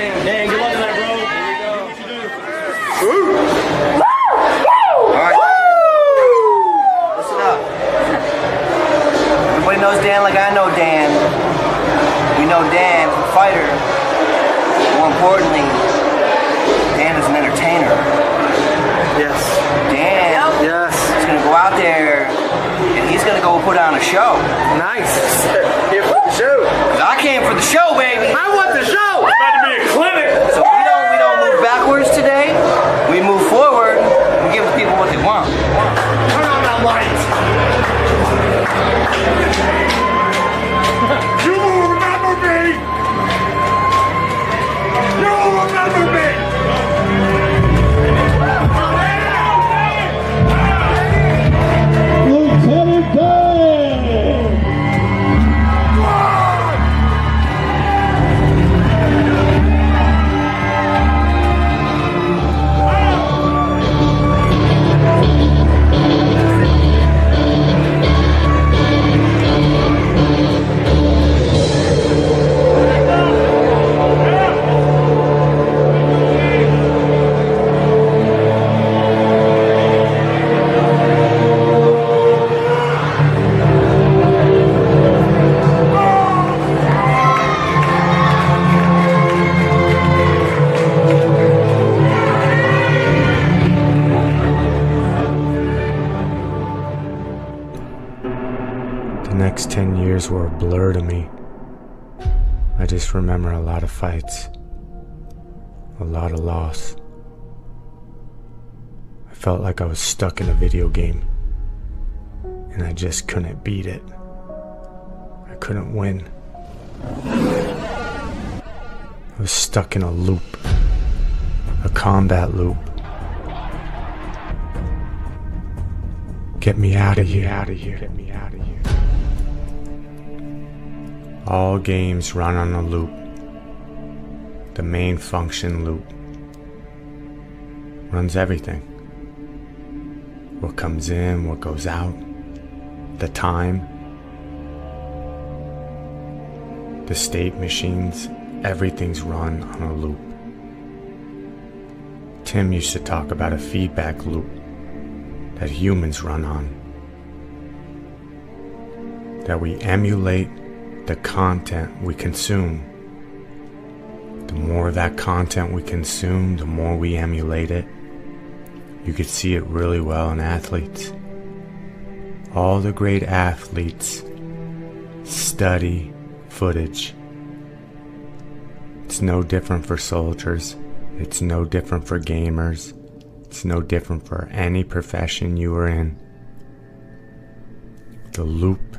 Dan. Dan, good luck tonight, bro. Here we go. All right. Listen up. Everybody knows Dan like I know Dan. We know Dan, a fighter. More importantly, Dan is an entertainer. Yes. Dan is going to go out there and he's going to go put on a show. Nice. Here for the show. 'Cause I came for the show, baby. I want the show. It's about to be a clinic. So we don't move backwards today. We move forward. We give the people what they want. Turn on that light. You will remember me. You will remember me. Lieutenant Dan! The next 10 years were a blur to me. I just remember a lot of fights, a lot of loss. I felt like I was stuck in a video game, and I just couldn't beat it. I couldn't win. I was stuck in a loop, a combat loop. Get me out of here, get me out of here. All games run on a loop. The main function loop runs everything. What comes in, what goes out, the time, the state machines, everything's run on a loop. Tim used to talk about a feedback loop that humans run on. That we emulate the content we consume. The more of that content we consume, the more we emulate it. You could see it really well in athletes. All the great athletes study footage. It's no different for soldiers. It's no different for gamers. It's no different for any profession you are in. The loop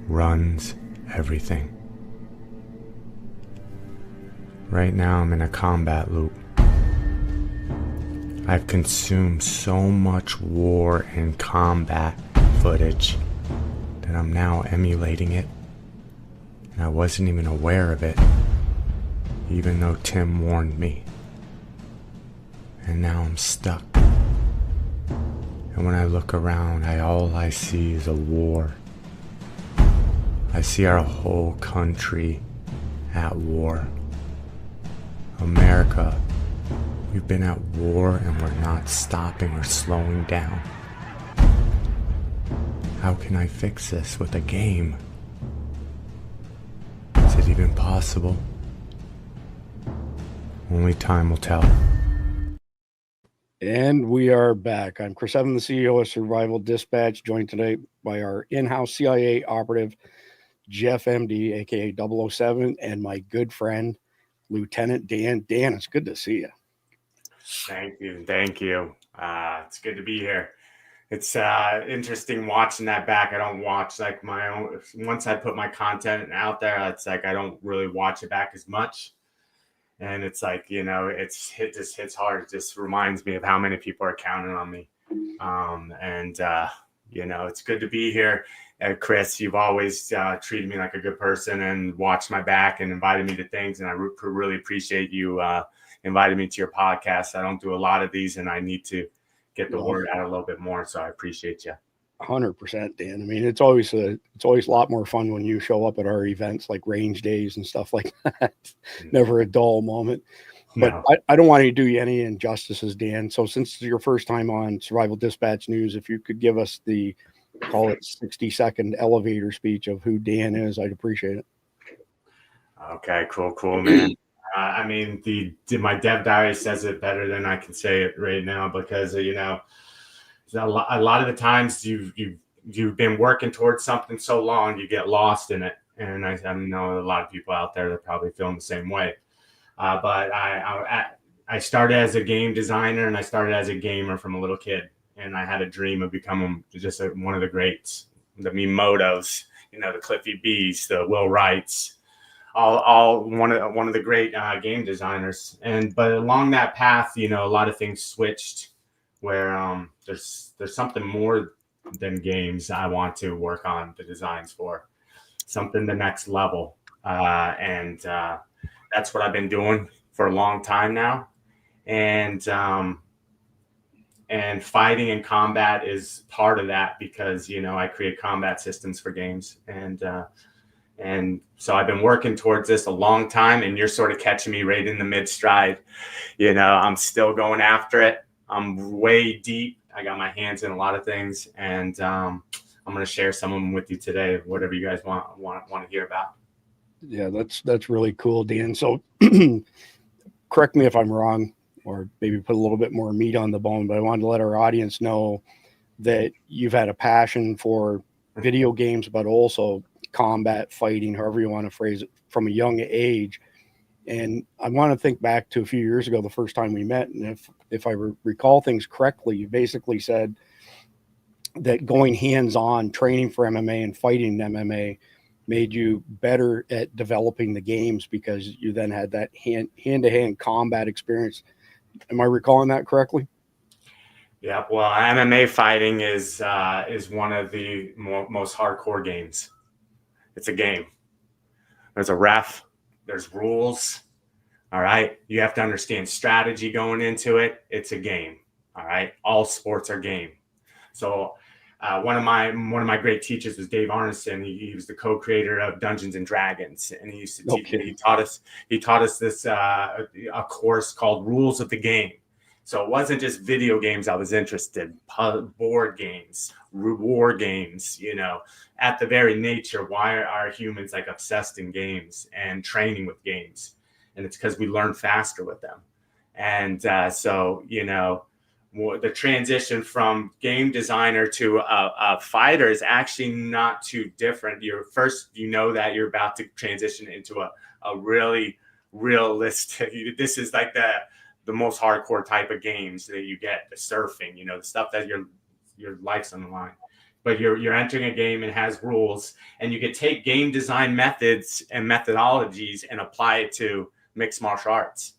runs everything. Right now I'm in a combat loop. I've consumed so much war and combat footage that I'm now emulating it, and I wasn't even aware of it, even though Tim warned me. And now I'm stuck. And when I look around, all I see is a war. I see our whole country at war. America, we've been at war and we're not stopping or slowing down. How can I fix this with a game? Is it even possible? Only time will tell. And we are back. I'm Chris Evans, the CEO of Survival Dispatch, joined today by our in-house CIA operative, Jeff MD, aka 007, and my good friend, Lieutenant Dan. Dan, it's good to see you. Thank you. It's good to be here. It's interesting watching that back. I don't watch like my own. Once I put my content out there, it's like I don't really watch it back as much. And it's like, you know, it just hits hard. It just reminds me of how many people are counting on me. You know, it's good to be here. Chris, you've always treated me like a good person and watched my back and invited me to things. And I really appreciate you inviting me to your podcast. I don't do a lot of these and I need to get the word out a little bit more. So I appreciate you. 100%, Dan. I mean, it's always a lot more fun when you show up at our events like range days and stuff like that. Never a dull moment. But No. I don't want to do you any injustices, Dan. So since it's your first time on Survival Dispatch News, if you could give us the, call it 60-second elevator speech of who Dan is, I'd appreciate it. Okay, cool, man. I mean, my dev diary says it better than I can say it right now, because you know, a lot of the times you've been working towards something so long, you get lost in it. And I know a lot of people out there that probably feeling the same way. But I started as a game designer, and I started as a gamer from a little kid, and I had a dream of becoming just one of the greats, the Miyamotos, you know, the Cliffy B's, the Will Wrights, all one of the great game designers. But along that path, you know, a lot of things switched, where there's something more than games I want to work on the designs for, something the next level, and that's what I've been doing for a long time now. And fighting and combat is part of that, because, you know, I create combat systems for games. And so I've been working towards this a long time, and you're sort of catching me right in the mid stride. You know, I'm still going after it. I'm way deep. I got my hands in a lot of things, and I'm going to share some of them with you today, whatever you guys want to hear about. Yeah, that's really cool, Dan. So correct me if I'm wrong, or maybe put a little bit more meat on the bone, but I wanted to let our audience know that you've had a passion for video games, but also combat fighting, however you want to phrase it, from a young age. And I want to think back to a few years ago, the first time we met. And if I recall things correctly, you basically said that going hands-on training for MMA and fighting MMA made you better at developing the games, because you then had that hand-to-hand combat experience. Am I recalling that correctly? Yeah, well, MMA fighting is one of the most hardcore games. It's a game. There's a ref. There's rules. All right. You have to understand strategy going into it. It's a game. All right. All sports are game. So one of my great teachers was Dave Arneson. He was the co-creator of Dungeons and Dragons, and he used to teach. Okay. He taught us this a course called Rules of the Game. So it wasn't just video games I was interested in, board games, war games, you know, at the very nature, why are humans like obsessed in games and training with games? And it's because we learn faster with them. And so, you know, the transition from game designer to a fighter is actually not too different. You know that you're about to transition into a really realistic, this is like the most hardcore type of games that you get, the surfing, you know, the stuff that your life's on the line. But you're entering a game and has rules, and you could take game design methods and methodologies and apply it to mixed martial arts.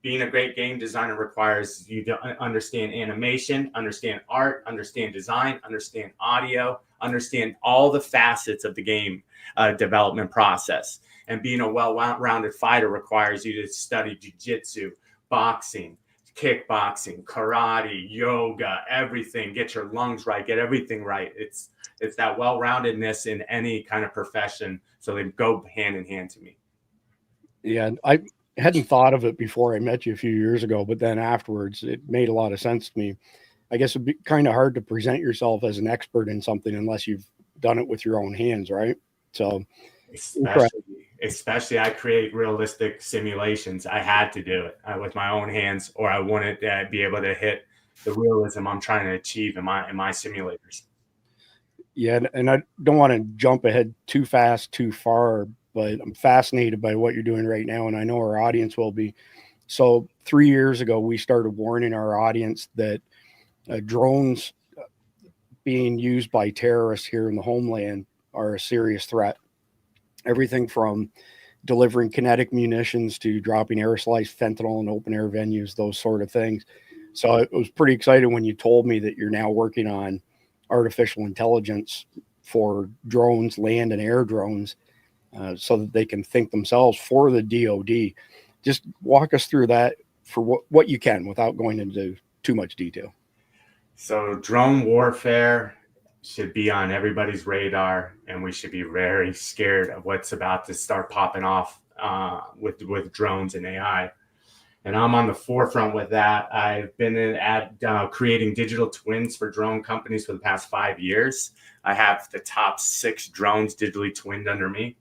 Being a great game designer requires you to understand animation, understand art, understand design, understand audio, understand all the facets of the game development process. And being a well-rounded fighter requires you to study jiu-jitsu, boxing, kickboxing, karate, yoga, everything. Get your lungs right, get everything right. It's that well-roundedness in any kind of profession. So they go hand in hand to me. Yeah, I hadn't thought of it before I met you a few years ago, but then afterwards it made a lot of sense to me. I guess it'd be kind of hard to present yourself as an expert in something unless you've done it with your own hands, right? So especially I create realistic simulations. I had to do it with my own hands, or I wouldn't be able to hit the realism I'm trying to achieve in my simulators. Yeah, and I don't want to jump ahead too fast, too far, but I'm fascinated by what you're doing right now, and I know our audience will be. So 3 years ago, we started warning our audience that drones being used by terrorists here in the homeland are a serious threat. Everything from delivering kinetic munitions to dropping aerosolized fentanyl in open air venues, those sort of things. So it was pretty exciting when you told me that you're now working on artificial intelligence for drones, land and air drones, so that they can think themselves for the DoD. Just walk us through that for what you can without going into too much detail. So drone warfare should be on everybody's radar, and we should be very scared of what's about to start popping off with drones and AI. And I'm on the forefront with that. I've been creating digital twins for drone companies for the past 5 years. I have the top 6 drones digitally twinned under me.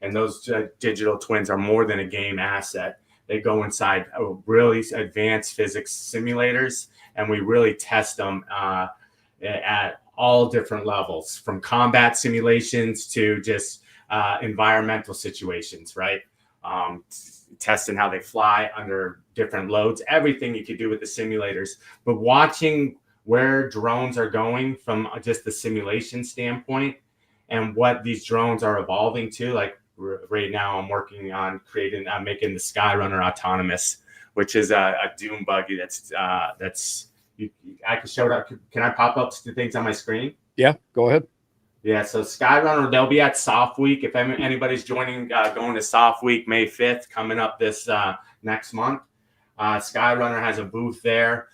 And those digital twins are more than a game asset. They go inside really advanced physics simulators, and we really test them at all different levels, from combat simulations to just environmental situations, right? Testing how they fly under different loads, everything you could do with the simulators. But watching where drones are going from just the simulation standpoint and what these drones are evolving to, like right now I'm working on making the Skyrunner autonomous, which is a dune buggy I can show it up. Can I pop up the things on my screen? Yeah, go ahead. Yeah, so Skyrunner, they'll be at Soft Week. If anybody's joining, going to Soft Week, May 5th, coming up this next month. Skyrunner has a booth there.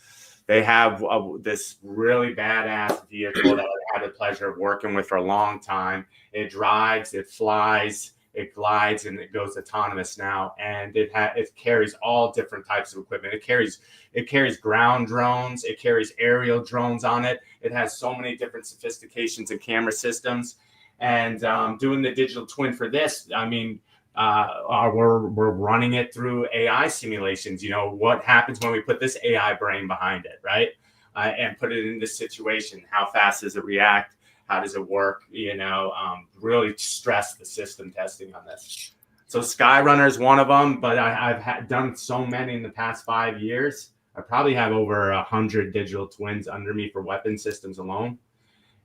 They have this really badass vehicle that I had the pleasure of working with for a long time. It drives, it flies, it glides, and it goes autonomous now. And it carries all different types of equipment. It carries ground drones. It carries aerial drones on it. It has so many different sophistications and camera systems. And doing the digital twin for this, I mean, we're running it through AI simulations. You know, what happens when we put this AI brain behind it, right? And put it in this situation. How fast does it react? How does it work? You know, really stress the system testing on this. So Skyrunner is one of them, but I've done so many in the past 5 years. I probably have over 100 digital twins under me for weapon systems alone.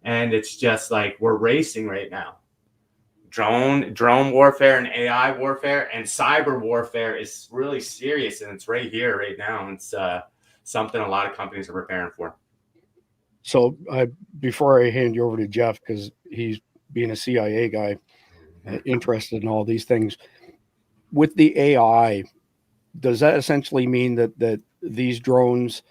And it's just like we're racing right now. Drone warfare and AI warfare and cyber warfare is really serious, and it's right here, right now. It's something a lot of companies are preparing for. So before I hand you over to Jeff, because he's being a CIA guy, interested in all these things, with the AI, does that essentially mean that these drones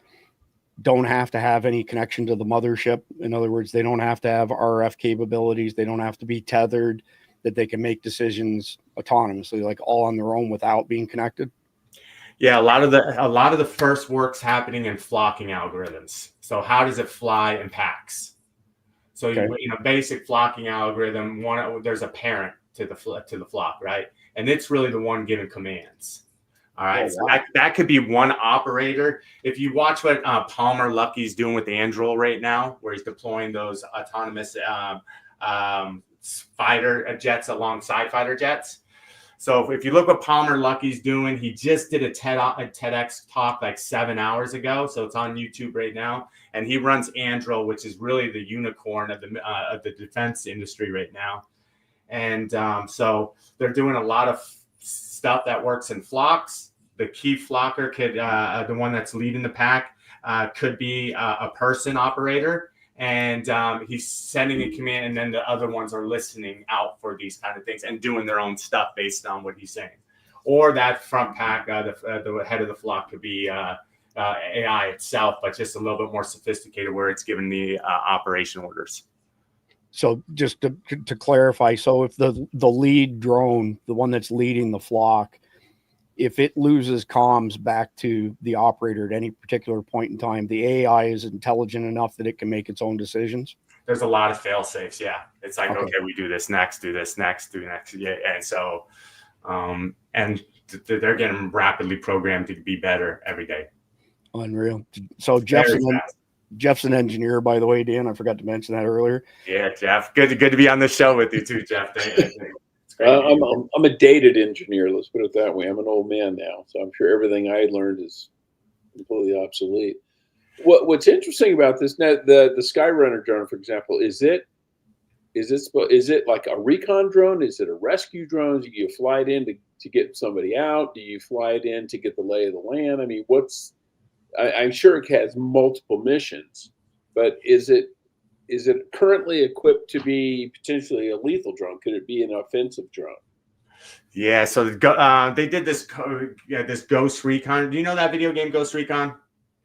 don't have to have any connection to the mothership? In other words, they don't have to have RF capabilities. They don't have to be tethered, that they can make decisions autonomously, like all on their own without being connected? Yeah, a lot of the first work's happening in flocking algorithms. So how does it fly in packs? So okay. Basic flocking algorithm. There's a parent to the flock, right? And it's really the one giving commands. All right, so that could be one operator. If you watch what Palmer Luckey's doing with Anduril right now, where he's deploying those autonomous fighter jets alongside fighter jets. So if you look what Palmer Luckey's doing, he just did a TEDx talk like 7 hours ago. So it's on YouTube right now. And he runs Anduril, which is really the unicorn of the defense industry right now. And so they're doing a lot of stuff that works in flocks. The key flocker could, the one that's leading the pack, could be a person operator. And he's sending a command, and then the other ones are listening out for these kind of things and doing their own stuff based on what he's saying. Or that front pack, the head of the flock could be AI itself, but just a little bit more sophisticated, where it's giving the operation orders. So just to clarify, so if the lead drone, the one that's leading the flock, if it loses comms back to the operator at any particular point in time, the AI is intelligent enough that it can make its own decisions? There's a lot of fail safes. Yeah. It's like, okay, we do this next, do this next, do next. Yeah. And so, and they're getting rapidly programmed to be better every day. Unreal. So Jeff's an engineer, by the way, Dan. I forgot to mention that earlier. Yeah, Jeff. Good to be on the show with you too, Jeff. I'm a dated engineer. Let's put it that way. I'm an old man now, so I'm sure everything I learned is completely obsolete. What's interesting about this, the Skyrunner drone, for example, is it like a recon drone? Is it a rescue drone? Do you fly it in to get somebody out? Do you fly it in to get the lay of the land? I mean, I'm sure it has multiple missions, but is it currently equipped to be potentially a lethal drone? Could it be an offensive drone? Yeah, so they did this Ghost Recon. Do you know that video game Ghost Recon,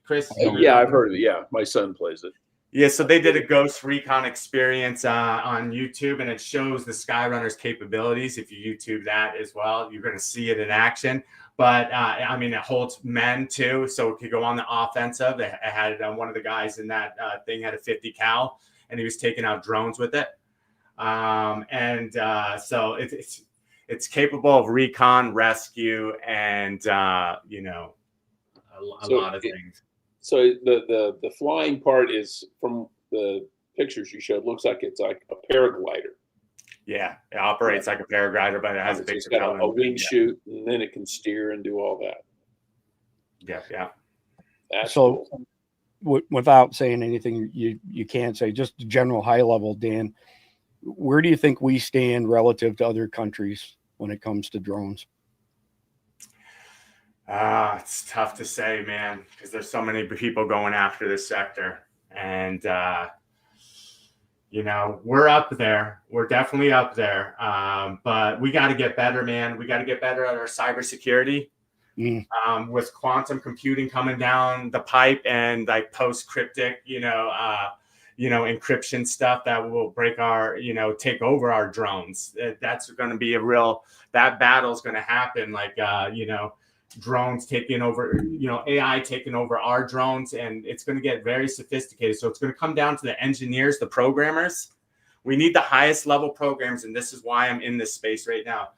Chris? Yeah, I've heard of it. Yeah, my son plays it. Yeah, so they did a Ghost Recon experience on YouTube, and it shows the Skyrunner's capabilities. If you YouTube that as well, you're going to see it in action. But I mean, it holds men too, so it could go on the offensive. It had one of the guys in that thing had a 50 cal, and he was taking out drones with it. So it's capable of recon, rescue, and you know, a lot of things. So the flying part is, from the pictures you showed, looks like it's like a paraglider. Yeah, it operates like a paraglider, but it has a big It's got a wing chute, and then it can steer and do all that. Yeah. That's So, cool. Without saying anything, you can't say, just general high level, Dan, where do you think we stand relative to other countries when it comes to drones? It's tough to say, man, because there's so many people going after this sector. And, you know, we're up there. We're definitely up there. But we got to get better, man. We got to get better at our cybersecurity. With quantum computing coming down the pipe and like post cryptic, encryption stuff that will break our, take over our drones. That's going to be that battle is going to happen. Like, drones taking over, AI taking over our drones, and it's going to get very sophisticated. So it's going to come down to the engineers, the programmers. We need the highest level programs, and this is why I'm in this space right now.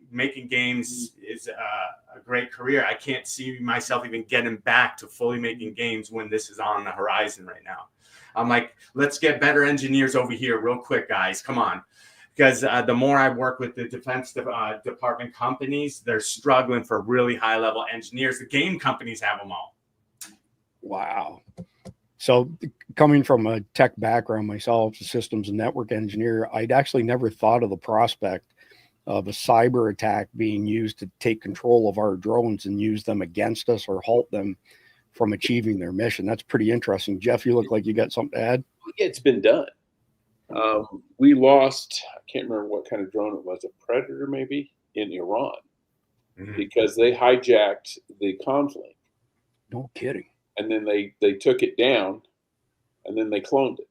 Making games is a great career. I can't see myself even getting back to fully making games when this is on the horizon right now. I'm like, let's get better engineers over here real quick, guys. Come on. Because the more I work with the Defense Department companies, they're struggling for really high-level engineers. The game companies have them all. Wow. So coming from a tech background myself, a systems and network engineer, I'd actually never thought of the prospect of a cyber attack being used to take control of our drones and use them against us or halt them from achieving their mission. That's pretty interesting. Jeff, you look like you got something to add. Yeah, it's been done. We lost, I can't remember what kind of drone it was, a Predator maybe, in Iran, because they hijacked the conflict. No kidding. And then they took it down, and then they cloned it.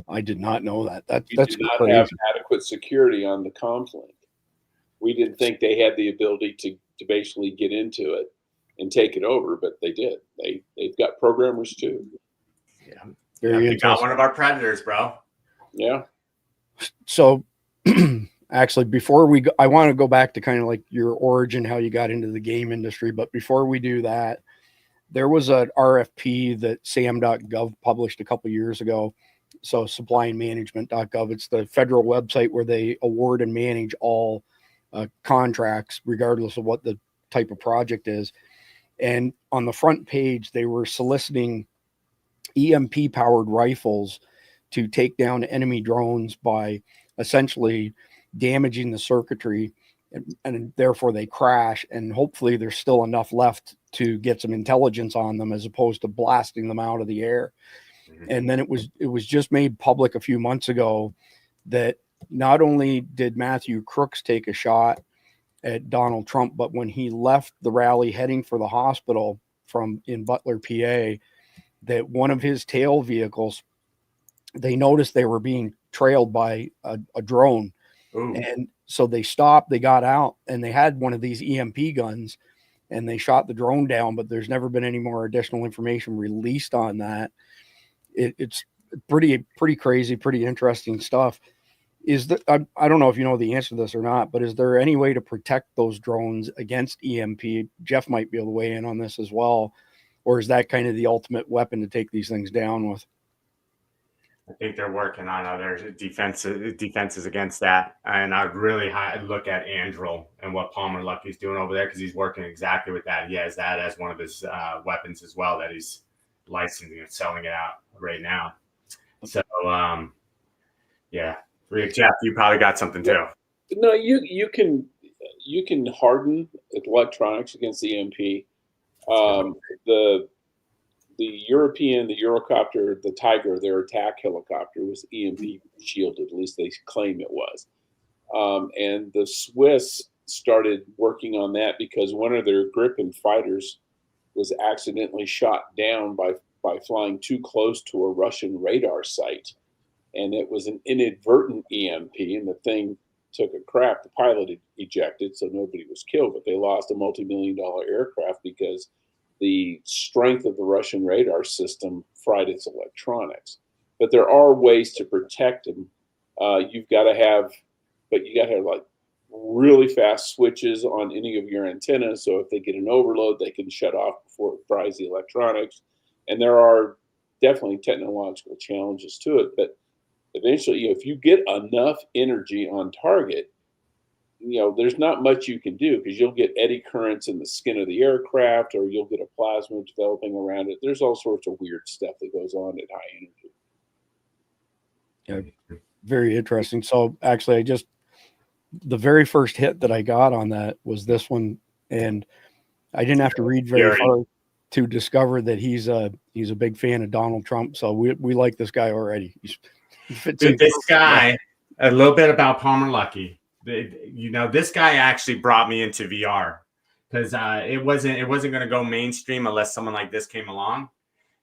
I did not know that. That's did not crazy. have adequate security on the conflict. We didn't think they had the ability to basically get into it and take it over, but they did. They've got programmers too. Yeah. We got one of our Predators, bro. Yeah. So actually, before I want to go back to kind of like your origin, how you got into the game industry. But before we do that, there was an RFP that sam.gov published a couple years ago. So supplyandmanagement.gov, it's the federal website where they award and manage all contracts, regardless of what the type of project is. And on the front page, they were soliciting EMP powered rifles to take down enemy drones by essentially damaging the circuitry, and therefore they crash, and hopefully there's still enough left to get some intelligence on them as opposed to blasting them out of the air. And then it was just made public a few months ago that not only did Matthew Crooks take a shot at Donald Trump, but when he left the rally heading for the hospital in Butler, PA, that one of his tail vehicles, they noticed they were being trailed by a drone. Ooh. And so they stopped, they got out, and they had one of these EMP guns, and they shot the drone down, but there's never been any more additional information released on that. It's pretty crazy, pretty interesting stuff. I don't know if you know the answer to this or not, but is there any way to protect those drones against EMP? Jeff might be able to weigh in on this as well. Or is that kind of the ultimate weapon to take these things down with? I think they're working on other defenses against that. And I'd really look at Andril and what Palmer Luckey's doing over there, because he's working exactly with that. He has that as one of his weapons as well that he's licensing and selling it out right now. So, yeah. Jeff, you probably got something too. No, you can harden electronics against EMP. The European, the Eurocopter, the Tiger, their attack helicopter was EMP shielded. At least they claim it was. And the Swiss started working on that because one of their Gripen fighters was accidentally shot down by by flying too close to a Russian radar site. And it was an inadvertent EMP, and the thing took a crap. The pilot ejected, so nobody was killed, but they lost a multi-million-dollar aircraft because the strength of the Russian radar system fried its electronics. But there are ways to protect them. You got to have like really fast switches on any of your antennas, so if they get an overload, they can shut off before it fries the electronics. And there are definitely technological challenges to it, but eventually, if you get enough energy on target, there's not much you can do, because you'll get eddy currents in the skin of the aircraft, or you'll get a plasma developing around it. There's all sorts of weird stuff that goes on at high energy. Yeah, very interesting. So actually, the very first hit that I got on that was this one, and I didn't have to read very far to discover that he's a big fan of Donald Trump. So we like this guy already. Dude, this guy, a little bit about Palmer Luckey. This guy actually brought me into VR, because it wasn't going to go mainstream unless someone like this came along.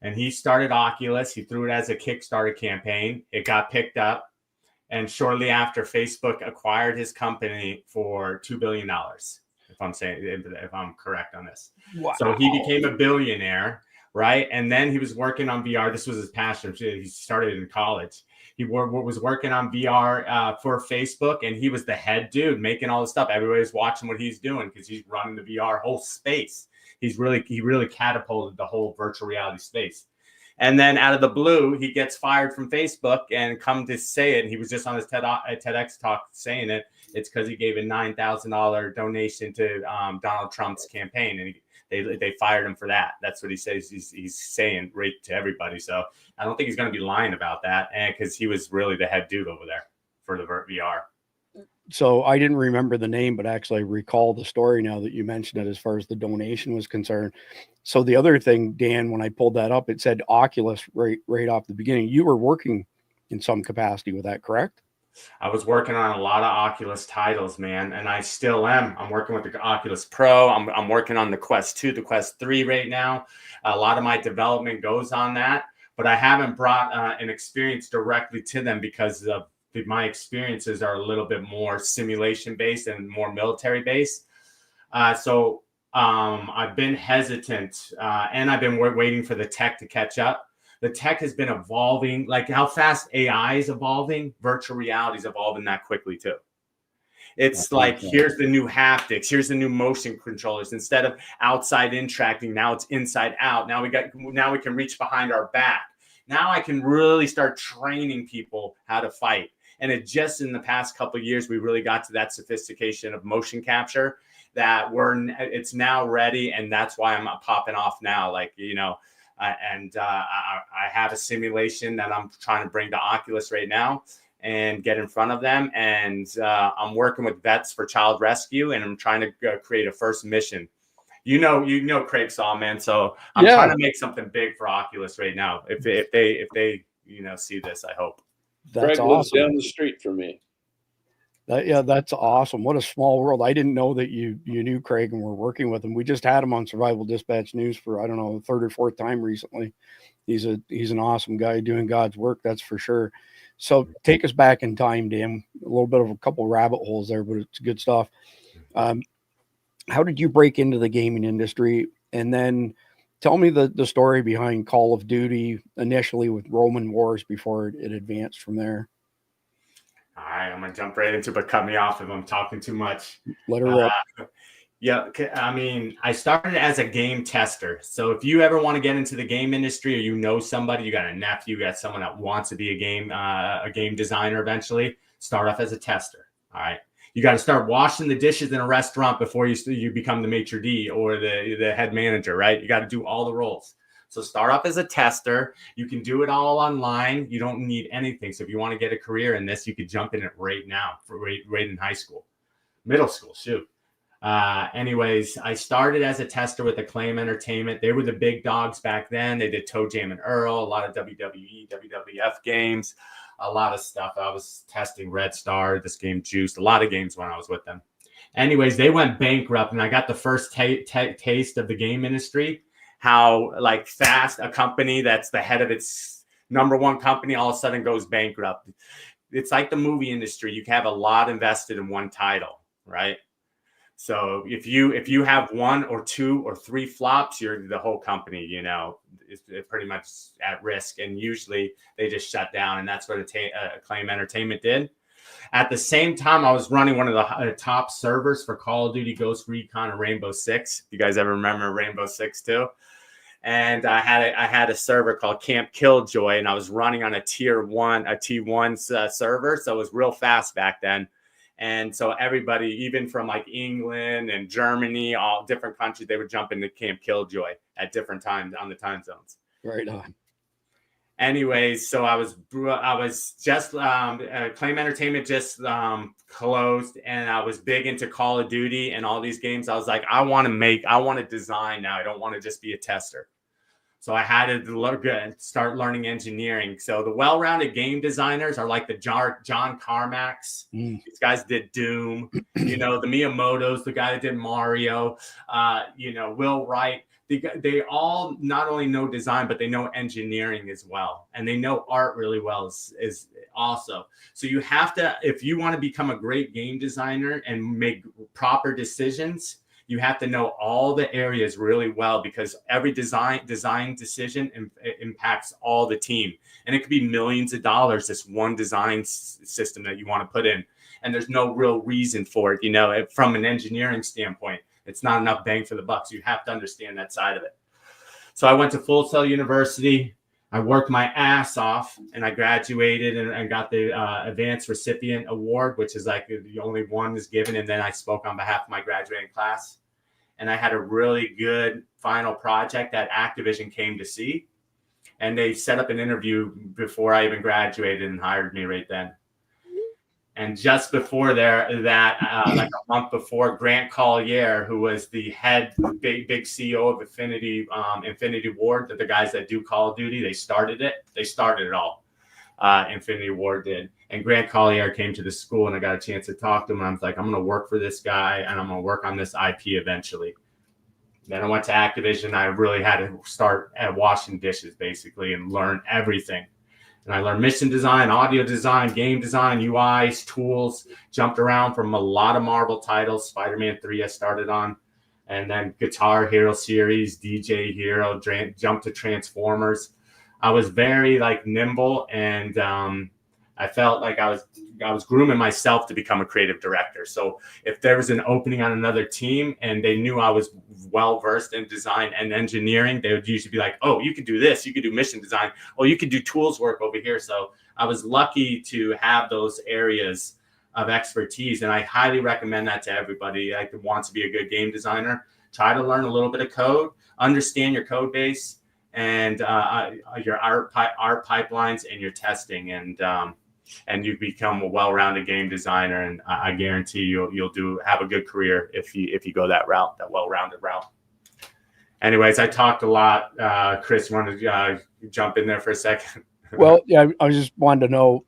And he started Oculus. He threw it as a Kickstarter campaign. It got picked up. And shortly after, Facebook acquired his company for $2 billion, if I'm correct on this. Wow. So he became a billionaire, right? And then he was working on VR. This was his passion. He started in college. He was working on VR for Facebook, and he was the head dude making all this stuff. Everybody's watching what he's doing because he's running the VR whole space. He really catapulted the whole virtual reality space. And then out of the blue, he gets fired from Facebook and come to say it. And he was just on his TEDx talk saying it. It's because he gave a $9,000 donation to Donald Trump's campaign, and they fired him for that. That's what he says. He's saying right to everybody. So I don't think he's going to be lying about that, and because he was really the head dude over there for the VR. So I didn't remember the name, but actually I recall the story now that you mentioned it, as far as the donation was concerned. So the other thing, Dan, when I pulled that up, it said Oculus right off the beginning. You were working in some capacity with that, correct? I was working on a lot of Oculus titles, man, and I still am. I'm working with the Oculus Pro. I'm working on the Quest 2, the Quest 3 right now. A lot of my development goes on that, but I haven't brought an experience directly to them because of my experiences are a little bit more simulation based and more military based. So I've been hesitant, and I've been waiting for the tech to catch up. The tech has been evolving, like how fast AI is evolving. Virtual reality is evolving that quickly too. It's like, here's the new haptics, here's the new motion controllers. Instead of outside in tracking, now it's inside out. Now we can reach behind our back. Now I can really start training people how to fight. And it just in the past couple of years, we really got to that sophistication of motion capture that it's now ready, and that's why I'm popping off now. I have a simulation that I'm trying to bring to Oculus right now and get in front of them. And I'm working with vets for child rescue, and I'm trying to create a first mission. You know, Craig Saw, man. So I'm trying to make something big for Oculus right now. If they see this, I hope. That's Craig lives awesome. down the street from me. That's awesome. What a small world. I didn't know that you knew Craig and were working with him. We just had him on Survival Dispatch News for, I don't know, the third or fourth time recently. He's an awesome guy doing God's work, that's for sure. So take us back in time, Dan. A little bit of a couple rabbit holes there, but it's good stuff. How did you break into the gaming industry? And then tell me the story behind Call of Duty initially with Roman Wars before it advanced from there. All right, I'm going to jump right into it, but cut me off if I'm talking too much. Let her rip. Yeah, I mean, I started as a game tester. So if you ever want to get into the game industry, or you know somebody, you got a nephew, you got someone that wants to be a game designer eventually, start off as a tester. All right. You got to start washing the dishes in a restaurant before you become the maitre d' or the head manager, right? You got to do all the roles. So start off as a tester. You can do it all online. You don't need anything. So if you want to get a career in this, you could jump in it right now, right in high school, middle school, shoot. Anyways, I started as a tester with Acclaim Entertainment. They were the big dogs back then. They did Toe Jam and Earl, a lot of WWE, WWF games, a lot of stuff. I was testing Red Star, this game Juiced, a lot of games when I was with them. Anyways, they went bankrupt, and I got the first taste of the game industry how like fast a company that's the head of its number one company all of a sudden goes bankrupt. It's like the movie industry. You can have a lot invested in one title, right? So if you have one or two or three flops, you're the whole company, you know, is pretty much at risk. And usually they just shut down. And that's what Acclaim Entertainment did. At the same time, I was running one of the top servers for Call of Duty Ghost Recon and Rainbow Six. You guys ever remember Rainbow Six too? And I had a server called Camp Killjoy, and I was running on a T1 server. So it was real fast back then. And so everybody, even from like England and Germany, all different countries, they would jump into Camp Killjoy at different times on the time zones. Right on. Anyways, so I was just Acclaim Entertainment just closed, and I was big into Call of Duty and all these games. I was like, I want to design now. I don't want to just be a tester. So I had to start learning engineering. So the well-rounded game designers are like the John Carmacks. These guys did Doom. You know, the Miyamotos, the guy that did Mario. You know, Will Wright. They all not only know design, but they know engineering as well. And they know art really well is also. So you have to, if you want to become a great game designer and make proper decisions, you have to know all the areas really well, because every design decision impacts all the team. And it could be millions of dollars, this one design system that you want to put in. And there's no real reason for it. You know, from an engineering standpoint, it's not enough bang for the buck. So you have to understand that side of it. So I went to Full Sail University. I worked my ass off, and I graduated and got the Advanced Recipient Award, which is like the only one is given. And then I spoke on behalf of my graduating class. And I had a really good final project that Activision came to see. And they set up an interview before I even graduated and hired me right then. And just before like a month before, Grant Collier, who was the head, big CEO of Infinity Ward, the guys that do Call of Duty, they started it all. Infinity Ward did. And Grant Collier came to the school, and I got a chance to talk to him. And I was like, I'm going to work for this guy, and I'm going to work on this IP eventually. Then I went to Activision. I really had to start at washing dishes, basically, and learn everything. And I learned mission design, audio design, game design, UIs, tools, jumped around from a lot of Marvel titles. Spider-Man 3 I started on. And then Guitar Hero series, DJ Hero, jumped to Transformers. I was very like nimble, and I felt like I was grooming myself to become a creative director. So if there was an opening on another team and they knew I was well versed in design and engineering, they would usually be like, "Oh, you could do this. You could do mission design. Oh, you could do tools work over here." So I was lucky to have those areas of expertise, and I highly recommend that to everybody that wants to be a good game designer. Try to learn a little bit of code, understand your code base, and your art pipelines and your testing, and you become a well-rounded game designer. And I guarantee you'll have a good career if you go that route, that well-rounded route. Anyways, I talked a lot. Chris, you want to jump in there for a second? Well, yeah, I just wanted to know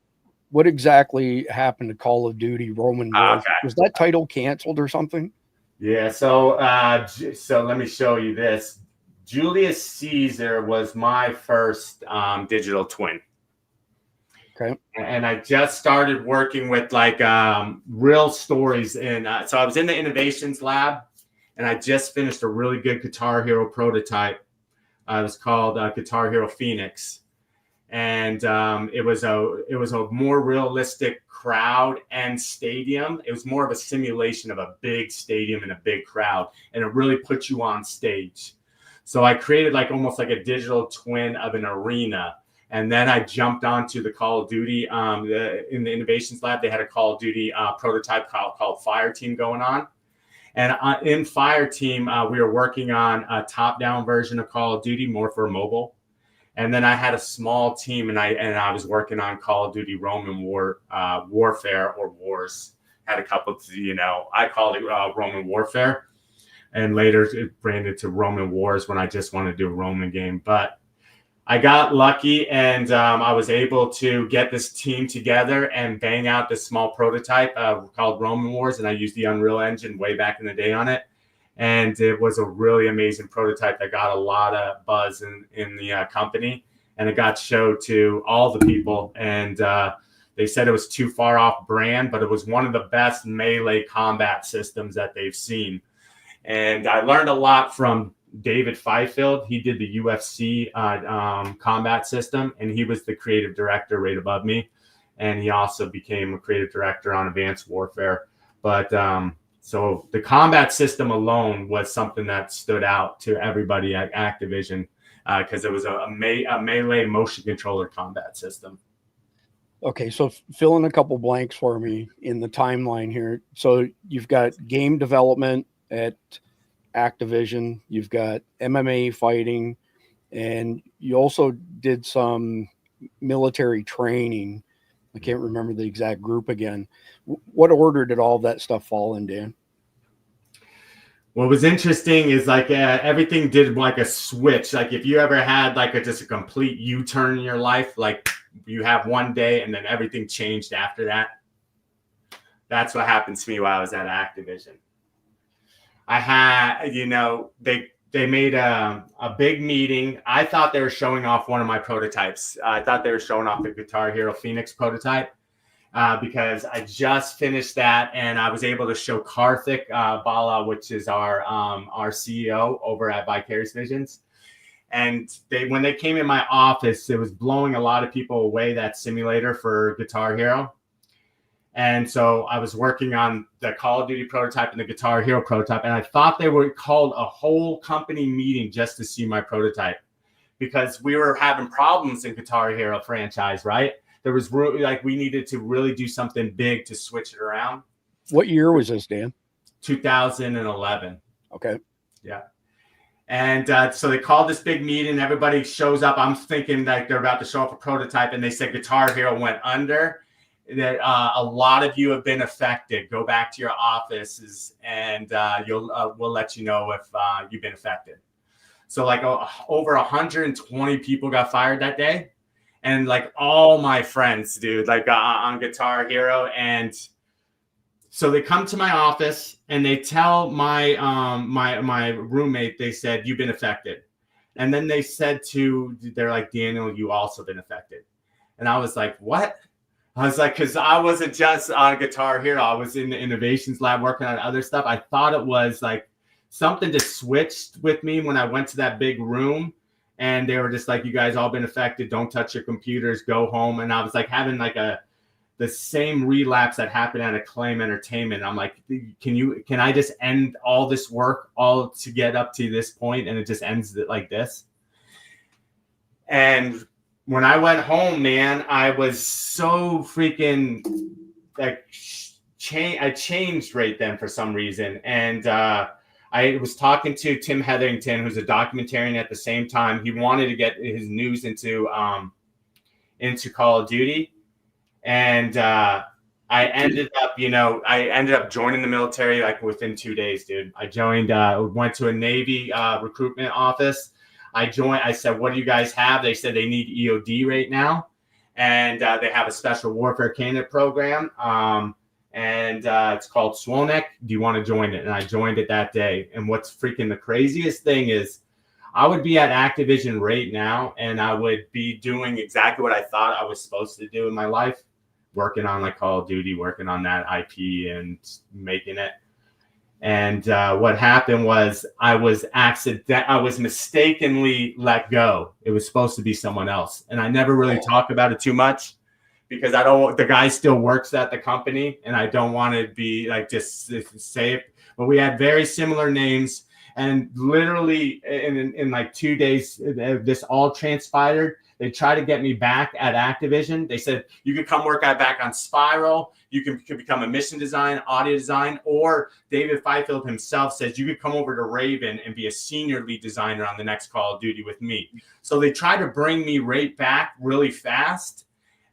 what exactly happened to Call of Duty Roman Wars. Okay. Was that title canceled or something? Yeah. So let me show you this. Julius Caesar was my first digital twin. Okay. And I just started working with like real stories. And so I was in the innovations lab, and I just finished a really good Guitar Hero prototype. It was called Guitar Hero Phoenix. And it was a more realistic crowd and stadium. It was more of a simulation of a big stadium and a big crowd. And it really put you on stage. So I created like almost like a digital twin of an arena. And then I jumped onto the Call of Duty. In the innovations lab, they had a Call of Duty prototype called Fire Team going on. And in Fire Team, we were working on a top-down version of Call of Duty, more for mobile. And then I had a small team, and I was working on Call of Duty Roman Warfare or Wars. Had a couple of, I called it Roman Warfare. And later it branded to Roman Wars when I just wanted to do a Roman game. But I got lucky, and I was able to get this team together and bang out this small prototype called Roman Wars. And I used the Unreal Engine way back in the day on it. And it was a really amazing prototype that got a lot of buzz in the company. And it got showed to all the people. And they said it was too far off brand, but it was one of the best melee combat systems that they've seen. And I learned a lot from David Fifield. He did the UFC combat system, and he was the creative director right above me. And he also became a creative director on Advanced Warfare. But so the combat system alone was something that stood out to everybody at Activision because it was a melee motion controller combat system. Okay, so fill in a couple blanks for me in the timeline here. So you've got game development at Activision, you've got MMA fighting, and you also did some military training. I can't remember the exact group again. What order did all that stuff fall in, Dan? What was interesting is like everything did like a switch. Like if you ever had like just a complete U-turn in your life, like you have one day and then everything changed after that. That's what happened to me while I was at Activision. I had, they made a big meeting. I thought they were showing off one of my prototypes. I thought they were showing off the Guitar Hero Phoenix prototype because I just finished that and I was able to show Karthik Bala, which is our CEO over at Vicarious Visions. And when they came in my office, it was blowing a lot of people away, that simulator for Guitar Hero. And so I was working on the Call of Duty prototype and the Guitar Hero prototype. And I thought they were called a whole company meeting just to see my prototype because we were having problems in Guitar Hero franchise, right? There was like we needed to really do something big to switch it around. What year was this, Dan? 2011. Okay. Yeah. And so they called this big meeting. Everybody shows up. I'm thinking like they're about to show off a prototype. And they said Guitar Hero went under. That a lot of you have been affected. Go back to your offices and we'll let you know if you've been affected. So like over 120 people got fired that day. And like all my friends, dude, like on Guitar Hero. And so they come to my office and they tell my my roommate, they said, you've been affected. And then they said they're like, Daniel, you also been affected. And I was like, what? I was like, because I wasn't just on Guitar Hero. I was in the innovations lab working on other stuff. I thought it was like something just switched with me when I went to that big room. And they were just like, you guys all been affected. Don't touch your computers. Go home. And I was like having like the same relapse that happened at Acclaim Entertainment. I'm like, can I just end all this work all to get up to this point? And it just ends like this. And when I went home, man, I was so freaking like I changed right then for some reason. And I was talking to Tim Hetherington, who's a documentarian at the same time. He wanted to get his news into Call of Duty. And I ended up joining the military like within 2 days, dude. I joined, went to a Navy recruitment office. I said, what do you guys have? They said they need EOD right now. And they have a special warfare candidate program. And it's called SWONEC. Do you want to join it? And I joined it that day. And what's freaking the craziest thing is I would be at Activision right now and I would be doing exactly what I thought I was supposed to do in my life, working on like Call of Duty, working on that IP and making it. And what happened was I was mistakenly let go. It was supposed to be someone else. And I never really talk about it too much because the guy still works at the company and I don't want to be like, just say it. But we had very similar names and literally in like 2 days, this all transpired. They tried to get me back at Activision. They said, you can come work back on Spiral. You can become a mission design, audio design, or David Fifield himself says you could come over to Raven and be a senior lead designer on the next Call of Duty with me. So they tried to bring me right back really fast.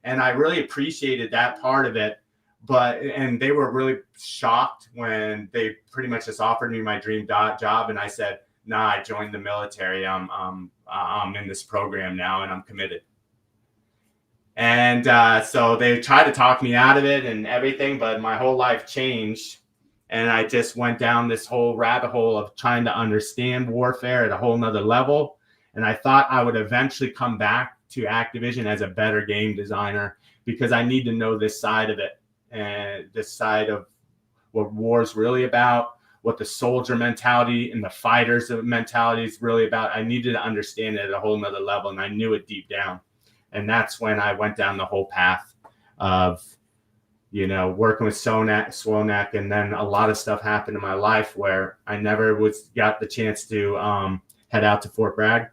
And I really appreciated that part of it. And they were really shocked when they pretty much just offered me my dream job. And I said, nah, I joined the military. I'm in this program now and I'm committed. And so they tried to talk me out of it and everything, but my whole life changed And I just went down this whole rabbit hole of trying to understand warfare at a whole nother level. And I thought I would eventually come back to Activision as a better game designer, because I need to know this side of it, and this side of what war is really about, what the soldier mentality and the fighters mentality is really about. I needed to understand it at a whole nother level, and I knew it deep down. And that's when I went down the whole path of, you know, working with Swonak, and then a lot of stuff happened in my life where I never got the chance to head out to Fort Bragg.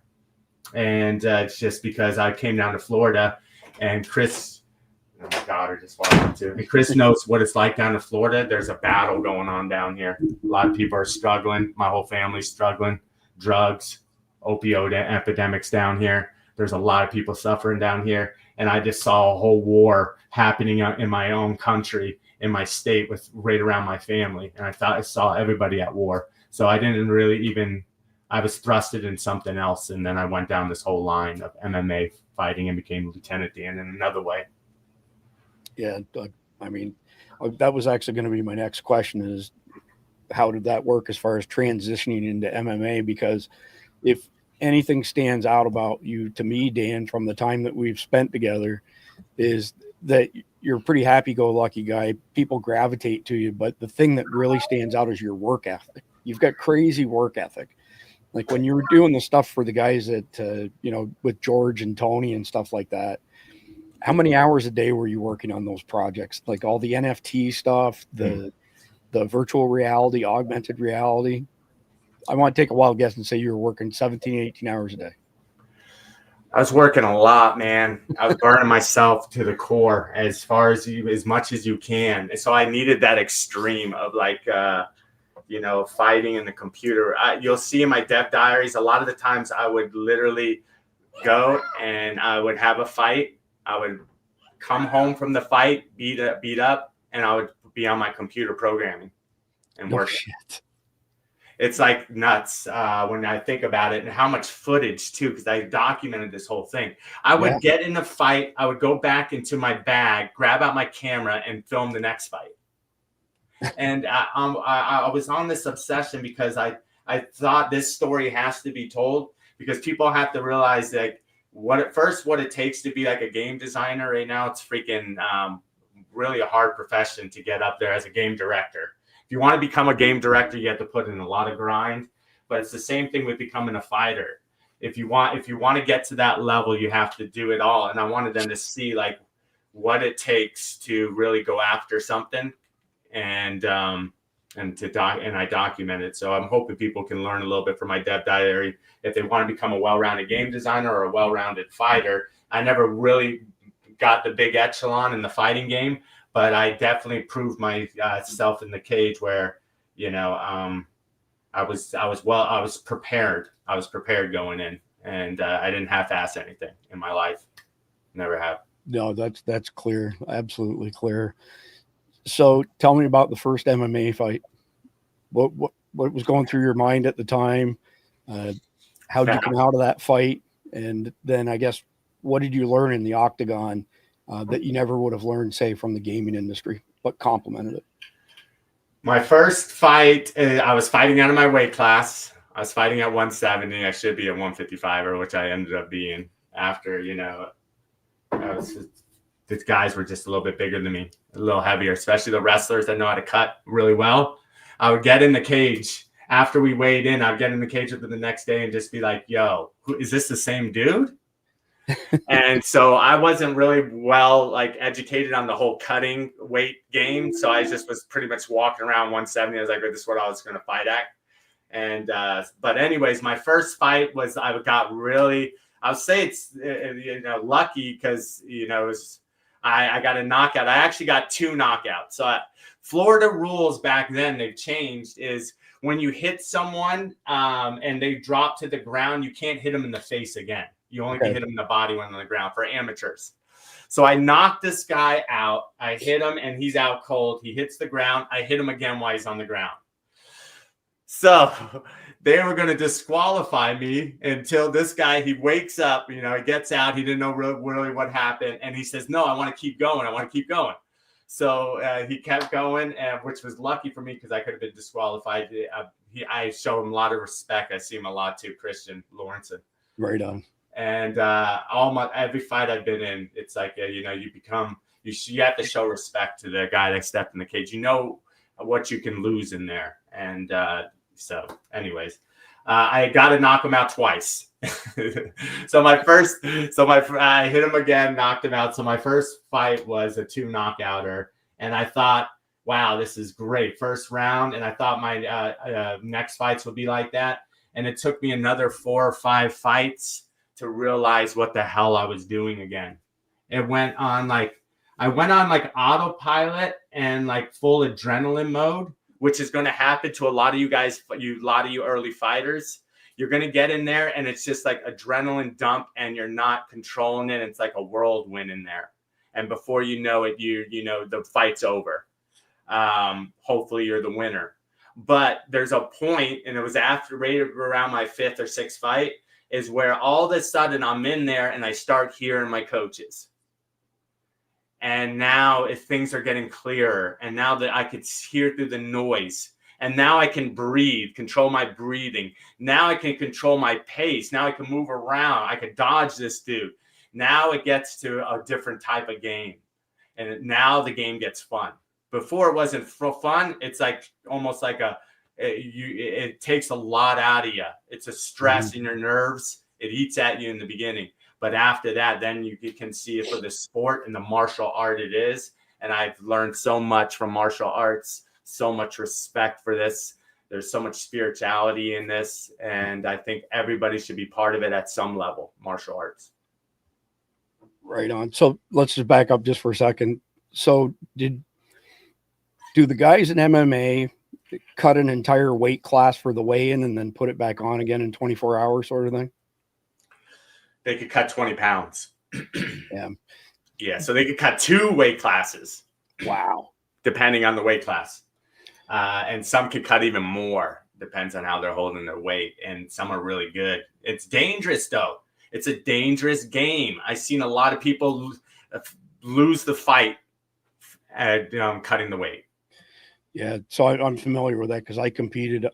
And it's just because I came down to Florida, and Chris, my daughter just walked up to me. Chris knows what it's like down in Florida. There's a battle going on down here. A lot of people are struggling. My whole family's struggling. Drugs, opioid epidemics down here. There's a lot of people suffering down here. And I just saw a whole war happening in my own country, in my state, with right around my family. And I thought I saw everybody at war. So I didn't really even, I was thrusted in something else. And then I went down this whole line of MMA fighting and became Lieutenant Dan in another way. Yeah. I mean, that was actually going to be my next question, is how did that work as far as transitioning into MMA? Because if anything stands out about you to me, Dan, from the time that we've spent together, is that you're a pretty happy-go-lucky guy. People gravitate to you, but the thing that really stands out is your work ethic. You've got crazy work ethic. Like when you were doing the stuff for the guys at, you know, with George and Tony and stuff like that, how many hours a day were you working on those projects? Like all the NFT stuff, the virtual reality, augmented reality. I want to take a wild guess and say you were working 17, 18 hours a day. I was working a lot, man. I was burning myself to the core as much as you can. And so I needed that extreme of like, you know, fighting in the computer. You'll see in my dev diaries, a lot of the times I would literally go and I would have a fight. I would come home from the fight, beat up, and I would be on my computer programming and working. Shit. It's like nuts when I think about it, and how much footage too, because I documented this whole thing. I would get in a fight. I would go back into my bag, grab out my camera, and film the next fight. And I was on this obsession because I thought this story has to be told, because people have to realize that what it takes to be like a game designer right now. It's freaking really a hard profession to get up there as a game director. If you want to become a game director, you have to put in a lot of grind, but it's the same thing with becoming a fighter. If you want to get to that level, you have to do it all. And I wanted them to see like what it takes to really go after something, and I documented. So I'm hoping people can learn a little bit from my dev diary if they want to become a well-rounded game designer or a well-rounded fighter. I never really got the big echelon in the fighting game, but I definitely proved myself in the cage where, you know, I was prepared. I was prepared going in, and I didn't half-ass anything in my life. Never have. No, that's clear. Absolutely clear. So tell me about the first MMA fight. What was going through your mind at the time? How did you come out of that fight? And then I guess, what did you learn in the Octagon that you never would have learned, say, from the gaming industry, but complemented it? My first fight, I was fighting out of my weight class. I was fighting at 170. I should be at 155, which I ended up being after, you know, the guys were just a little bit bigger than me, a little heavier, especially the wrestlers that know how to cut really well. I would get in the cage after we weighed in. I'd get in the cage with them the next day and just be like, yo, is this the same dude? And so I wasn't really well like educated on the whole cutting weight game. So I just was pretty much walking around 170. I was like, this is what I was going to fight at. And but anyways, my first fight was I would say it's you know, lucky, because you know I got a knockout. I actually got 2 knockouts. So Florida rules back then, they've changed, is when you hit someone and they drop to the ground, you can't hit them in the face again. You only can hit him in the body when on the ground for amateurs. So I knocked this guy out. I hit him and he's out cold. He hits the ground. I hit him again while he's on the ground. So they were going to disqualify me until this guy, he wakes up, you know, he gets out. He didn't know really what happened. And he says, no, I want to keep going. I want to keep going. So he kept going, which was lucky for me because I could have been disqualified. I show him a lot of respect. I see him a lot too, Christian Lawrenson. Right on. And every fight I've been in, it's like you have to show respect to the guy that stepped in the cage. You know what you can lose in there, and anyways, I got to knock him out twice. I hit him again, knocked him out. So my first fight was a 2 knockouter, and I thought, wow, this is great. First round, and I thought my next fights would be like that. And it took me another 4 or 5 fights to realize what the hell I was doing again. I went on like autopilot and like full adrenaline mode, which is going to happen to a lot of you guys, a lot of you early fighters. You're going to get in there and it's just like adrenaline dump and you're not controlling it. It's like a whirlwind in there. And before you know it, the fight's over. Hopefully you're the winner. But there's a point, and it was right around my 5th or 6th fight, is where all of a sudden I'm in there and I start hearing my coaches. And now things are getting clearer. And now that I could hear through the noise. And now I can breathe, control my breathing. Now I can control my pace. Now I can move around. I can dodge this dude. Now it gets to a different type of game. And now the game gets fun. Before it wasn't fun. It's like almost like it takes a lot out of you. It's a stress in your nerves. It eats at you in the beginning. But after that, then you can see it for the sport and the martial art it is. And I've learned so much from martial arts. So much respect for this. There's so much spirituality in this. And I think everybody should be part of it at some level, martial arts. Right on. So let's just back up just for a second. So do the guys in MMA cut an entire weight class for the weigh-in and then put it back on again in 24 hours sort of thing? They could cut 20 pounds. Yeah. Yeah. So they could cut 2 weight classes. Wow. Depending on the weight class. And some could cut even more. Depends on how they're holding their weight. And some are really good. It's dangerous, though. It's a dangerous game. I've seen a lot of people lose the fight at cutting the weight. Yeah, so I'm familiar with that because I competed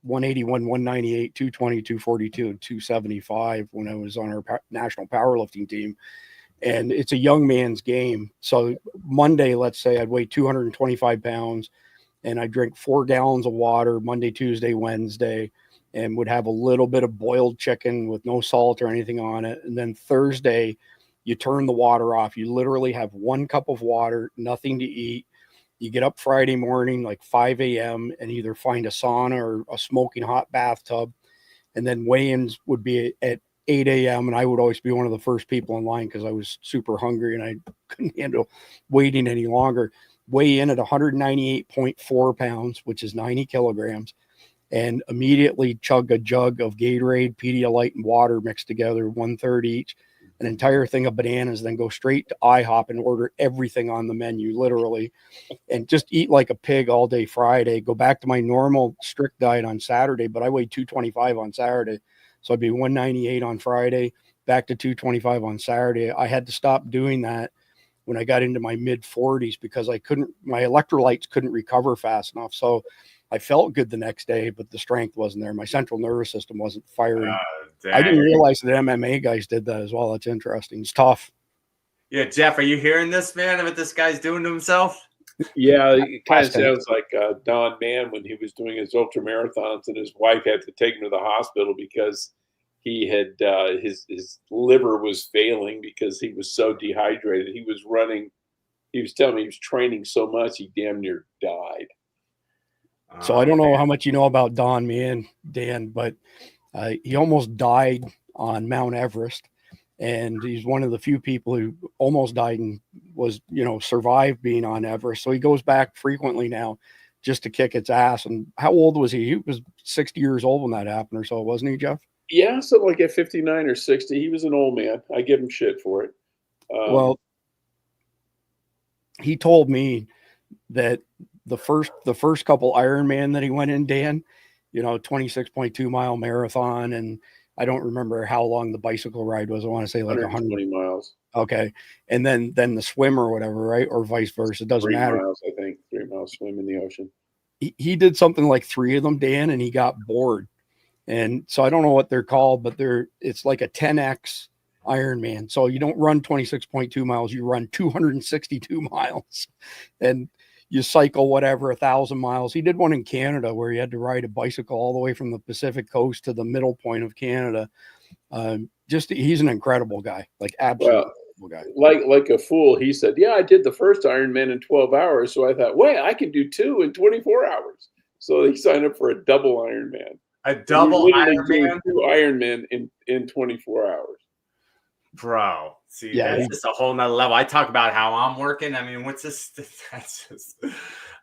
181, 198, 220, 242, and 275 when I was on our national powerlifting team. And it's a young man's game. So Monday, let's say I'd weigh 225 pounds and I drink 4 gallons of water Monday, Tuesday, Wednesday, and would have a little bit of boiled chicken with no salt or anything on it. And then Thursday, you turn the water off. You literally have 1 cup of water, nothing to eat. You get up Friday morning, like 5 a.m. and either find a sauna or a smoking hot bathtub. And then weigh-ins would be at 8 a.m. And I would always be one of the first people in line because I was super hungry and I couldn't handle waiting any longer. Weigh in at 198.4 pounds, which is 90 kilograms, and immediately chug a jug of Gatorade, Pedialyte, and water mixed together, 1/3 each, an entire thing of bananas, then go straight to IHOP and order everything on the menu, literally, and just eat like a pig all day Friday, go back to my normal strict diet on Saturday, but I weighed 225 on Saturday. So I'd be 198 on Friday, back to 225 on Saturday. I had to stop doing that when I got into my mid 40s because my electrolytes couldn't recover fast enough. So I felt good the next day, but the strength wasn't there. My central nervous system wasn't firing. I didn't realize that MMA guys did that as well. That's interesting. It's tough. Yeah, Jeff, are you hearing this, man, what this guy's doing to himself? Yeah, it kind of sounds like Don Mann when he was doing his ultra marathons and his wife had to take him to the hospital because he had his liver was failing because he was so dehydrated. He was telling me he was training so much he damn near died. So I don't know how much you know about Don Mann, Dan, but he almost died on Mount Everest. And he's one of the few people who almost died and was, survived being on Everest. So he goes back frequently now just to kick its ass. And how old was he? He was 60 years old when that happened or so, wasn't he, Jeff? Yeah, so like at 59 or 60, he was an old man. I give him shit for it. Well, he told me that the first couple Ironman that he went in, Dan, 26.2 mile marathon and I don't remember how long the bicycle ride was. I want to say like 120 miles. Okay. And then the swim or whatever, right? Or vice versa. It doesn't 3 matter. miles, I think. 3 miles swim in the ocean. He did something like 3 of them, Dan, and he got bored. And so I don't know what they're called, but it's like a 10X Ironman. So you don't run 26.2 miles, you run 262 miles. And you cycle whatever 1,000 miles. He did one in Canada where he had to ride a bicycle all the way from the Pacific coast to the middle point of Canada. He's an incredible guy, like absolutely incredible guy. Like a fool, he said, "Yeah, I did the first Ironman in 12 hours." So I thought, wait, I can do 2 in 24 hours. So he signed up for a double Ironman. A double Ironman? 2 Ironman in 24 hours. Bro, see, that's just a whole nother level. I talk about how I'm working. I mean, what's this? That's just, I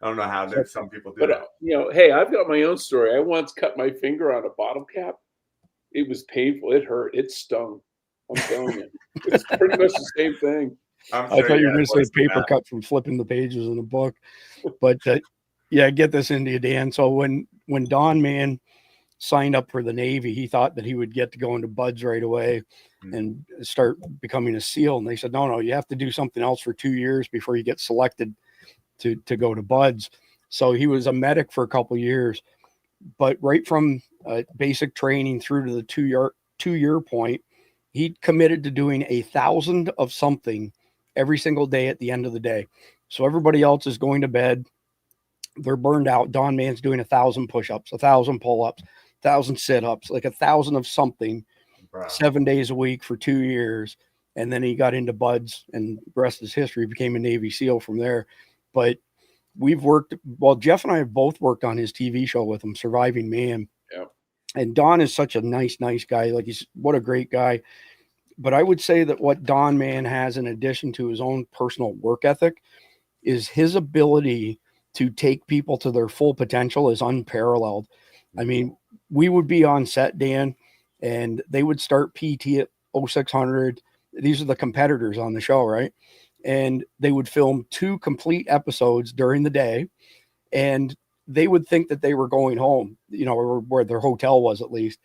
don't know how some people do that. Hey, I've got my own story. I once cut my finger on a bottle cap. It was painful. It hurt. It stung. I'm telling you. It's pretty much the same thing. I thought you were going to say paper cut from flipping the pages in a book. But get this into you, Dan. So when Don Man signed up for the Navy, he thought that he would get to go into BUDS right away and start becoming a SEAL. And they said, no, you have to do something else for 2 years before you get selected to go to BUDS. So he was a medic for a couple of years, but right from basic training through to the 2-year point, he committed to doing 1,000 of something every single day at the end of the day. So everybody else is going to bed. They're burned out. Don Man's doing 1,000 push-ups, 1,000 pull-ups, 1,000 sit-ups, like 1,000 of something, 7 days a week for 2 years. And then he got into BUDS, and the rest is history. He became a Navy SEAL from there. But Jeff and I have both worked on his TV show with him, Surviving Man. Yeah. And Don is such a nice guy. Like, what a great guy. But I would say that what Don Man has, in addition to his own personal work ethic, is his ability to take people to their full potential is unparalleled. I mean, we would be on set, Dan, and they would start PT at 0600. These are the competitors on the show, right? And they would film 2 complete episodes during the day, and they would think that they were going home, or where their hotel was, at least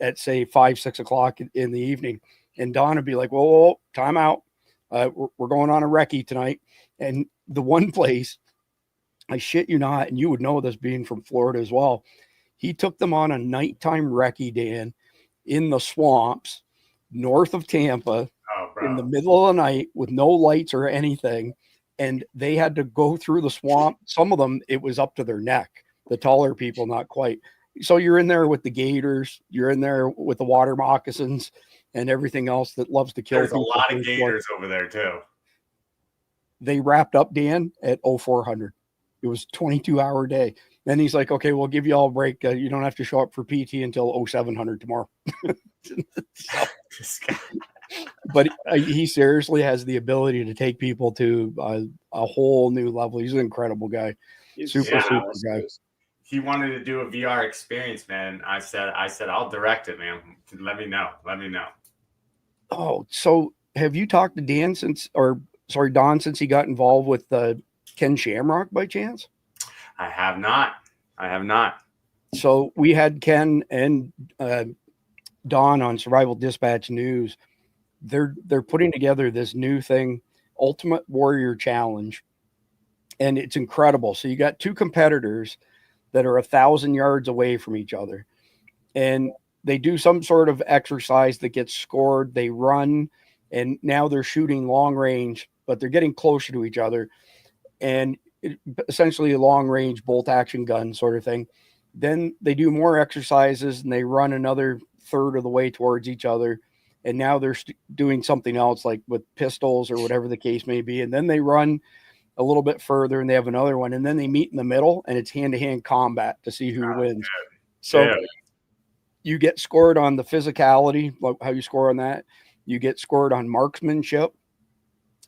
at say 5-6 o'clock in the evening. And Don would be like, whoa, time out. We're going on a recce tonight. And the one place, I shit you not, and you would know this being from Florida as well, he took them on a nighttime recce, Dan, in the swamps north of Tampa, in the middle of the night with no lights or anything. And they had to go through the swamp. Some of them, it was up to their neck. The taller people, not quite. So you're in there with the gators, you're in there with the water moccasins and everything else that loves to kill. There's a lot of gators over there too. They wrapped up, Dan, at 0400. It was a 22-hour day. Then he's like, okay, we'll give you all a break. You don't have to show up for PT until 0700 tomorrow. But he seriously has the ability to take people to a whole new level. He's an incredible guy. Super guy. He wanted to do a VR experience, man. I said, I'll direct it, man. Let me know. Oh, so have you talked to Don since he got involved with Ken Shamrock by chance? I have not. So we had Ken and Don on Survival Dispatch News. They're putting together this new thing, Ultimate Warrior Challenge, and it's incredible. So you got 2 competitors that are 1,000 yards away from each other, and they do some sort of exercise that gets scored. They run, and now they're shooting long range, but they're getting closer to each other, and essentially a long range bolt action gun sort of thing. Then they do more exercises, and they run another third of the way towards each other. And now they're doing something else, like with pistols or whatever the case may be. And then they run a little bit further, and they have another one. And then they meet in the middle, and it's hand-to-hand combat to see who wins. So you get scored on the physicality, like how you score on that. You get scored on marksmanship.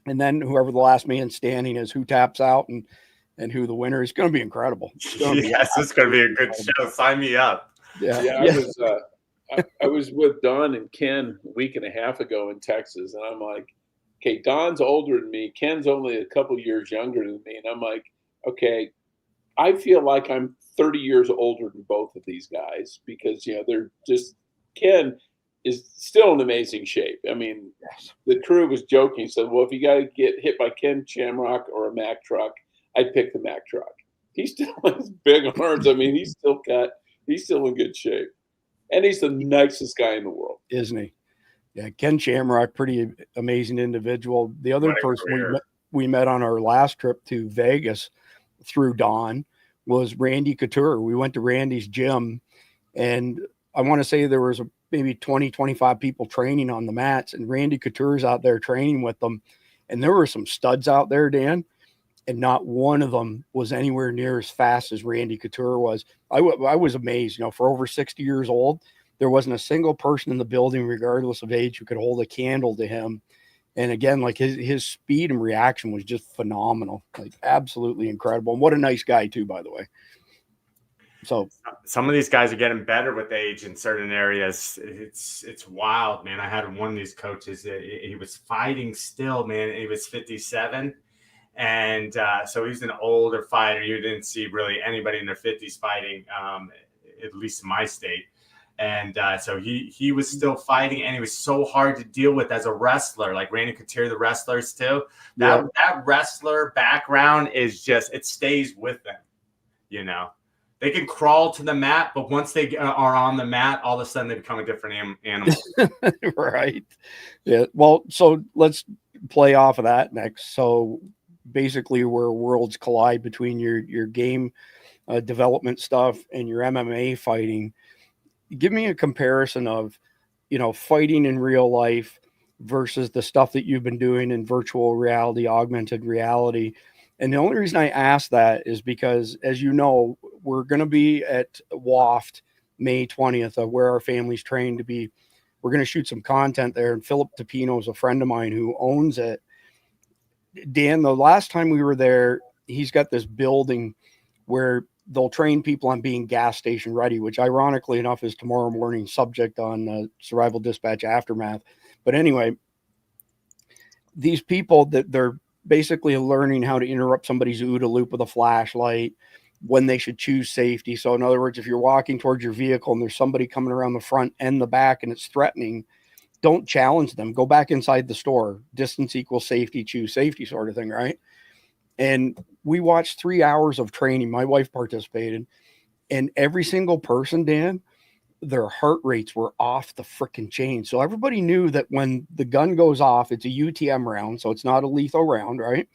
And then whoever the last man standing is, who taps out and who the winner is. Going to be incredible. It's going to be a good show. Sign me up. I was with Don and Ken a week and a half ago in Texas, and I'm like, okay, Don's older than me. Ken's only a couple years younger than me. And I'm like, okay, I feel like I'm 30 years older than both of these guys because, they're just, Ken, is still in amazing shape. I mean, the crew was joking, said, well, if you got to get hit by Ken Shamrock or a Mack truck, I'd pick the Mack truck. He still has big arms. I mean, he's still cut. He's still in good shape. And he's the nicest guy in the world. Isn't he? Yeah, Ken Shamrock, pretty amazing individual. The other person we met on our last trip to Vegas through Dawn was Randy Couture. We went to Randy's gym, and I want to say there was maybe 20, 25 people training on the mats, and Randy Couture's out there training with them. And there were some studs out there, Dan, and not one of them was anywhere near as fast as Randy Couture was. I was amazed, for over 60 years old, there wasn't a single person in the building, regardless of age, who could hold a candle to him. And again, like his speed and reaction was just phenomenal, like absolutely incredible. And what a nice guy too, by the way. So some of these guys are getting better with age in certain areas. It's wild, man. I had one of these coaches. He was fighting still, man. He was 57. And so he's an older fighter. You didn't see really anybody in their 50s fighting, at least in my state. And so he was still fighting, and he was so hard to deal with as a wrestler, like Randy Couture, the wrestlers too. That wrestler background is just, it stays with them. They can crawl to the mat, but once they are on the mat, all of a sudden they become a different animal. Right. Yeah. Well, so let's play off of that next. So basically where worlds collide between your game development stuff and your MMA fighting. Give me a comparison of, fighting in real life versus the stuff that you've been doing in virtual reality, augmented reality. And the only reason I ask that is because, as you know, we're going to be at WAFT May 20th, where our family's trained to be. We're going to shoot some content there. And Philip Tapino is a friend of mine who owns it. Dan, the last time we were there, he's got this building where they'll train people on being gas station ready, which ironically enough is tomorrow morning subject on Survival Dispatch Aftermath. But anyway, these people that they're basically learning how to interrupt somebody's OODA loop with a flashlight, when they should choose safety. So in other words, if you're walking towards your vehicle and there's somebody coming around the front and the back and it's threatening, don't challenge them. Go back inside the store. Distance equals safety, choose safety sort of thing, right? And we watched 3 hours of training. My wife participated, and every single person, Dan, their heart rates were off the freaking chain. So everybody knew that when the gun goes off, it's a UTM round, so it's not a lethal round, right?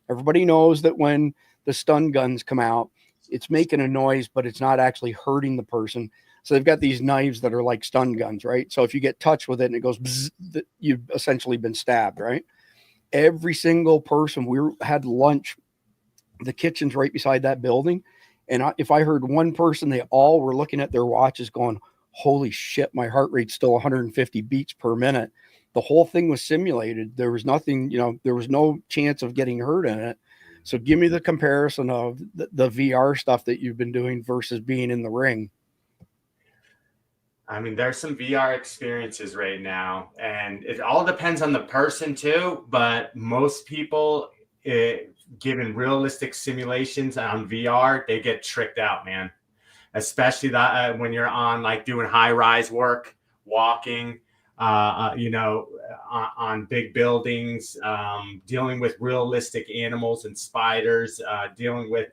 Everybody knows that when the stun guns come out, it's making a noise, but it's not actually hurting the person. So they've got these knives that are like stun guns, right? So if you get touched with it and it goes, bzz, you've essentially been stabbed, right? Every single person, had lunch. The kitchen's right beside that building. And if I heard one person, they all were looking at their watches going, holy shit, my heart rate's still 150 beats per minute. The whole thing was simulated. There was nothing, there was no chance of getting hurt in it. So give me the comparison of the VR stuff that you've been doing versus being in the ring. I mean, there's some VR experiences right now, and it all depends on the person too. But most people, given realistic simulations on VR, they get tricked out, man. Especially that when you're on like doing high-rise work, walking, on big buildings, dealing with realistic animals and spiders, dealing with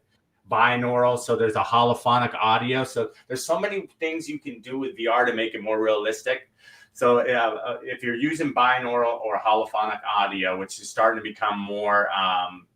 binaural. So there's a holophonic audio. So there's so many things you can do with VR to make it more realistic. So if you're using binaural or holophonic audio, which is starting to become more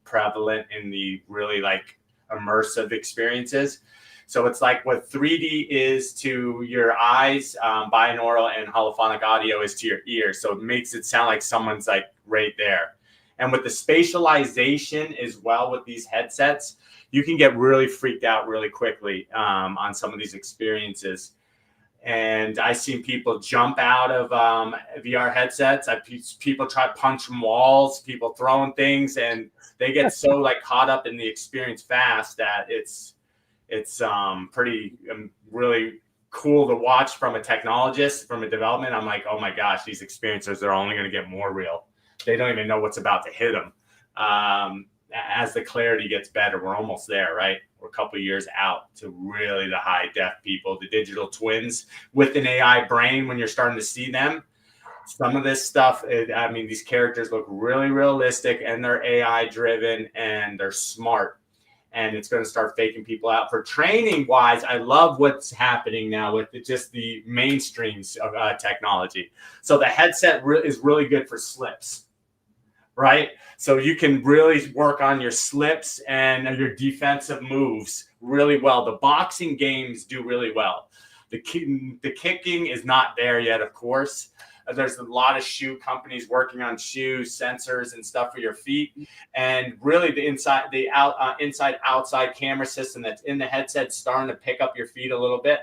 prevalent in the really like immersive experiences. So it's like what 3D is to your eyes, binaural and holophonic audio is to your ears. So it makes it sound like someone's like right there. And with the spatialization as well with these headsets, you can get really freaked out really quickly on some of these experiences. And I've seen people jump out of VR headsets. People try punching walls, people throwing things, and they get so like caught up in the experience fast that it's pretty really cool to watch from a technologist, from a development. I'm like, oh my gosh, these experiences are only going to get more real. They don't even know what's about to hit them. As the clarity gets better, we're almost there, right? We're a couple of years out to really the high def people, the digital twins with an AI brain. When you're starting to see them, some of this stuff, I mean, these characters look really realistic, and they're AI driven, and they're smart. And it's going to start faking people out. For training wise, I love what's happening now with just the mainstreams of technology. So the headset is really good for slips, right? So you can really work on your slips and your defensive moves really well. The boxing games do really well. The kicking is not there yet, of course. There's a lot of shoe companies working on shoe sensors and stuff for your feet, and really the inside outside camera system that's in the headset starting to pick up your feet a little bit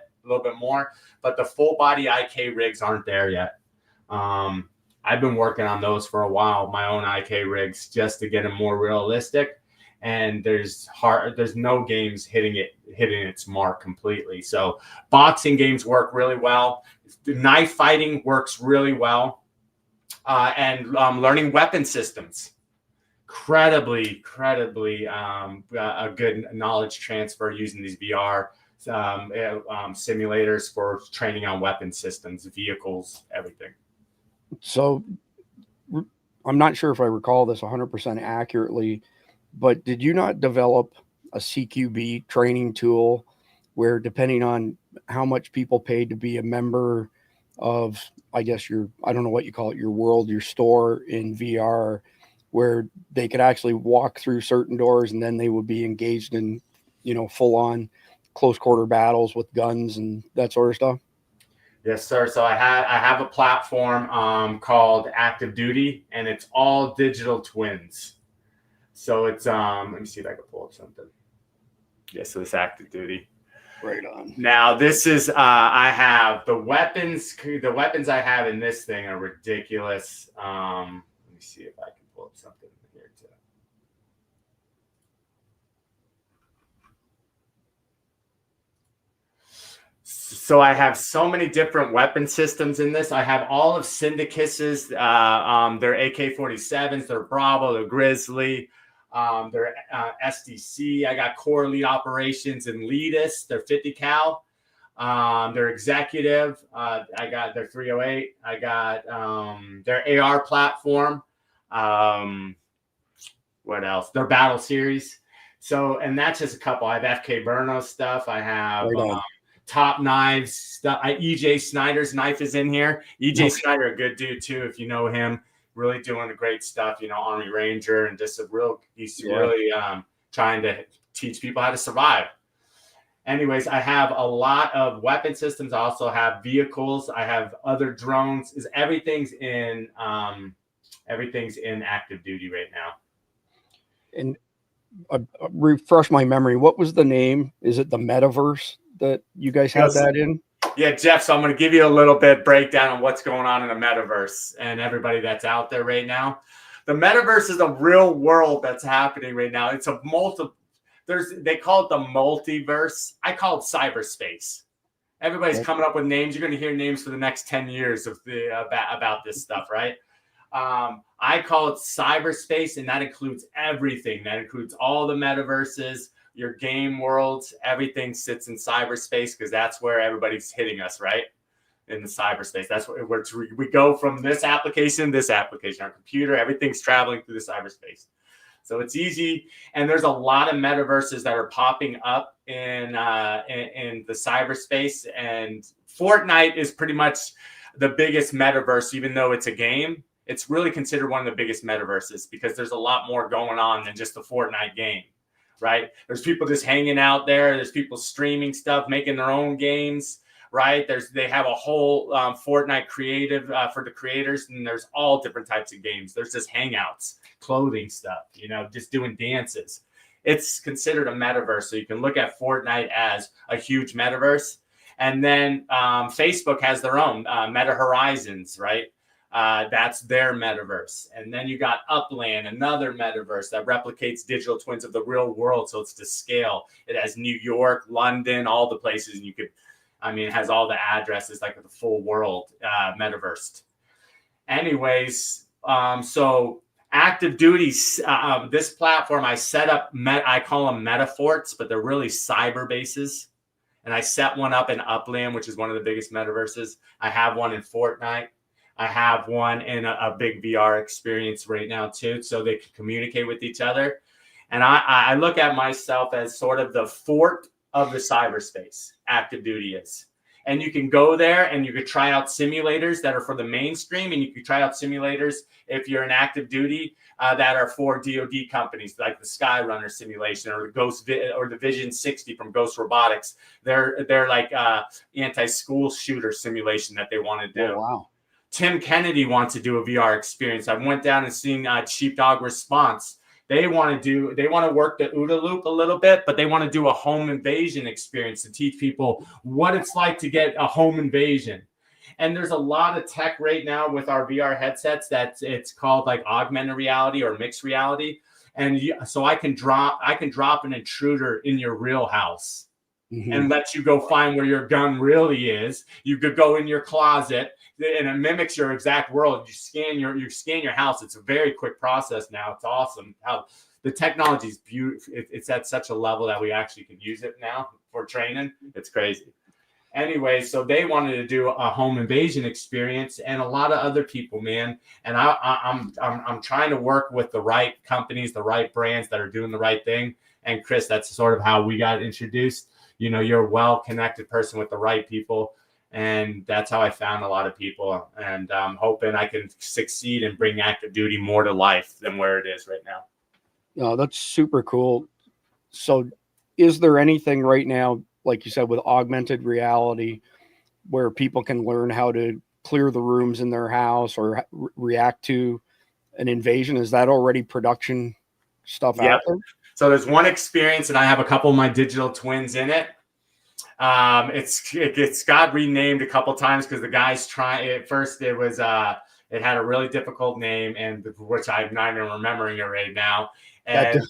more. But the full body IK rigs aren't there yet. I've been working on those for a while, my own IK rigs, just to get them more realistic. And there's no games hitting its mark completely. So boxing games work really well. The knife fighting works really well, and learning weapon systems, incredibly a good knowledge transfer using these VR simulators for training on weapon systems, vehicles, everything. So I'm not sure if I recall this 100% accurately, but did you not develop a CQB training tool where, depending on how much people paid to be a member of, I guess I don't know what you call it, your world, your store in VR, where they could actually walk through certain doors and then they would be engaged in, full on close quarter battles with guns and that sort of stuff? Yes, sir. So I have a platform called Active Duty, and it's all digital twins. So it's let me see if I can pull up something. Yeah, so it's Active Duty. Right on. Now this is I have the weapons. The weapons I have in this thing are ridiculous. Let me see if I can pull up something here too. So I have so many different weapon systems in this. I have all of Syndicus's, their AK-47s, their Bravo, their Grizzly, their SDC. I got Core Elite Operations and Leadus, their 50 cal. Their Executive. I got their 308. I got their AR platform. What else? Their Battle Series. So, and that's just a couple. I have FK Burno stuff. I have Top Knives stuff. EJ Snyder's knife is in here. EJ Snyder, a good dude too, if you know him. Really doing great stuff. Army Ranger, and just he's really trying to teach people how to survive. Anyways, I have a lot of weapon systems. I also have vehicles. I have other drones. Everything's in Active Duty right now. And refresh my memory. What was the name? Is it the Metaverse that you guys have that in? Yeah, Jeff. So I'm going to give you a little bit breakdown on what's going on in the Metaverse and everybody that's out there right now. The Metaverse is a real world that's happening right now. It's a they call it the multiverse. I call it cyberspace. Everybody's coming up with names. You're going to hear names for the next 10 years of about this stuff, right? I call it cyberspace, and that includes everything. That includes all the metaverses, your game worlds. Everything sits in cyberspace because that's where everybody's hitting us, right? In the cyberspace. That's where we go from this application, our computer. Everything's traveling through the cyberspace. So it's easy, and there's a lot of metaverses that are popping up in the cyberspace. And Fortnite is pretty much the biggest metaverse, even though it's a game. It's really considered one of the biggest metaverses because there's a lot more going on than just the Fortnite game, right? There's people just hanging out there. There's people streaming stuff, making their own games, right? They have a whole Fortnite creative for the creators, and there's all different types of games. There's just hangouts, clothing stuff, just doing dances. It's considered a metaverse. So you can look at Fortnite as a huge metaverse. And then Facebook has their own Meta Horizons, right? That's their metaverse. And then you got Upland, another metaverse that replicates digital twins of the real world. So it's to scale. It has New York, London, all the places. And it has all the addresses, like the full world metaverse. Anyways, so Active duty, this platform I set up, I call them metaforts, but they're really cyber bases. And I set one up in Upland, which is one of the biggest metaverses. I have one in Fortnite. I have one in a big VR experience right now too, so they can communicate with each other. And I look at myself as sort of the fort of the cyberspace. Active duty is. And you can go there and you could try out simulators that are for the mainstream, and you could try out simulators if you're in active duty that are for DoD companies, like the Skyrunner simulation or the Vision 60 from Ghost Robotics. They're like anti-school shooter simulation that they want to do. Oh, wow. Tim Kennedy wants to do a VR experience. I went down and seen Sheepdog Response. They want to work the OODA loop a little bit, but they want to do a home invasion experience to teach people what it's like to get a home invasion. And there's a lot of tech right now with our VR headsets that it's called like augmented reality or mixed reality. And so I can drop an intruder in your real house and let you go find where your gun really is. You could go in your closet and it mimics your exact world. You scan your house. It's a very quick process now. It's awesome how the technology is beautiful. It's at such a level that we actually can use it now for training. It's crazy. Anyway, so they wanted to do a home invasion experience, and a lot of other people, man. And I'm trying to work with the right companies, the right brands that are doing the right thing. And Chris, that's sort of how we got introduced. You know, you're a well-connected person with the right people. And that's how I found a lot of people. And I'm hoping I can succeed and bring active duty more to life than where it is right now. No, that's super cool. So is there anything right now, like you said, with augmented reality, where people can learn how to clear the rooms in their house or react to an invasion? Is that already production stuff out there? So there's one experience, and I have a couple of my digital twins in it. It's got renamed a couple times because the guys try. At first, it had a really difficult name, and which I'm not even remembering it right now. And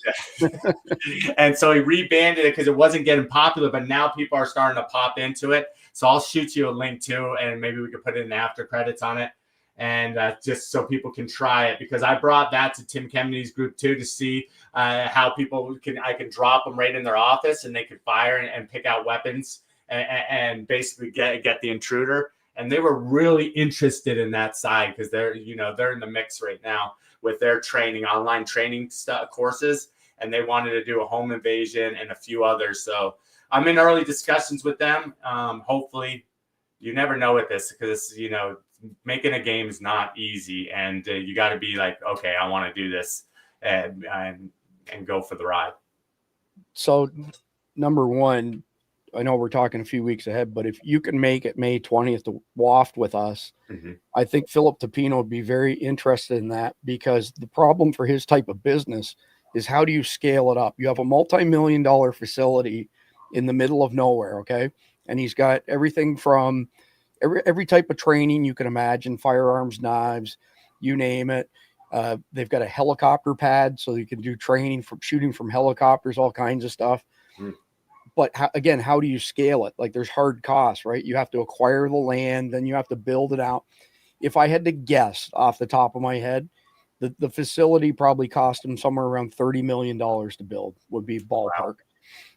and so he rebanded it because it wasn't getting popular, but now people are starting to pop into it. So I'll shoot you a link too, and maybe we could put it in after credits on it, and just so people can try it, because I brought that to Tim Kennedy's group too to see how people I can drop them right in their office and they could fire and pick out weapons and basically get the intruder. And they were really interested in that side because they're in the mix right now with their training, online training courses, and they wanted to do a home invasion and a few others. So I'm in early discussions with them. Hopefully, you never know with this because making a game is not easy, and you got to be like, okay, I want to do this and go for the ride. So, number one, I know we're talking a few weeks ahead, but if you can make it May 20th to waft with us, I think Philip Tapino would be very interested in that, because the problem for his type of business is how do you scale it up? You have a multi-million-dollar facility in the middle of nowhere, okay? And he's got everything from every type of training you can imagine, firearms, knives, you name it. They've got a helicopter pad so you can do training from shooting from helicopters, all kinds of stuff. But how do you scale it? Like, there's hard costs, right? You have to acquire the land, then you have to build it out. If I had to guess off the top of my head, the facility probably cost him somewhere around $30 million to build, would be ballpark.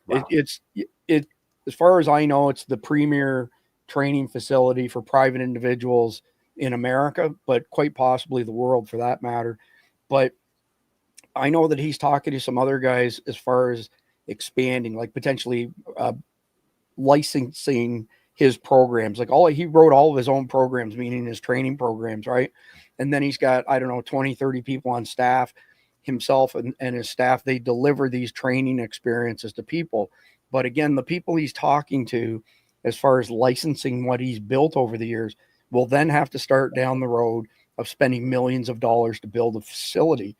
Wow. It's as far as I know, it's the premier training facility for private individuals in America, but quite possibly the world for that matter. But I know that he's talking to some other guys as far as expanding, like potentially licensing his programs. Like he wrote all of his own programs, meaning his training programs, right? And then he's got, 20, 30 people on staff, himself and his staff. They deliver these training experiences to people. But again, the people he's talking to, as far as licensing what he's built over the years, will then have to start down the road of spending millions of dollars to build a facility.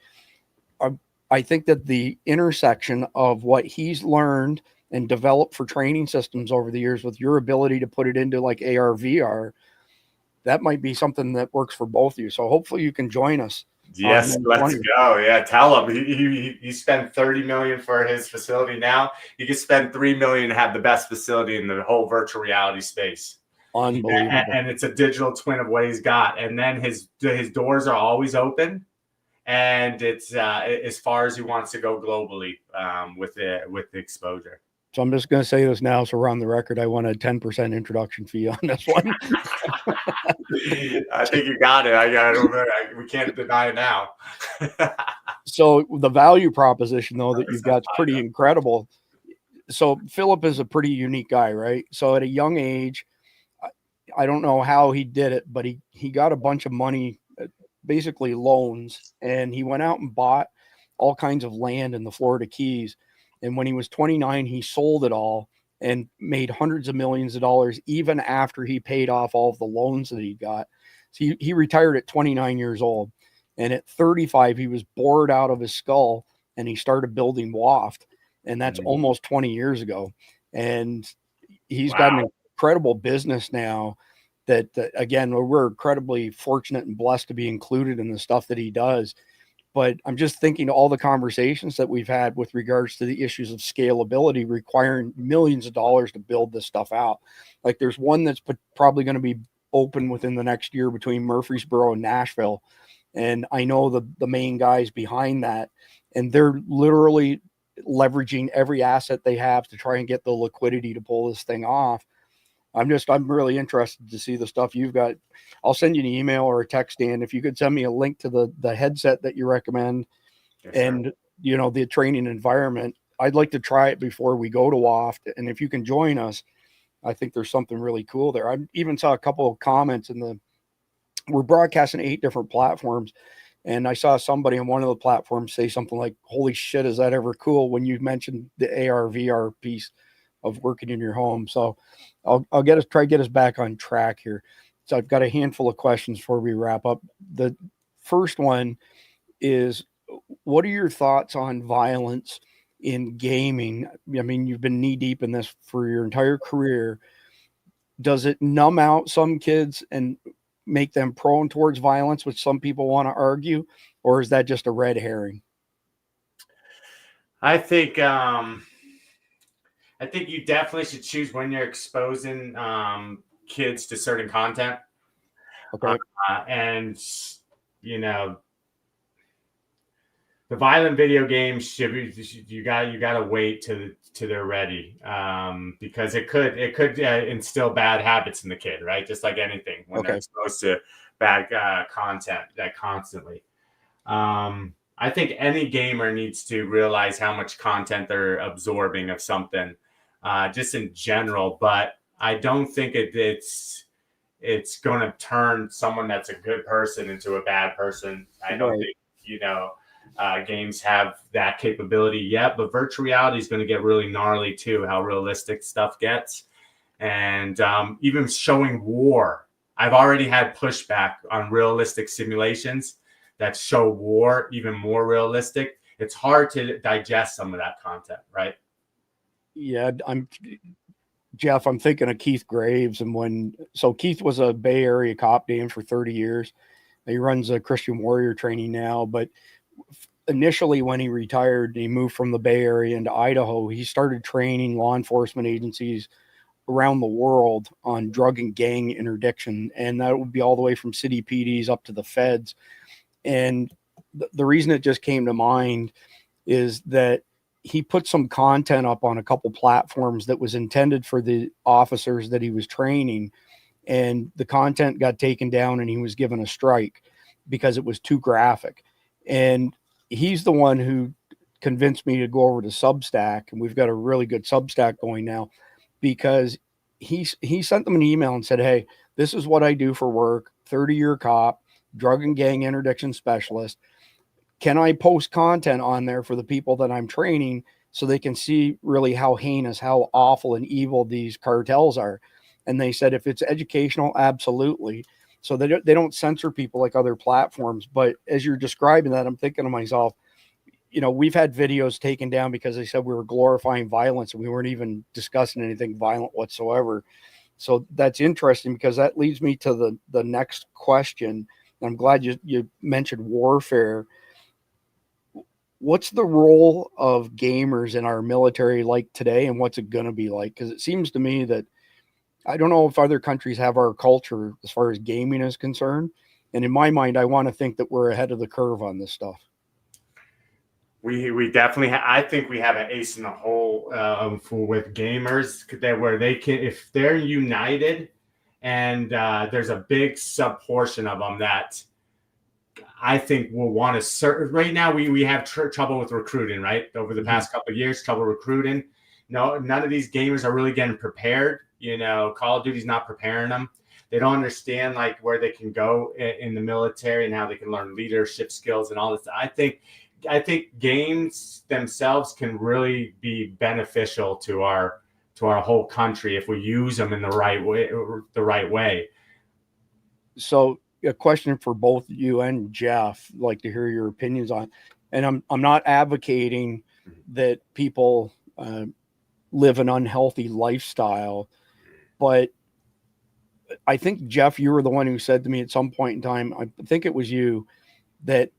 I think that the intersection of what he's learned and developed for training systems over the years with your ability to put it into like AR, VR, that might be something that works for both of you. So hopefully you can join us. Yes, let's go. Yeah, tell him he spent $30 million for his facility. Now he can spend $3 million to have the best facility in the whole virtual reality space. Unbelievable. And it's a digital twin of what he's got. And then his doors are always open. and it's as far as he wants to go globally with the exposure. So I'm just going to say this now, so we're on the record. I want a 10% introduction fee on this one. I think you got it. I don't know. We can't deny it now. So the value proposition, though, that you've got is pretty incredible. So Philip is a pretty unique guy, right? So at a young age, I don't know how he did it, but he got a bunch of money, basically loans, and he went out and bought all kinds of land in the Florida Keys. And when he was 29, he sold it all and made hundreds of millions of dollars, even after he paid off all of the loans that he got. So he retired at 29 years old. And at 35, he was bored out of his skull and he started building Waft. And that's almost 20 years ago. And he's got an incredible business now that again, we're incredibly fortunate and blessed to be included in the stuff that he does. But I'm just thinking all the conversations that we've had with regards to the issues of scalability requiring millions of dollars to build this stuff out. Like there's one that's probably going to be open within the next year between Murfreesboro and Nashville. And I know the main guys behind that, and they're literally leveraging every asset they have to try and get the liquidity to pull this thing off. I'm really interested to see the stuff you've got. I'll send you an email or a text, Dan, if you could send me a link to the headset that you recommend. Yes, and, the training environment. I'd like to try it before we go to Waft. And if you can join us, I think there's something really cool there. I even saw a couple of comments we're broadcasting 8 different platforms. And I saw somebody on one of the platforms say something like, holy shit, is that ever cool? When you mentioned the AR VR piece of working in your home. So I'll try to get us back on track here. So I've got a handful of questions before we wrap up. The first one is, what are your thoughts on violence in gaming? I mean, you've been knee deep in this for your entire career. Does it numb out some kids and make them prone towards violence, which some people want to argue, or is that just a red herring? I think you definitely should choose when you're exposing kids to certain content. Okay. And the violent video games you got to wait till they're ready, because it could instill bad habits in the kid, right? Just like anything when they're exposed to bad content constantly. I think any gamer needs to realize how much content they're absorbing of something, just in general. But I don't think it's going to turn someone that's a good person into a bad person. I don't think games have that capability yet, but virtual reality is going to get really gnarly too, how realistic stuff gets. And even showing war. I've already had pushback on realistic simulations that show war even more realistic. It's hard to digest some of that content, right? Yeah, Jeff, I'm thinking of Keith Graves. And Keith was a Bay Area cop, Dan, for 30 years. He runs a Christian Warrior training now, but initially when he retired, he moved from the Bay Area into Idaho. He started training law enforcement agencies around the world on drug and gang interdiction. And that would be all the way from city PDs up to the feds. And the reason it just came to mind is that he put some content up on a couple platforms that was intended for the officers that he was training. And the content got taken down and he was given a strike because it was too graphic. And he's the one who convinced me to go over to Substack. And we've got a really good Substack going now, because he sent them an email and said, hey, this is what I do for work, 30-year cop, drug and gang interdiction specialist. Can I post content on there for the people that I'm training so they can see really how heinous, how awful and evil these cartels are? And they said, if it's educational, absolutely. So they don't censor people like other platforms. But as you're describing that, I'm thinking to myself, we've had videos taken down because they said we were glorifying violence and we weren't even discussing anything violent whatsoever. So that's interesting, because that leads me to the next question. I'm glad you mentioned warfare. What's the role of gamers in our military like today, and what's it going to be like? Because it seems to me that I don't know if other countries have our culture as far as gaming is concerned. And in my mind, I want to think that we're ahead of the curve on this stuff. We definitely I think we have an ace in the hole with gamers that where they can, if they're united, and there's a big sub portion of them that I think will want to serve. Right now, we have trouble with recruiting, right? Over the past couple of years, trouble recruiting. No, none of these gamers are really getting prepared. You know, Call of Duty's not preparing them. They don't understand like where they can go in the military and how they can learn leadership skills and all this. I think games themselves can really be beneficial to our whole country if we use them in the right way. So a question for both you and Jeff, I'd like to hear your opinions on, and I'm not advocating that people live an unhealthy lifestyle, but I think, Jeff, you were the one who said to me at some point in time, I think it was you, that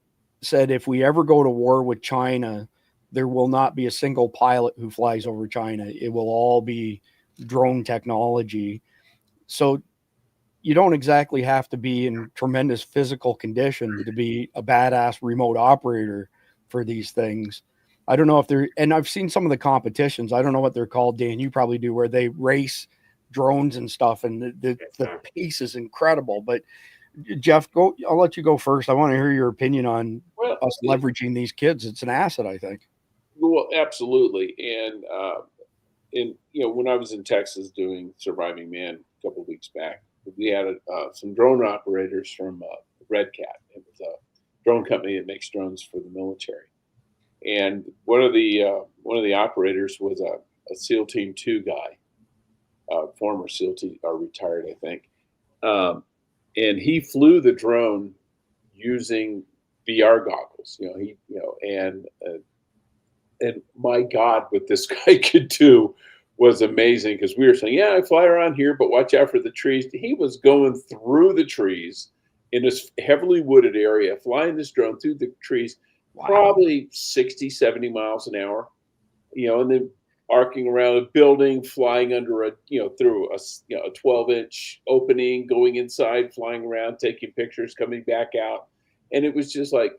said if we ever go to war with China, there will not be a single pilot who flies over China. It will all be drone technology. So you don't exactly have to be in tremendous physical condition to be a badass remote operator for these things. I don't know if they're, and I've seen some of the competitions. I don't know what they're called, Dan, you probably do, where they race drones and stuff, and the pace is incredible. But Jeff, I'll let you go first. I want to hear your opinion on us leveraging these kids. It's an asset, I think. Well, absolutely. And when I was in Texas doing Surviving Man a couple of weeks back, we had some drone operators from Red Cat. It was a drone company that makes drones for the military. And one of the operators was a SEAL Team 2 guy, former SEAL Team, retired, I think. And he flew the drone using VR goggles. And my God, what this guy could do was amazing, because we were saying, yeah, I fly around here, but watch out for the trees. He was going through the trees in this heavily wooded area, flying this drone through the trees, probably 60, 70 miles an hour, and then arcing around a building, flying under through a 12-inch opening, going inside, flying around, taking pictures, coming back out. And it was just like,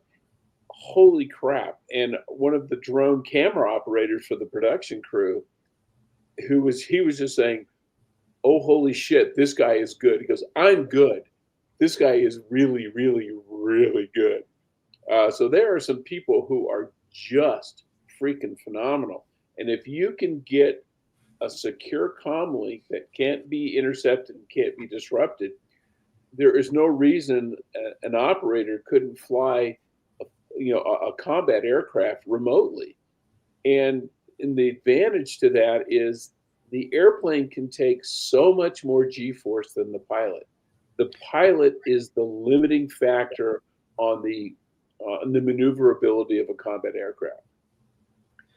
holy crap. And one of the drone camera operators for the production crew, he was just saying, oh, holy shit, this guy is good. He goes, I'm good. This guy is really, really, really good. So there are some people who are just freaking phenomenal. And if you can get a secure comm link that can't be intercepted and can't be disrupted, there is no reason an operator couldn't fly a combat aircraft remotely. And the advantage to that is the airplane can take so much more G-force than the pilot. The pilot is the limiting factor on the maneuverability of a combat aircraft.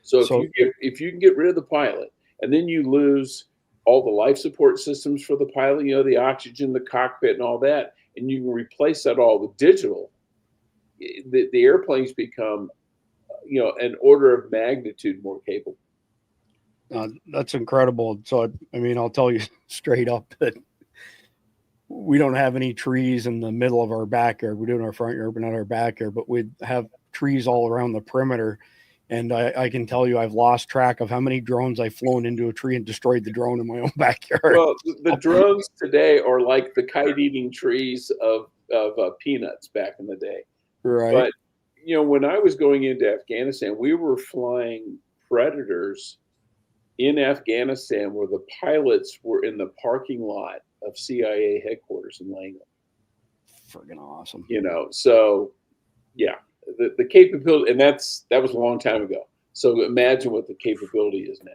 So if you can get rid of the pilot, and then you lose all the life support systems for the pilot, the oxygen, the cockpit, and all that, and you can replace that all with digital, the airplanes become, an order of magnitude more capable. That's incredible. So, I'll tell you straight up that we don't have any trees in the middle of our backyard. We do in our front yard, but not our backyard, but we have trees all around the perimeter. And I can tell you, I've lost track of how many drones I've flown into a tree and destroyed the drone in my own backyard. Well, the drones today are like the kite-eating trees of peanuts back in the day. Right. But, when I was going into Afghanistan, we were flying Predators in Afghanistan where the pilots were in the parking lot of CIA headquarters in Langley. Friggin' awesome. So, yeah. The capability, and that was a long time ago. So imagine what the capability is now.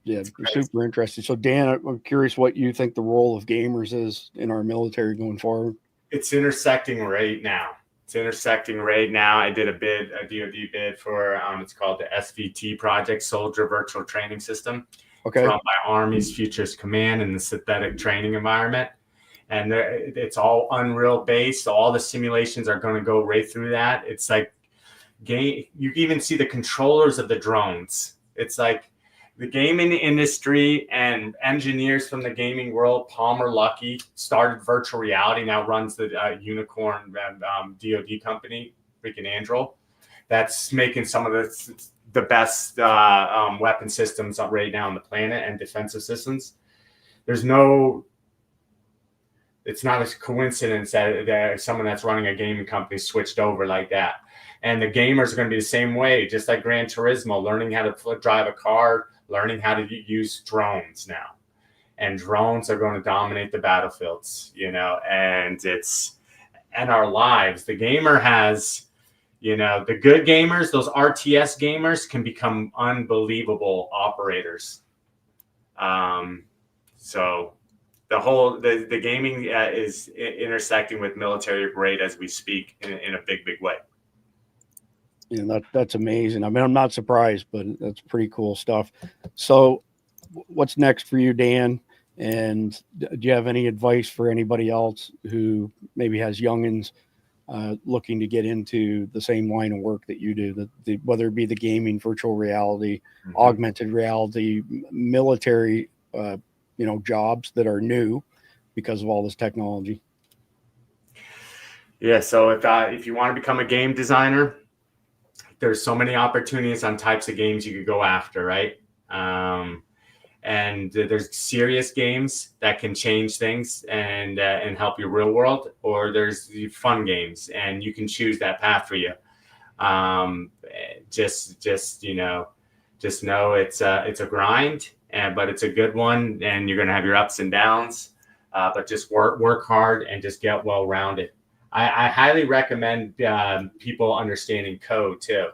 Yeah, super interesting. So Dan, I'm curious what you think the role of gamers is in our military going forward. It's intersecting right now. I did a DoD bid for, it's called the SVT project, Soldier Virtual Training System. Okay. Run by Army's Futures Command in the synthetic training environment. And it's all Unreal based. So all the simulations are going to go right through that. It's like you even see the controllers of the drones. It's like the gaming industry and engineers from the gaming world, Palmer Luckey, started virtual reality, now runs the unicorn DoD company, freaking Androl. That's making some of the best weapon systems right now on the planet and defensive systems. It's not a coincidence that someone that's running a gaming company switched over like that. And the gamers are going to be the same way, just like Gran Turismo, learning how to drive a car, learning how to use drones now. And drones are going to dominate the battlefields, and our lives. The gamer has, the good gamers, those RTS gamers can become unbelievable operators. So the gaming is intersecting with military grade as we speak in a big way. Yeah, that's amazing. I mean, I'm not surprised, but that's pretty cool stuff. So what's next for you, Dan? And do you have any advice for anybody else who maybe has youngins looking to get into the same line of work that you do, whether it be the gaming, virtual reality, augmented reality, military, jobs that are new because of all this technology? Yeah. So if you want to become a game designer, there's so many opportunities on types of games you could go after, right? And there's serious games that can change things and help your real world, or there's the fun games, and you can choose that path for you. Just know it's a grind, but it's a good one, and you're gonna have your ups and downs. But just work hard and just get well rounded. I highly recommend people understanding code too.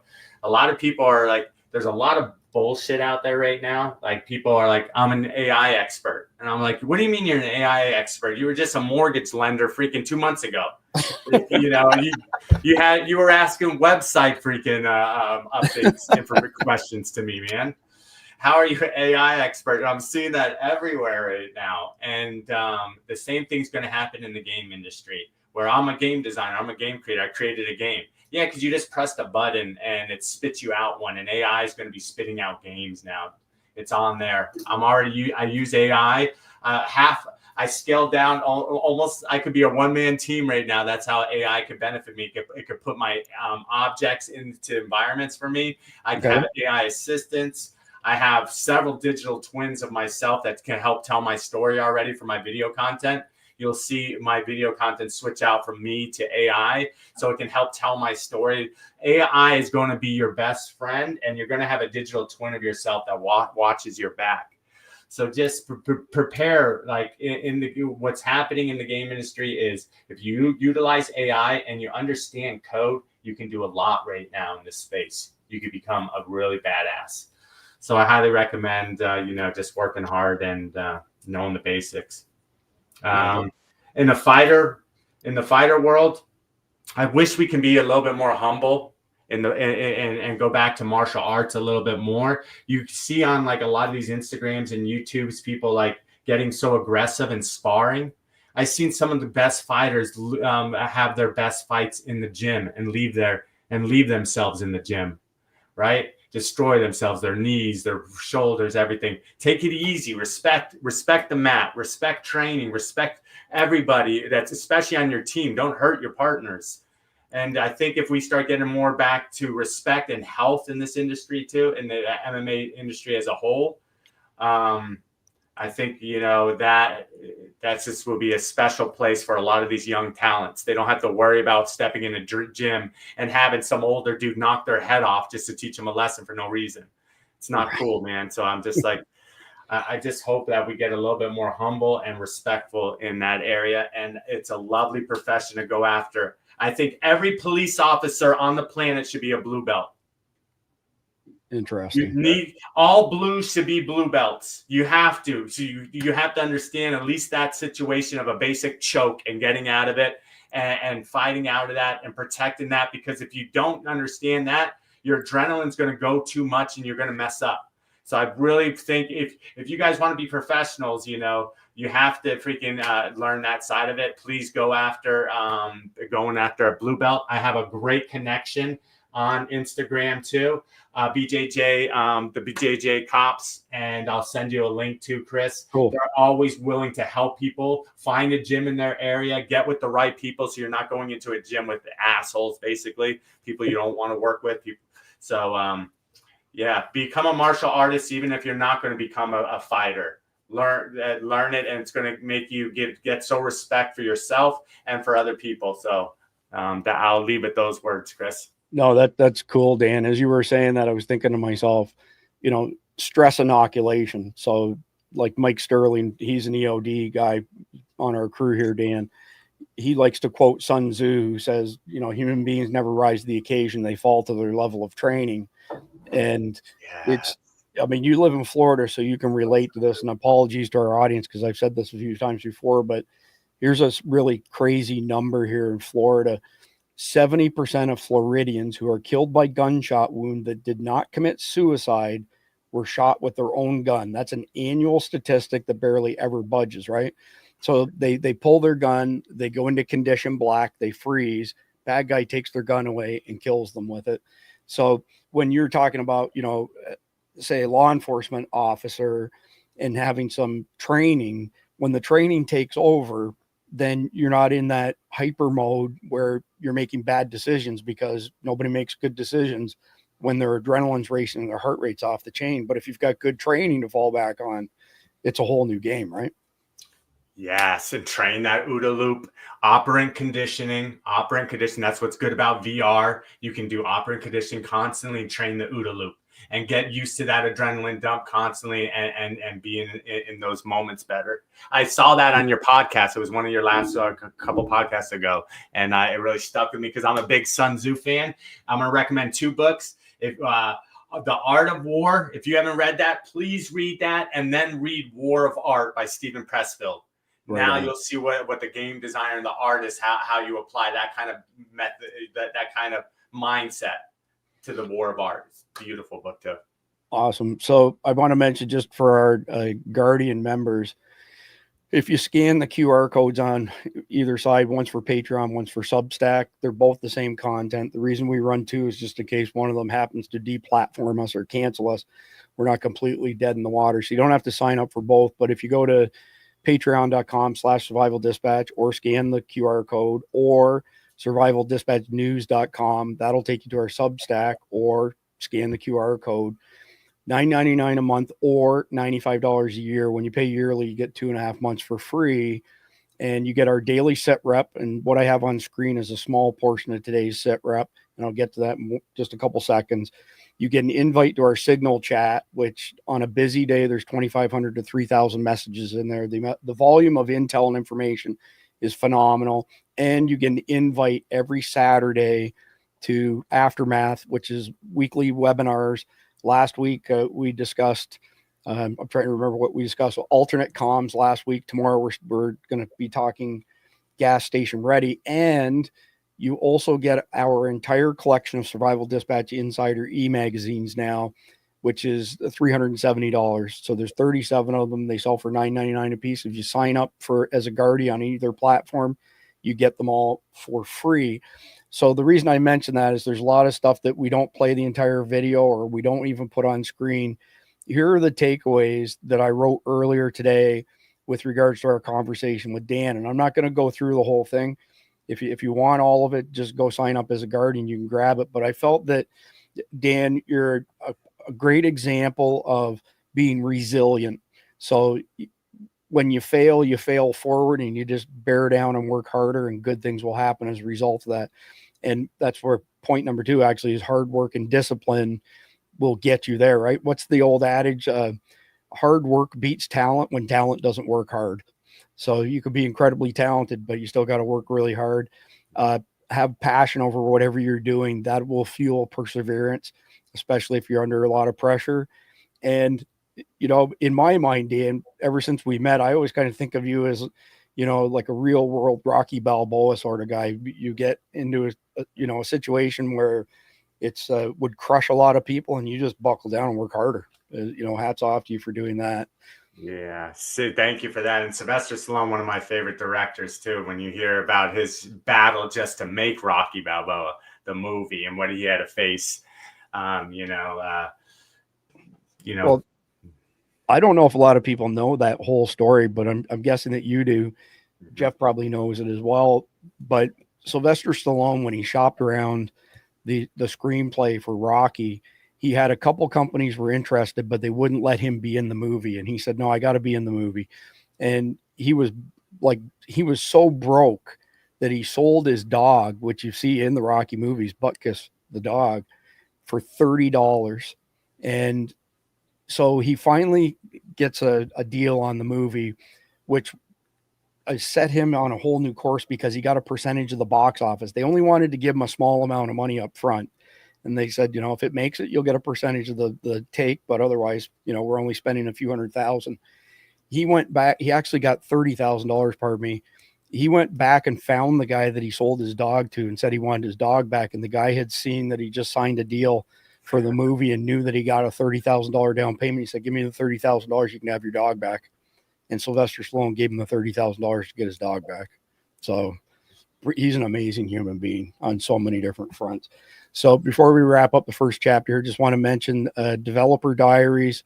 A lot of people are like, there's a lot of bullshit out there right now. Like, people are like, I'm an AI expert. And I'm like, what do you mean you're an AI expert? You were just a mortgage lender freaking 2 months ago. You were asking website freaking updates and for questions to me, man. How are you an AI expert? I'm seeing that everywhere right now. And the same thing's going to happen in the game industry, where I'm a game designer, I'm a game creator, I created a game. Yeah, because you just pressed a button and it spits you out one, and AI is going to be spitting out games now. It's on there. I use AI. I scaled down almost. I could be a one-man team right now. That's how AI could benefit me. It could put my objects into environments for me. I can have AI assistants. I have several digital twins of myself that can help tell my story already for my video content. You'll see my video content switch out from me to AI, so it can help tell my story. AI is going to be your best friend, and you're going to have a digital twin of yourself that watches your back. So just prepare. Like what's happening in the game industry is, if you utilize AI and you understand code, you can do a lot right now in this space. You could become a really badass. So I highly recommend, just working hard and knowing the basics. In the fighter world, I wish we can be a little bit more humble and go back to martial arts a little bit more. You see on like a lot of these Instagrams and YouTubes, people like getting so aggressive and sparring. I've seen some of the best fighters have their best fights in the gym and leave themselves in the gym, right? Destroy themselves, their knees, their shoulders, everything. Take it easy. Respect the mat. Respect training. Respect everybody that's especially on your team. Don't hurt your partners. And I think if we start getting more back to respect and health in this industry too, in the MMA industry as a whole, I think, that's just will be a special place for a lot of these young talents. They don't have to worry about stepping in a gym and having some older dude knock their head off just to teach them a lesson for no reason. It's not cool, man. So I'm just like, I just hope that we get a little bit more humble and respectful in that area. And it's a lovely profession to go after. I think every police officer on the planet should be a blue belt. Interesting. All blues should be blue belts. You have to. So you have to understand at least that situation of a basic choke and getting out of it and fighting out of that and protecting that. Because if you don't understand that, your adrenaline's going to go too much and you're going to mess up. So I really think if you guys want to be professionals, you have to freaking learn that side of it. Please go after going after a blue belt. I have a great connection on Instagram too. BJJ, the BJJ Cops, and I'll send you a link to Chris. Cool. They're always willing to help people find a gym in their area, get with the right people, so you're not going into a gym with assholes, basically people you don't want to work with. So yeah, become a martial artist, even if you're not going to become a fighter. Learn it, and it's going to make you get so respect for yourself and for other people. So that I'll leave with those words, Chris. No, that's cool, Dan. As you were saying that, I was thinking to myself, stress inoculation. So like Mike Sterling, he's an EOD guy on our crew here, Dan. He likes to quote Sun Tzu, who says, human beings never rise to the occasion. They fall to their level of training. And you live in Florida, so you can relate to this, and apologies to our audience, because I've said this a few times before, but here's a really crazy number here in Florida. 70% of Floridians who are killed by gunshot wound that did not commit suicide were shot with their own gun. That's an annual statistic that barely ever budges, right? So they pull their gun, they go into condition black, they freeze, bad guy takes their gun away and kills them with it. So when you're talking about, say a law enforcement officer and having some training, when the training takes over, then you're not in that hyper mode where you're making bad decisions, because nobody makes good decisions when their adrenaline's racing and their heart rate's off the chain. But if you've got good training to fall back on, it's a whole new game, right? Yes, and train that OODA loop, operant conditioning. That's what's good about VR. You can do operant conditioning constantly and train the OODA loop and get used to that adrenaline dump constantly and be in those moments better. I saw that on your podcast. It was one of your last couple podcasts ago, and it really stuck with me because I'm a big Sun Tzu fan. I'm going to recommend 2 books. The Art of War. If you haven't read that, please read that, and then read War of Art by Stephen Pressfield. Right. Now you'll see what the game designer and the artist, how you apply that kind of method, that kind of mindset to the War of Art. It's a beautiful book too. Awesome. So I want to mention, just for our Guardian members, if you scan the QR codes on either side, one's for Patreon, one's for Substack, they're both the same content. The reason we run 2 is just in case one of them happens to deplatform us or cancel us, we're not completely dead in the water. So you don't have to sign up for both. But if you go to patreon.com/survival dispatch or scan the QR code, or survivaldispatchnews.com, that'll take you to our Substack, or scan the QR code. $9.99 a month or $95 a year. When you pay yearly, you get 2.5 months for free, and you get our daily set rep. And what I have on screen is a small portion of today's set rep, and I'll get to that in just a couple seconds. You get an invite to our Signal chat, which on a busy day, there's 2,500 to 3,000 messages in there. The volume of intel and information is phenomenal. And you get an invite every Saturday to Aftermath, which is weekly webinars. Last week, we discussed, I'm trying to remember what we discussed, alternate comms last week. Tomorrow, we're going to be talking gas station ready. And you also get our entire collection of Survival Dispatch Insider e-magazines now, which is $370. So there's 37 of them. They sell for $9.99 a piece. If you sign up as a Guardian on either platform, you get them all for free. So the reason I mention that is there's a lot of stuff that we don't play the entire video, or we don't even put on screen. Here are the takeaways that I wrote earlier today with regards to our conversation with Dan. And I'm not going to go through the whole thing. If you want all of it, just go sign up as a Guardian. You can grab it. But I felt that, Dan, you're a great example of being resilient. So when you fail forward, and you just bear down and work harder, and good things will happen as a result of that. And that's where point number 2 actually is: hard work and discipline will get you there, right? What's the old adage? Hard work beats talent when talent doesn't work hard. So you could be incredibly talented, but you still got to work really hard. Have passion over whatever you're doing. That will fuel perseverance, especially if you're under a lot of pressure. And, in my mind, Dan, ever since we met, I always kind of think of you as, like a real world Rocky Balboa sort of guy. You get into a situation where it's would crush a lot of people, and you just buckle down and work harder. Hats off to you for doing that. Yeah, Sid, thank you for that. And Sylvester Stallone, one of my favorite directors too. When you hear about his battle just to make Rocky Balboa, the movie, and what he had to face, you know, Well, I don't know if a lot of people know that whole story, but I'm guessing that you do. Jeff probably knows it as well. But Sylvester Stallone, when he shopped around the screenplay for Rocky, he had a couple companies were interested, but they wouldn't let him be in the movie. And he said, no, I got to be in the movie. And he was so broke that he sold his dog, which you see in the Rocky movies, Butkus, the dog, for $30. And so he finally gets a deal on the movie, which set him on a whole new course because he got a percentage of the box office. They only wanted to give him a small amount of money up front. And they said, if it makes it, you'll get a percentage of the take, but otherwise, we're only spending a few $100,000. He went back. He actually got $30,000, pardon me. He went back and found the guy that he sold his dog to and said he wanted his dog back. And the guy had seen that he just signed a deal for the movie and knew that he got a $30,000 down payment. He said, give me the $30,000. You can have your dog back. And Sylvester Stallone gave him the $30,000 to get his dog back. So he's an amazing human being on so many different fronts. So before we wrap up the first chapter, just want to mention Developer Diaries.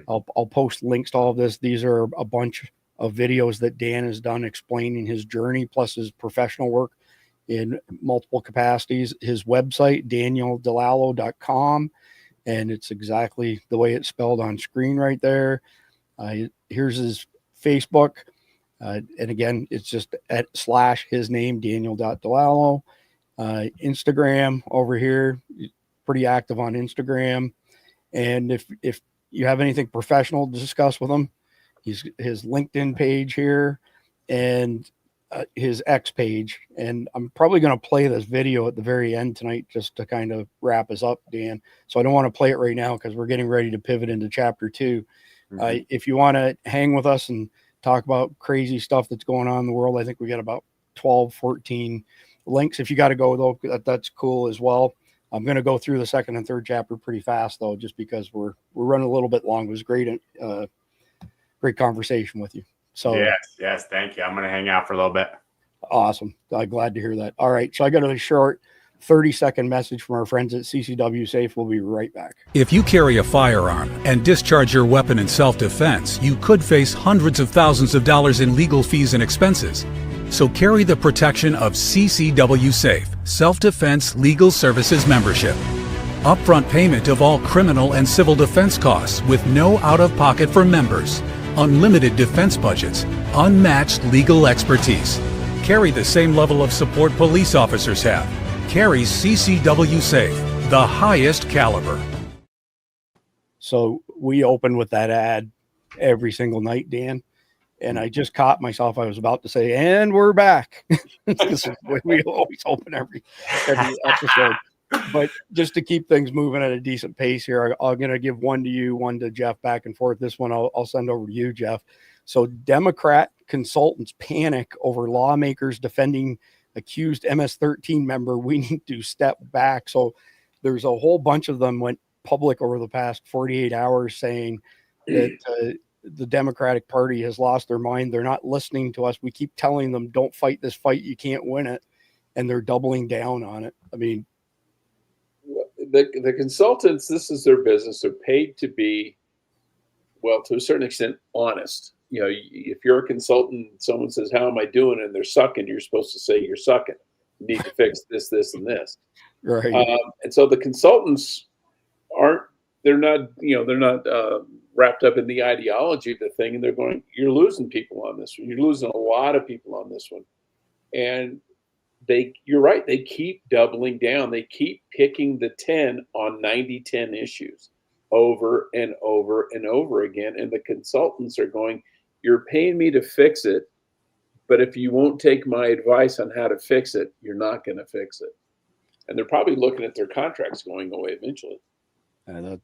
I'll post links to all of this. These are a bunch of videos that Dan has done explaining his journey plus his professional work in multiple capacities. His website, danieldilalo.com, and it's exactly the way it's spelled on screen right there. Here's his Facebook. And again, it's just / his name, Daniel.Dilalo. Instagram over here, pretty active on Instagram. And if you have anything professional to discuss with him, his LinkedIn page here and his X page. And I'm probably going to play this video at the very end tonight just to kind of wrap us up, Dan. So I don't want to play it right now because we're getting ready to pivot into chapter 2. If you want to hang with us and talk about crazy stuff that's going on in the world, I think we got about 12, 14 links. If you got to go, though, that's cool as well. I'm going to go through the second and third chapter pretty fast, though, just because we're running a little bit long. It was great conversation with you. So yes, thank you. I'm going to hang out for a little bit. Awesome. I'm glad to hear that. All right, so I got a short 30-second message from our friends at CCW Safe. We'll be right back. If you carry a firearm and discharge your weapon in self-defense, you could face hundreds of thousands of dollars in legal fees and expenses. So carry the protection of CCW Safe, Self-Defense Legal Services membership. Upfront payment of all criminal and civil defense costs with no out-of-pocket for members. Unlimited defense budgets. Unmatched legal expertise. Carry the same level of support police officers have. Carries CCW Safe, the highest caliber. So we open with that ad every single night, Dan. And I just caught myself. I was about to say, and we're back. This is the way we always open every episode. But just to keep things moving at a decent pace here, I'm going to give one to you, one to Jeff, back and forth. This one I'll send over to you, Jeff. So Democrat consultants panic over lawmakers defending accused MS-13 member. We need to step back. So there's a whole bunch of them went public over the past 48 hours saying that the Democratic Party has lost their mind. They're not listening to us. We keep telling them, don't fight this fight. You can't win it. And they're doubling down on it. I mean, the consultants, this is their business. They're paid to be, well, to a certain extent, honest. If you're a consultant, someone says, how am I doing? And they're sucking. You're supposed to say you're sucking. You need to fix this, this, and this. Right. And so the consultants they're not wrapped up in the ideology of the thing. And they're going, you're losing people on this one. You're losing a lot of people on this one. And you're right. They keep doubling down. They keep picking the 10 on 90-10 issues over and over and over again. And the consultants are going, you're paying me to fix it, but if you won't take my advice on how to fix it, you're not going to fix it. And they're probably looking at their contracts going away eventually.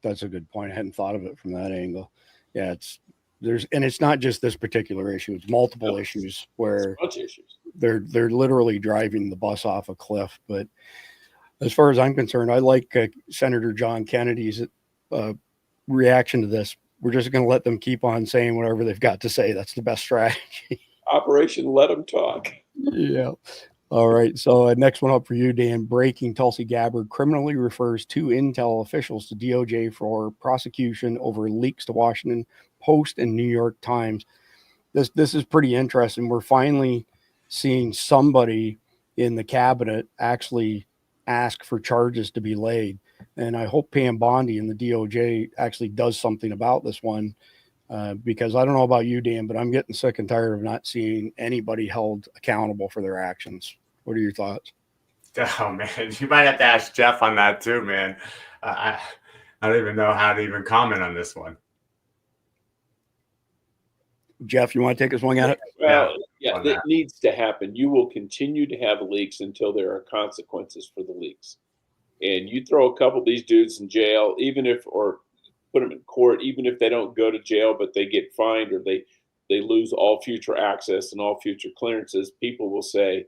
That's a good point. I hadn't thought of it from that angle. Yeah, it's not just this particular issue. It's multiple issues where they're literally driving the bus off a cliff. But as far as I'm concerned, I like Senator John Kennedy's reaction to this. we're just going to let them keep on saying whatever they've got to say. That's the best strategy. Operation Let Them Talk. Yeah. All right. So next one up for you, Dan. Breaking: Tulsi Gabbard criminally refers two Intel officials to DOJ for prosecution over leaks to Washington Post and New York Times. This is pretty interesting. We're finally seeing somebody in the cabinet actually ask for charges to be laid. And I hope Pam Bondi and the DOJ actually does something about this one. Because I don't know about you, Dan, but I'm getting sick and tired of not seeing anybody held accountable for their actions. What are your thoughts? Oh man, you might have to ask Jeff on that too, man. I don't even know how to even comment on this one. Jeff, you want to take us one at it? Well, yeah, that needs to happen. You will continue to have leaks until there are consequences for the leaks. And you throw a couple of these dudes in jail, or put them in court, even if they don't go to jail, but they get fined or they lose all future access and all future clearances, people will say,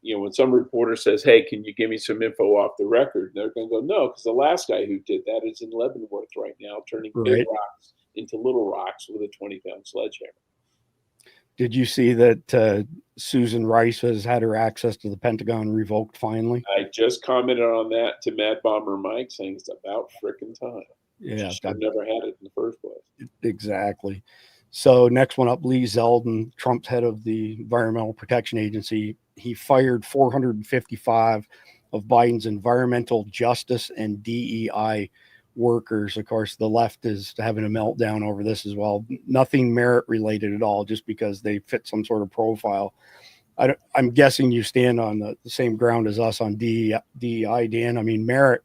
when some reporter says, hey, can you give me some info off the record? They're going to go, no, because the last guy who did that is in Leavenworth right now, turning big rocks into little rocks with a 20-pound sledgehammer. Did you see that Susan Rice has had her access to the Pentagon revoked finally? I just commented on that to Mad Bomber Mike, saying it's about frickin' time. Yeah, I've never had it in the first place. Exactly. So next one up, Lee Zeldin, Trump's head of the Environmental Protection Agency. He fired 455 of Biden's environmental justice and DEI workers. Of course, the left is having a meltdown over this as well. Nothing merit related at all, just because they fit some sort of profile. I'm guessing you stand on the same ground as us on DEI, Dan. I mean, merit.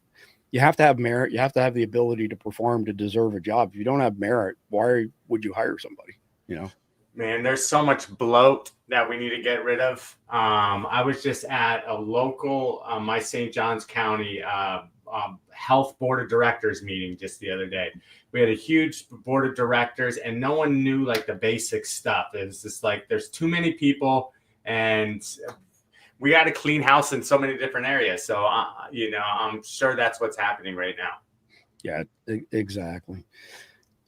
You have to have merit. You have to have the ability to perform to deserve a job. If you don't have merit, why would you hire somebody? Man, there's so much bloat that we need to get rid of. I was just at a local, my St. Johns County health board of directors meeting just the other day. We had a huge board of directors and no one knew like the basic stuff. It was just like, there's too many people and we got to clean house in so many different areas. So, I'm sure that's what's happening right now. Yeah, exactly.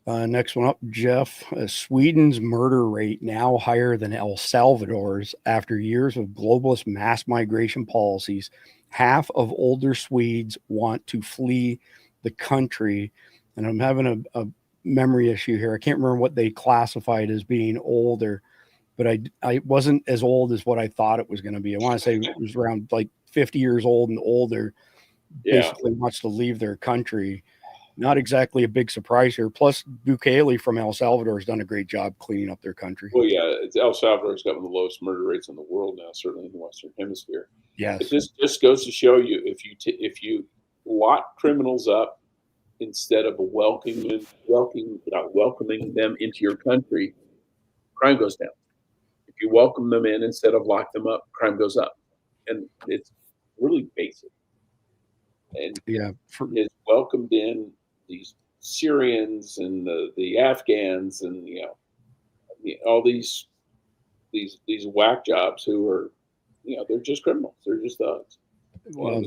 Next one up, Jeff. Sweden's murder rate now higher than El Salvador's after years of globalist mass migration policies. Half of older Swedes want to flee the country. And I'm having a memory issue here. I can't remember what they classified as being older, but I wasn't as old as what I thought it was going to be. I want to say it was around like 50 years old and older, basically wants to leave their country. Not exactly a big surprise here. Plus, Bukele from El Salvador has done a great job cleaning up their country. Well, yeah, El Salvador's got one of the lowest murder rates in the world now, certainly in the Western Hemisphere. Yes. But this just goes to show you, if you lock criminals up instead of welcoming them into your country, crime goes down. If you welcome them in instead of lock them up, crime goes up. And it's really basic. And has welcomed in these Syrians and the Afghans and all these whack jobs who are they're just criminals. They're just thugs. Well,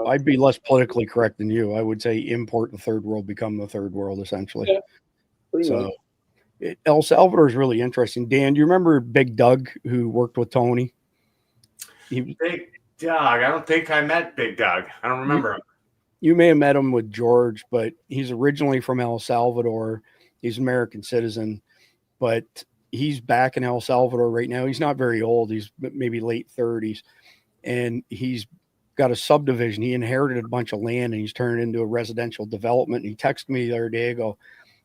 I'd be less politically correct than you. I would say import the third world, become the third world, essentially. Yeah, pretty much. El Salvador is really interesting. Dan, do you remember Big Doug who worked with Tony? Big Doug. I don't think I met Big Doug. I don't remember him. You may have met him with George, but he's originally from El Salvador. He's an American citizen, but he's back in El Salvador right now. He's not very old. He's maybe late 30s, and he's got a subdivision. He inherited a bunch of land, and he's turned it into a residential development. And he texted me the other day ago,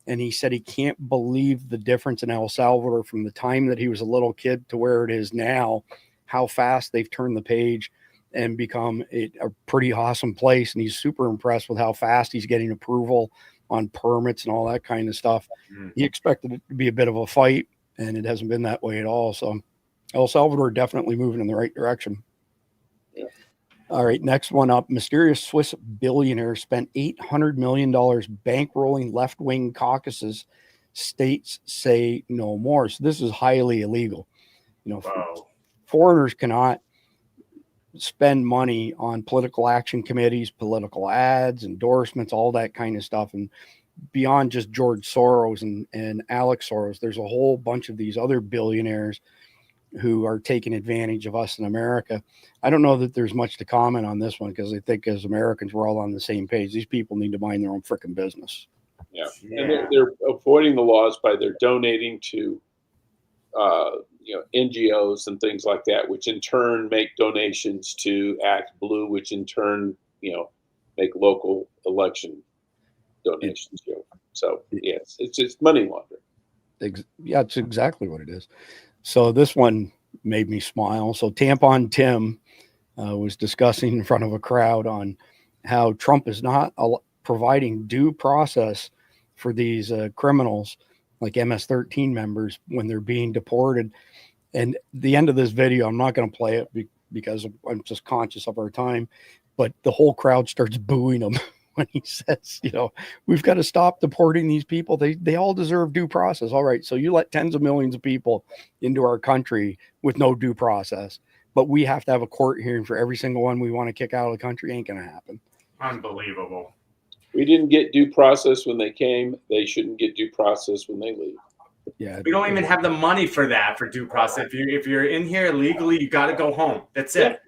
and he said he can't believe the difference in El Salvador from the time that he was a little kid to where it is now, how fast they've turned the page and become a pretty awesome place. And he's super impressed with how fast he's getting approval on permits and all that kind of stuff. He expected it to be a bit of a fight, and it hasn't been that way at all. So El Salvador definitely moving in the right direction. Yeah. All right, next one up. Mysterious Swiss billionaire spent $800 million bankrolling left-wing caucuses. States say no more. So this is highly illegal. Wow. Foreigners cannot spend money on political action committees, political ads, endorsements, all that kind of stuff. And beyond just George Soros and Alex Soros, there's a whole bunch of these other billionaires who are taking advantage of us in America. I don't know that there's much to comment on this one because I think as Americans, we're all on the same page. These people need to mind their own freaking business. Yeah. And they're avoiding the laws by their donating to, NGOs and things like that, which in turn make donations to Act Blue, which in turn, make local election donations. So yes, it's just money laundering. Yeah, it's exactly what it is. So this one made me smile. So Tampon Tim was discussing in front of a crowd on how Trump is not providing due process for these criminals like MS-13 members when they're being deported. And the end of this video, I'm not going to play it because I'm just conscious of our time, but the whole crowd starts booing him when he says, we've got to stop deporting these people. They all deserve due process. All right. So you let tens of millions of people into our country with no due process, but we have to have a court hearing for every single one we want to kick out of the country. Ain't going to happen. Unbelievable. We didn't get due process when they came. They shouldn't get due process when they leave. Yeah. We don't even have the money for that, for due process. If you're in here illegally, you got to go home. That's it.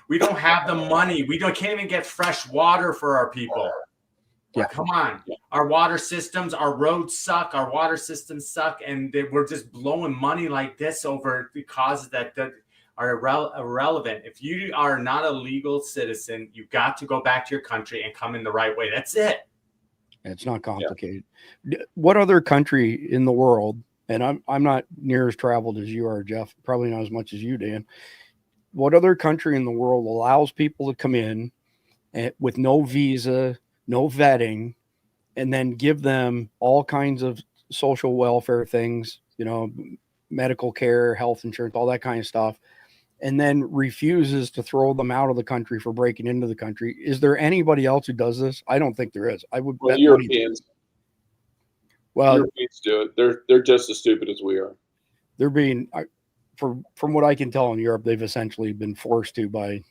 We don't have the money. Can't even get fresh water for our people. Yeah. Come on. Our water systems, our roads suck. Our water systems suck. And we're just blowing money like this over the causes that are irrelevant. If you are not a legal citizen, you got to go back to your country and come in the right way. That's it. It's not complicated. Yeah. What other country in the world, and I'm not near as traveled as you are, Jeff, probably not as much as you, Dan. What other country in the world allows people to come in with no visa, no vetting, and then give them all kinds of social welfare things, medical care, health insurance, all that kind of stuff, and then refuses to throw them out of the country for breaking into the country? Is there anybody else who does this? I don't think there is. I would bet Europeans. Well, Europeans do it. They're just as stupid as we are. They're being, from what I can tell in Europe, they've essentially been forced to by,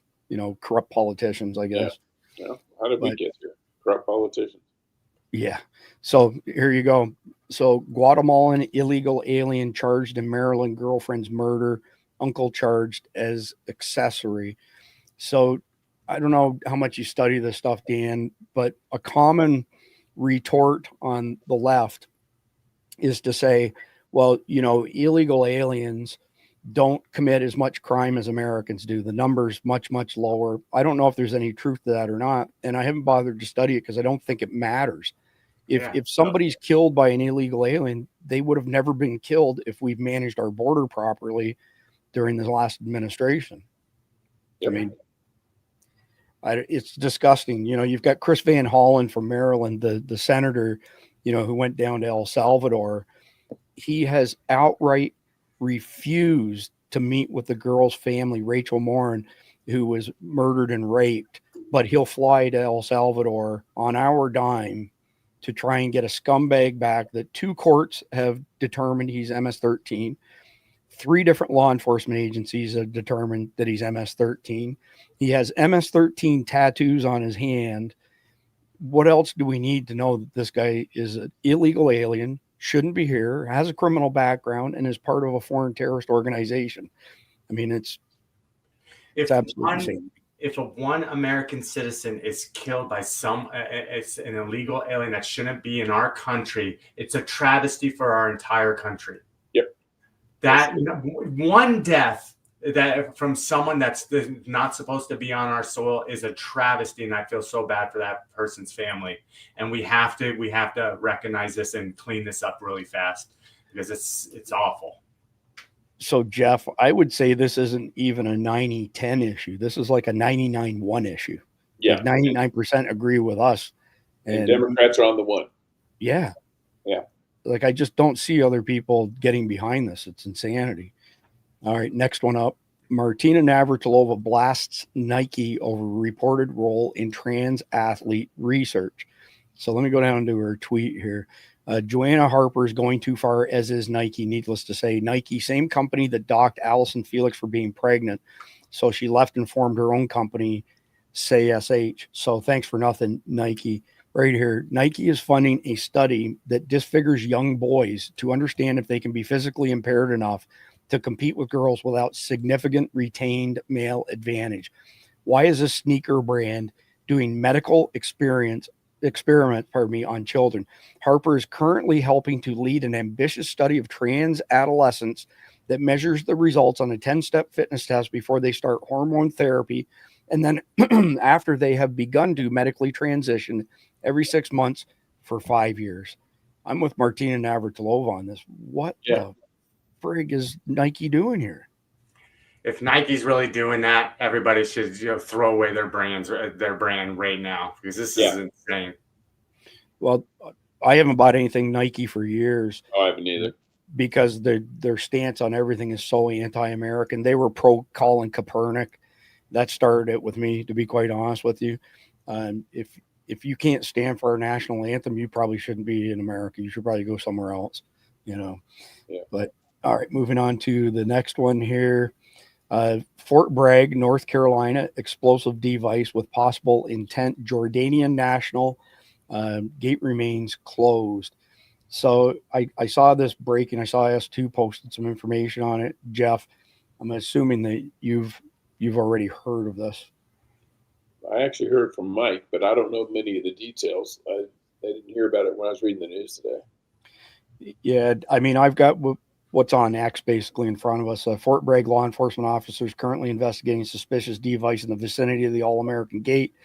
corrupt politicians, I guess. Yeah. How did we get here? Corrupt politicians. Yeah. So here you go. So Guatemalan illegal alien charged in Maryland girlfriend's murder, uncle charged as accessory. So I don't know how much you study this stuff, Dan, but a common retort on the left is to say, well, illegal aliens don't commit as much crime as Americans do. The number's much, much lower. I don't know if there's any truth to that or not. And I haven't bothered to study it because I don't think it matters. If somebody's killed by an illegal alien, they would have never been killed if we've managed our border properly during the last administration. Yep. I mean, it's disgusting. You've got Chris Van Hollen from Maryland, the senator, who went down to El Salvador. He has outright refused to meet with the girl's family, Rachel Morin, who was murdered and raped, but he'll fly to El Salvador on our dime to try and get a scumbag back that 2 courts have determined he's MS-13. 3 different law enforcement agencies have determined that he's MS-13. He has MS-13 tattoos on his hand. What else do we need to know that this guy is an illegal alien, shouldn't be here, has a criminal background, and is part of a foreign terrorist organization? I mean, it's absolutely insane. If one American citizen is killed by it's an illegal alien that shouldn't be in our country, it's a travesty for our entire country. Yep. That one death that from someone that's not supposed to be on our soil is a travesty, and I feel so bad for that person's family. And we have to recognize this and clean this up really fast because it's awful. So Jeff, I would say this isn't even a 90-10 issue. This is like a 99-1 issue. Yeah, like 99% agree with us, and Democrats are on the 1. Yeah, yeah. Like I just don't see other people getting behind this. It's insanity. All right, next one up. Martina Navratilova blasts Nike over reported role in trans athlete research. So let me go down to her tweet here. Joanna Harper is going too far, as is Nike. Needless to say, Nike, same company that docked Allison Felix for being pregnant. So she left and formed her own company, Say SH. So thanks for nothing, Nike. right here. Nike is funding a study that disfigures young boys to understand if they can be physically impaired enough to compete with girls without significant retained male advantage. Why is this sneaker brand doing medical experiment on children? Harper is currently helping to lead an ambitious study of trans adolescents that measures the results on a 10-step fitness test before they start hormone therapy, and then after they have begun to medically transition every 6 months for 5 years. I'm with Martina Navratilova on this. What the frig is Nike doing here? If Nike's really doing that, everybody should throw away their brand right now, because this is insane. Well, I haven't bought anything Nike for years. Oh, I haven't either. Because their stance on everything is so anti-American. They were pro Colin Kaepernick. That started it with me, to be quite honest with you. If you can't stand for our national anthem, you probably shouldn't be in America. You should probably go somewhere else, Yeah. But all right, moving on to the next one here. Fort Bragg, North Carolina, explosive device with possible intent. Jordanian national. Gate remains closed. So I saw this break, and I saw S2 posted some information on it. Jeff, I'm assuming that you've already heard of this. I actually heard from Mike, but I don't know many of the details. I didn't hear about it when I was reading the news today. Yeah, I mean, I've got what's on X basically in front of us. Fort Bragg law enforcement officers currently investigating a suspicious device in the vicinity of the All-American Gate.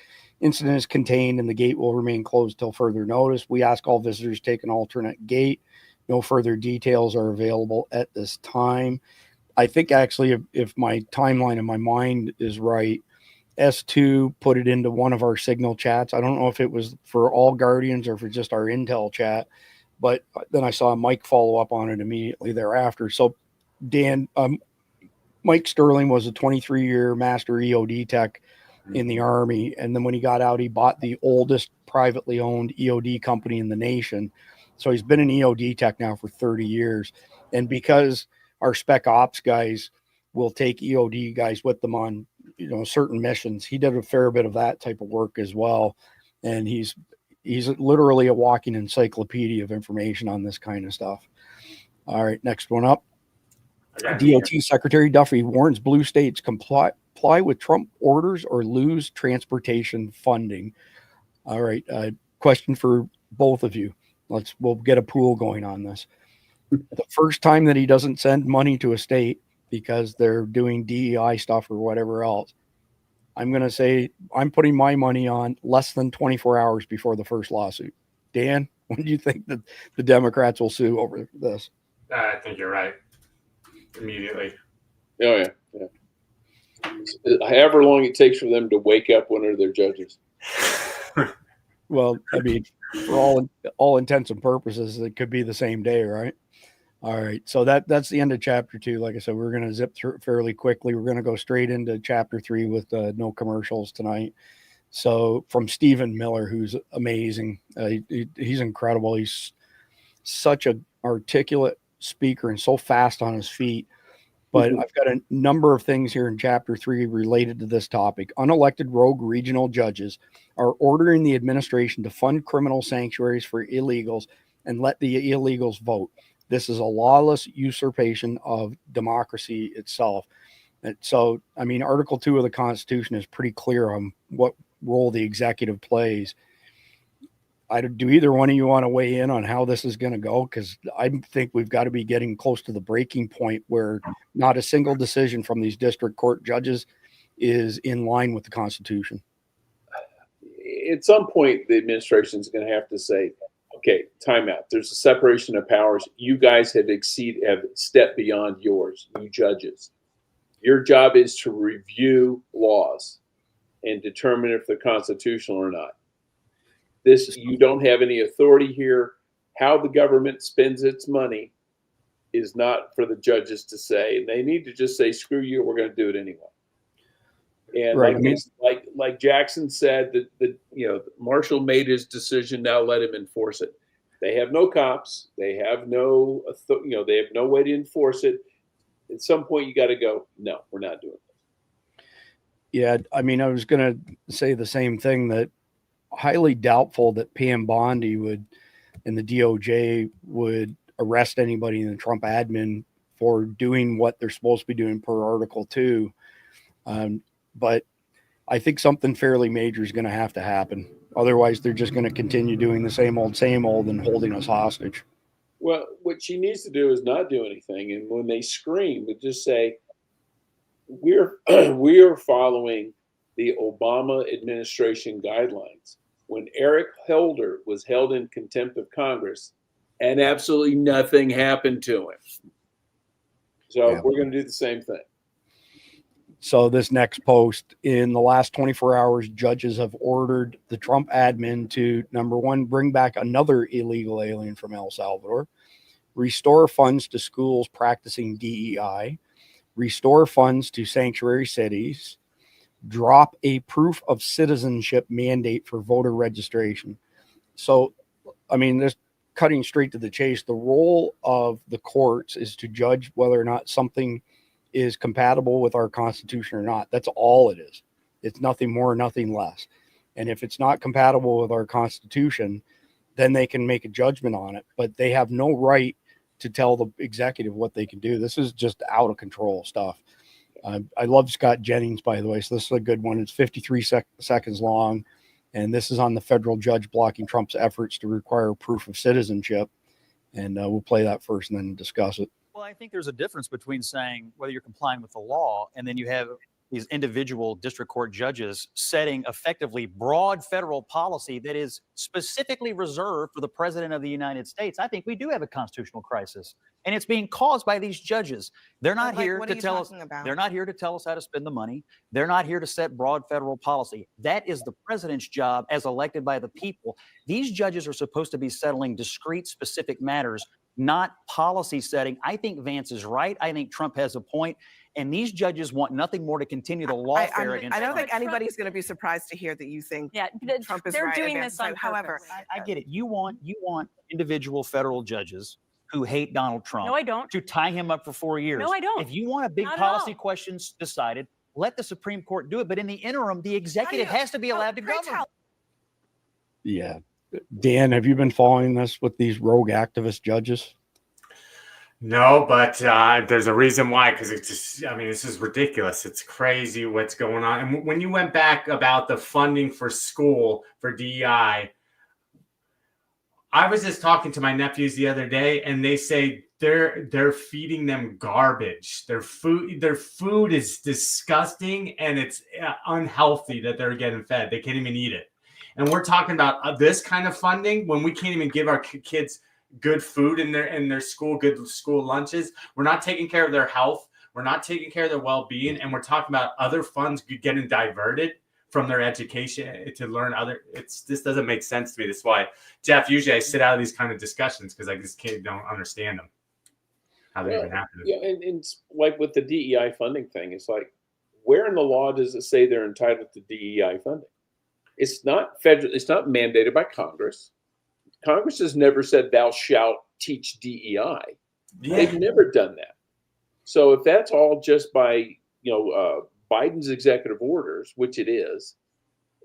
Incident is contained and the gate will remain closed till further notice. We ask all visitors take an alternate gate. No further details are available at this time. I think actually if my timeline in my mind is right, S2 put it into one of our signal chats. I don't know if it was for all Guardians or for just our Intel chat, but then I saw Mike follow up on it immediately thereafter. So Dan, Mike Sterling was a 23-year master EOD tech in the Army, and then when he got out, he bought the oldest privately owned EOD company in the nation. So he's been an EOD tech now for 30 years. And because our spec ops guys will take EOD guys with them on certain missions, he did a fair bit of that type of work as well. And he's literally a walking encyclopedia of information on this kind of stuff. All right, next one up. DOT Secretary Duffy warns blue states comply with Trump orders or lose transportation funding. All right. Question for both of you. We'll get a pool going on this. The first time that he doesn't send money to a state because they're doing DEI stuff or whatever else, I'm going to say I'm putting my money on less than 24 hours before the first lawsuit. Dan, when do you think that the Democrats will sue over this? I think you're right. Immediately. Oh, yeah. However long it takes for them to wake up when they're their judges. Well, I mean, for all intents and purposes, it could be the same day, right? All right. So that's the end of chapter 2. Like I said, we're going to zip through fairly quickly. We're going to go straight into chapter 3 with no commercials tonight. So from Stephen Miller, who's amazing. He's incredible. He's such an articulate speaker and so fast on his feet. But I've got a number of things here in chapter 3 related to this topic. Unelected rogue regional judges are ordering the administration to fund criminal sanctuaries for illegals and let the illegals vote. This is a lawless usurpation of democracy itself. And so, I mean, Article 2 of the Constitution is pretty clear on what role the executive plays. Do either one of you want to weigh in on how this is going to go? Because I think we've got to be getting close to the breaking point where not a single decision from these district court judges is in line with the Constitution. At some point, the administration is going to have to say, okay, time out. There's a separation of powers. You guys have stepped beyond yours, you judges. Your job is to review laws and determine if they're constitutional or not. You don't have any authority here. How the government spends its money is not for the judges to say. They need to just say, screw you, we're going to do it anyway. And right. like Jackson said, that Marshall made his decision, now let him enforce it. They have no cops. They have no they have no way to enforce it. At some point, you got to go, no, we're not doing this. Yeah, I mean, I was going to say the same thing, that highly doubtful that Pam Bondi and the DOJ would arrest anybody in the Trump admin for doing what they're supposed to be doing per Article 2. But I think something fairly major is going to have to happen. Otherwise, they're just going to continue doing the same old, and holding us hostage. Well, what she needs to do is not do anything. And when they scream, but just say, we're we are following the Obama administration guidelines. When Eric Holder was held in contempt of Congress and absolutely nothing happened to him. So Yeah. we're going to do the same thing. So this next post, in the last 24 hours, judges have ordered the Trump admin to, number one, bring back another illegal alien from El Salvador, restore funds to schools practicing DEI, restore funds to sanctuary cities, drop a proof of citizenship mandate for voter registration. So, I mean, this cutting straight to the chase, the role of the courts is to judge whether or not something is compatible with our Constitution or not. That's all it is. It's nothing more, nothing less. And if it's not compatible with our Constitution, then they can make a judgment on it. But they have no right to tell the executive what they can do. This is just out of control stuff. I love Scott Jennings, by the way. So this is a good one. It's 53 seconds long. And this is on the federal judge blocking Trump's efforts to require proof of citizenship. And we'll play that first and then discuss it. Well, I think there's a difference between saying whether you're complying with the law, and then you have these individual district court judges setting effectively broad federal policy that is specifically reserved for the president of the United States. I think we do have a constitutional crisis, and it's being caused by these judges. They're not here to tell us. They're not here to tell us how to spend the money. They're not here to set broad federal policy. That is the president's job as elected by the people. These judges are supposed to be settling discrete, specific matters, not policy setting. I think Vance is right. I think Trump has a point. And these judges want nothing more to continue the lawfare against I don't Trump. think anybody's going to be surprised to hear that you think Trump is they're right. doing this on However, I get it. You want individual federal judges who hate Donald Trump. No, I don't. To tie him up for 4 years. No, I don't. If you want a big Not at policy all. questions decided, let the Supreme Court do it. But in the interim, the executive has to be allowed to govern. Yeah. Dan, have you been following this with these rogue activist judges? No, but there's a reason why, because it's just, I mean, this is ridiculous. It's crazy what's going on. And when you went back about the funding for school for DEI, I was just talking to my nephews the other day, and they say they're feeding them garbage. Their food is disgusting, and it's unhealthy that they're getting fed. They can't even eat it. And we're talking about this kind of funding when we can't even give our kids good food in their school, good school lunches. We're not taking care of their health. We're not taking care of their well-being. And we're talking about other funds getting diverted from their education to learn other. This doesn't make sense to me. That's why, Jeff, usually I sit out of these kind of discussions because I just don't understand them. How they even happen. Yeah, and like with the DEI funding thing, it's like, where in the law does it say they're entitled to DEI funding? It's not federal. It's not mandated by Congress. Congress has never said thou shalt teach DEI. Yeah. They've never done that. So if that's all just by Biden's executive orders, which it is,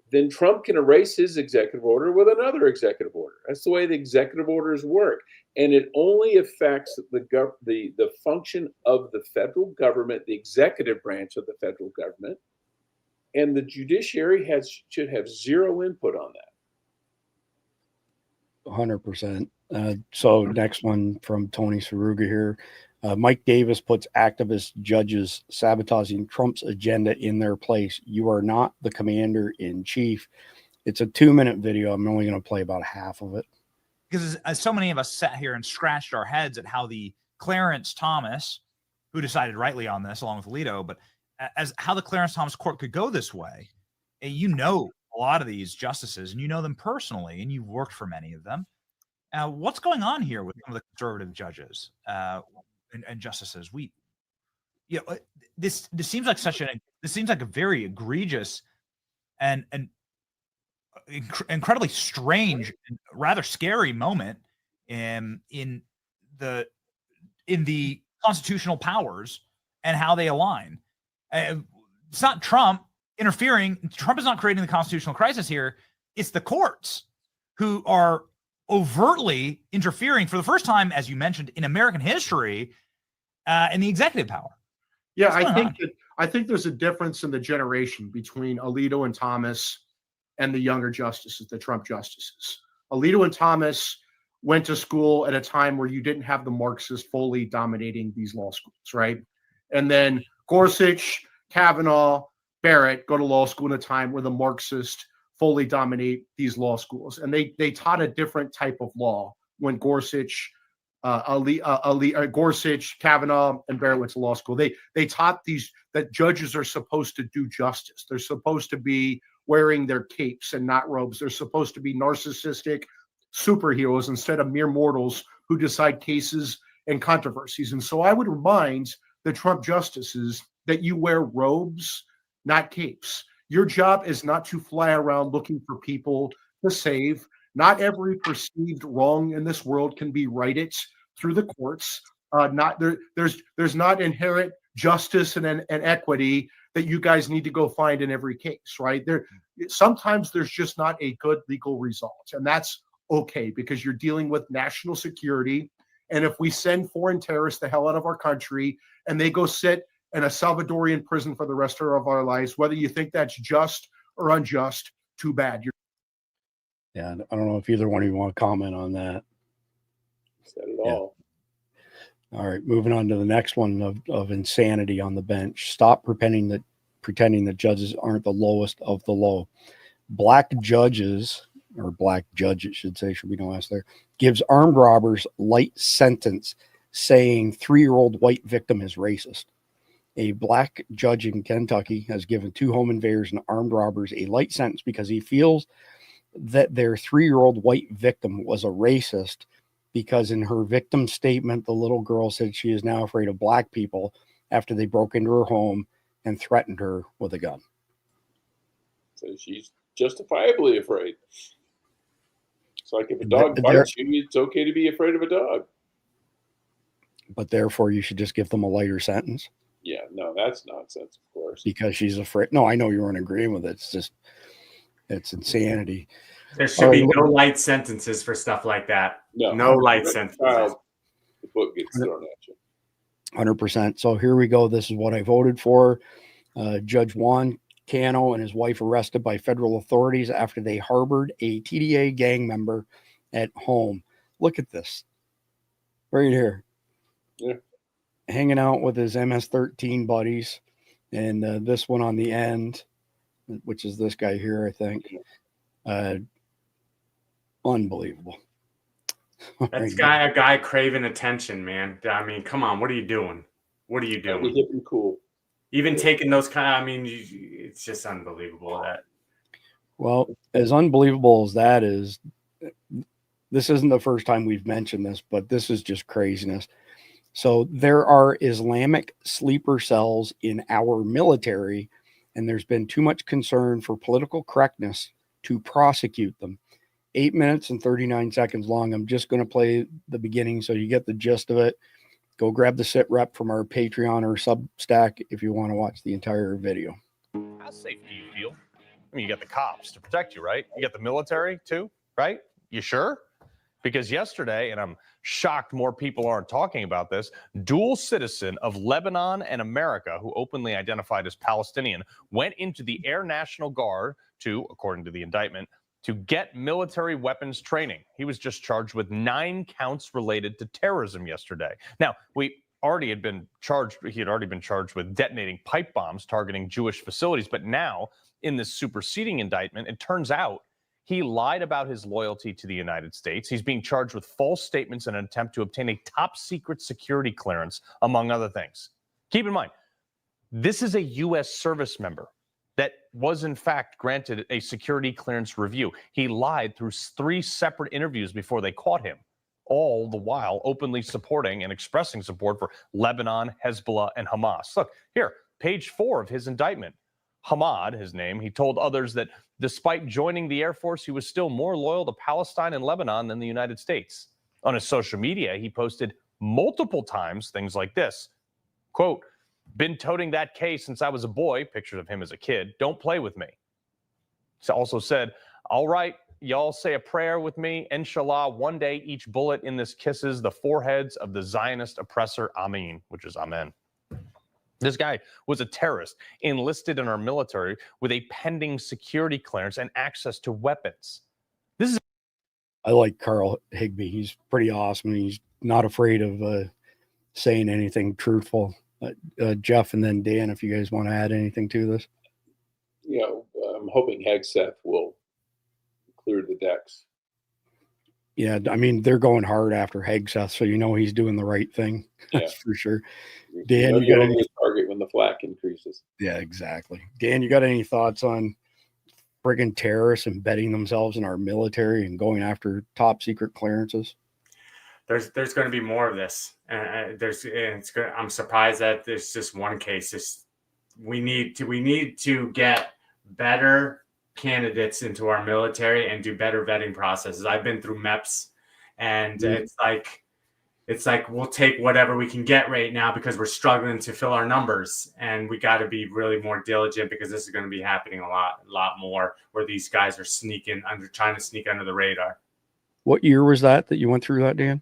then Trump can erase his executive order with another executive order. That's the way the executive orders work, and it only affects the function of the federal government, the executive branch of the federal government, and the judiciary should have zero input on that. 100%. So next one from Tony Saruga here. Mike Davis puts activist judges sabotaging Trump's agenda in their place. You are not the commander in chief. It's a 2-minute video. I'm only going to play about half of it. Because as so many of us sat here and scratched our heads at how the Clarence Thomas, who decided rightly on this along with Alito, but as how the Clarence Thomas court could go this way. You know a lot of these justices, and you know them personally, and you've worked for many of them. What's going on here with some of the conservative judges and justices? This seems like a very egregious and incredibly strange and rather scary moment in the constitutional powers and how they align. It's not Trump interfering. Trump is not creating the constitutional crisis here. it's the courts who are overtly interfering for the first time, as you mentioned, in American history, in the executive power. Yeah, What's going on? I think there's a difference in the generation between Alito and Thomas and the younger justices, the Trump justices. Alito and Thomas went to school at a time where you didn't have the Marxists fully dominating these law schools, right? And then Gorsuch, Kavanaugh, Barrett go to law school in a time where the Marxists fully dominate these law schools. And they taught a different type of law when Gorsuch, Gorsuch, Kavanaugh, and Barrett went to law school. They taught these that judges are supposed to do justice. They're supposed to be wearing their capes and not robes. They're supposed to be narcissistic superheroes instead of mere mortals who decide cases and controversies. And so I would remind the Trump justices that you wear robes, not capes. Your job is not to fly around looking for people to save. Not every perceived wrong in this world can be righted through the courts. There's not inherent justice and equity that you guys need to go find in every case, right? Sometimes there's just not a good legal result, and that's okay because you're dealing with national security. And if we send foreign terrorists the hell out of our country and they go sit in a Salvadorian prison for the rest of our lives, whether you think that's just or unjust, too bad. Yeah, I don't know if either one of you want to comment on that. Said it all. All right, moving on to the next one of insanity on the bench. Stop pretending that judges aren't the lowest of the low. Black judges, or black judge, it should say, should be no S there, gives armed robbers light sentence, saying 3-year-old white victim is racist. A black judge in Kentucky has given 2 home invaders and armed robbers a light sentence because he feels that their 3-year-old white victim was a racist, because in her victim statement, the little girl said she is now afraid of black people after they broke into her home and threatened her with a gun. So she's justifiably afraid. It's like if a dog bites you, it's okay to be afraid of a dog. But therefore, you should just give them a lighter sentence. Yeah, no, that's nonsense, of course. Because she's afraid. No, I know you're in agreement with it. It's insanity. There should be no light sentences for stuff like that. No light sentences. The book gets thrown at you. 100%. So here we go. This is what I voted for. Judge Juan Cano and his wife arrested by federal authorities after they harbored a TDA gang member at home. Look at this. Right here. Yeah. Hanging out with his MS-13 buddies. And this one on the end, which is this guy here, I think. Unbelievable. That's a guy craving attention, man. I mean, come on. What are you doing? What are you doing? That was hip and cool. Even taking those it's just unbelievable. Well, as unbelievable as that is, this isn't the first time we've mentioned this, but this is just craziness. So there are Islamic sleeper cells in our military, and there's been too much concern for political correctness to prosecute them. 8 minutes and 39 seconds long. I'm just going to play the beginning so you get the gist of it. Go grab the sit rep from our Patreon or Substack if you want to watch the entire video. How safe do you feel? I mean, you got the cops to protect you, right? You got the military too, right? You sure? Because yesterday, and I'm shocked more people aren't talking about this, dual citizen of Lebanon and America who openly identified as Palestinian went into the Air National Guard to, according to the indictment, to get military weapons training. He was just charged with 9 counts related to terrorism yesterday. Now, he had already been charged with detonating pipe bombs targeting Jewish facilities, but now in this superseding indictment, it turns out he lied about his loyalty to the United States. He's being charged with false statements in an attempt to obtain a top secret security clearance, among other things. Keep in mind, this is a U.S. service member that was in fact granted a security clearance review. He lied through 3 separate interviews before they caught him, all the while openly supporting and expressing support for Lebanon, Hezbollah, and Hamas. Look, here, page 4 of his indictment. Hamad, his name, he told others that despite joining the Air Force, he was still more loyal to Palestine and Lebanon than the United States. On his social media, he posted multiple times things like this, quote, "Been toting that case since I was a boy," pictures of him as a kid. "Don't play with me." He also said, All right, y'all say a prayer with me. Inshallah, one day each bullet in this kisses the foreheads of the Zionist oppressor. Amen, which is amen. This guy was a terrorist enlisted in our military with a pending security clearance and access to weapons. This is. I like Carl Higbee. He's pretty awesome. He's not afraid of saying anything truthful. Jeff and then Dan, if you guys want to add anything to this. I'm hoping Hegseth will clear the decks. Yeah, I mean, they're going hard after Hegseth, so he's doing the right thing. That's for sure. Dan, you got any target when the flak increases? Yeah, exactly. Dan, you got any thoughts on friggin' terrorists embedding themselves in our military and going after top secret clearances? There's going to be more of this. I'm surprised that there's just one case. We need to get better candidates into our military and do better vetting processes. I've been through MEPS, and it's like we'll take whatever we can get right now because we're struggling to fill our numbers, and we got to be really more diligent because this is going to be happening a lot more, where these guys are trying to sneak under the radar. What year was that you went through that, Dan?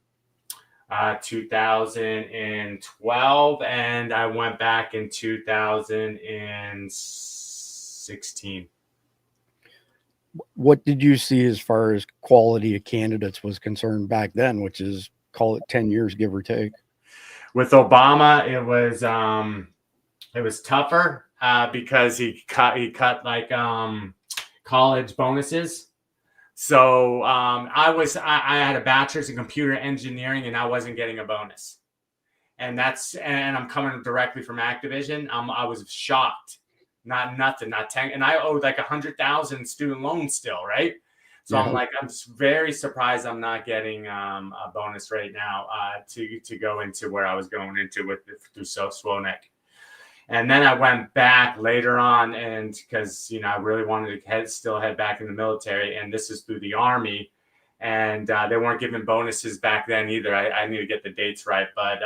2012, and I went back in 2016. What did you see as far as quality of candidates was concerned back then, which is, call it 10 years, give or take? With Obama, it was tougher because he cut like college bonuses. So I had a bachelor's in computer engineering, and I wasn't getting a bonus. And I'm coming directly from Activision. I was shocked. Not 10, and I owed like 100,000 student loans still, right? So I'm very surprised I'm not getting a bonus right now to go into where I was going into through Swonek. And then I went back later on, and because I really wanted to still head back in the military, and this is through the Army, and they weren't giving bonuses back then either. I need to get the dates right, but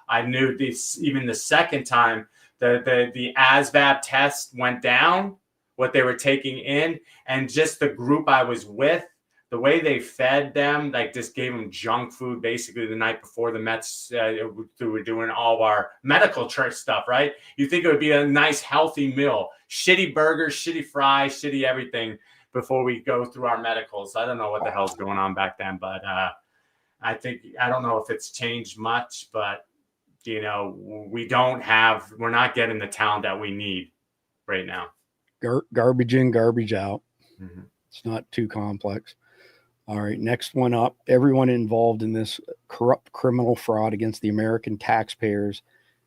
I knew this even the second time the ASVAB test went down, what they were taking in, and just the group I was with, the way they fed them, like just gave them junk food basically the night before the Mets were doing all of our medical church stuff, right? You think it would be a nice, healthy meal, shitty burgers, shitty fries, shitty everything before we go through our medicals. I don't know what the hell's going on back then, but I don't know if it's changed much, but we're not getting the talent that we need right now. Garbage in, garbage out. Mm-hmm. It's not too complex. All right, next one up. Everyone involved in this corrupt criminal fraud against the American taxpayers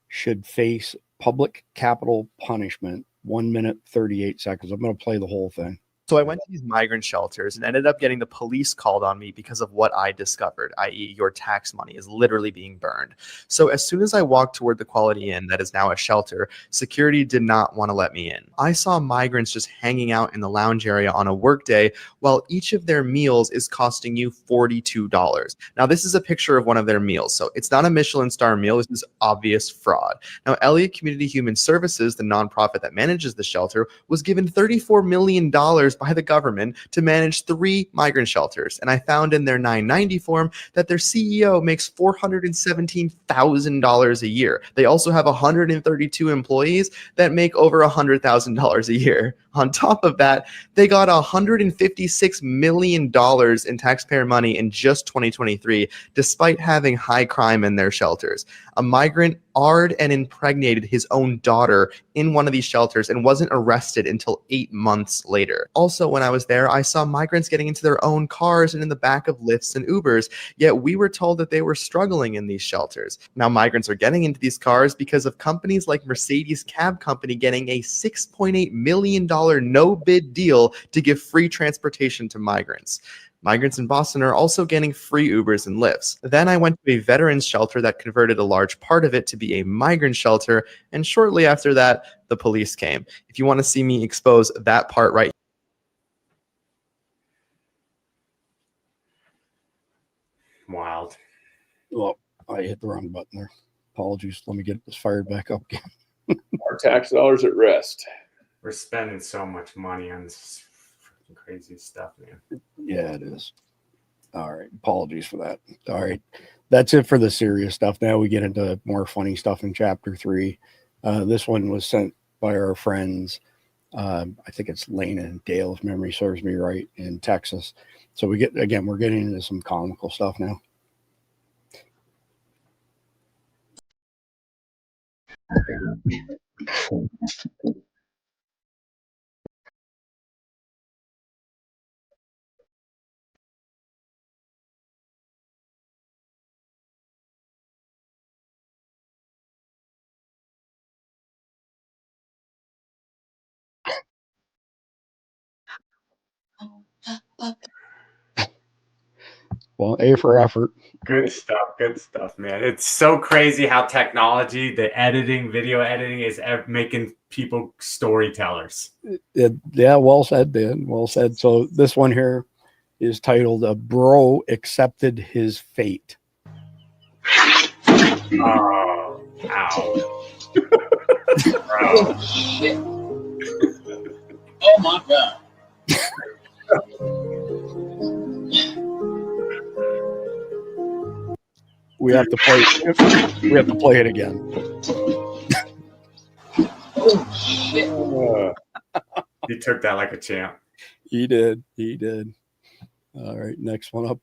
should face public capital punishment. 1 minute, 38 seconds. I'm going to play the whole thing. So I went to these migrant shelters and ended up getting the police called on me because of what I discovered, i.e. your tax money is literally being burned. So as soon as I walked toward the Quality Inn that is now a shelter, security did not want to let me in. I saw migrants just hanging out in the lounge area on a work day while each of their meals is costing you $42. Now this is a picture of one of their meals. So it's not a Michelin star meal. This is obvious fraud. Now Elliott Community Human Services, the nonprofit that manages the shelter, was given $34 million by the government to manage 3 migrant shelters. And I found in their 990 form that their CEO makes $417,000 a year. They also have 132 employees that make over $100,000 a year. On top of that, they got $156 million in taxpayer money in just 2023, despite having high crime in their shelters. A migrant AR'd and impregnated his own daughter in one of these shelters and wasn't arrested until 8 months later. Also, when I was there, I saw migrants getting into their own cars and in the back of Lyfts and Ubers, yet we were told that they were struggling in these shelters. Now, migrants are getting into these cars because of companies like Mercedes Cab Company getting a $6.8 million no-bid deal to give free transportation to migrants. Migrants in Boston are also getting free Ubers and Lyfts. Then I went to a veterans shelter that converted a large part of it to be a migrant shelter, and shortly after that, the police came. If you want to see me expose that part right Wild. Well, I hit the wrong button there. Apologies. Let me get this fired back up again. Our tax dollars at rest. We're spending so much money on Crazy stuff, man. Yeah, it is. All right. Apologies for that. All right. That's it for the serious stuff. Now we get into more funny stuff in chapter 3. This one was sent by our friends. I think it's Lane and Dale, if memory serves me right, in Texas. So we're getting into some comical stuff now. Well, A for effort. Good stuff, man. It's so crazy how technology, the editing, video editing, is making people storytellers. Yeah, well said, Dan. Well said. So this one here is titled "A Bro Accepted His Fate." Oh, ow. Bro. Shit. Oh my god. We have to play it again. Oh shit. He took that like a champ. He did. All right, next one up.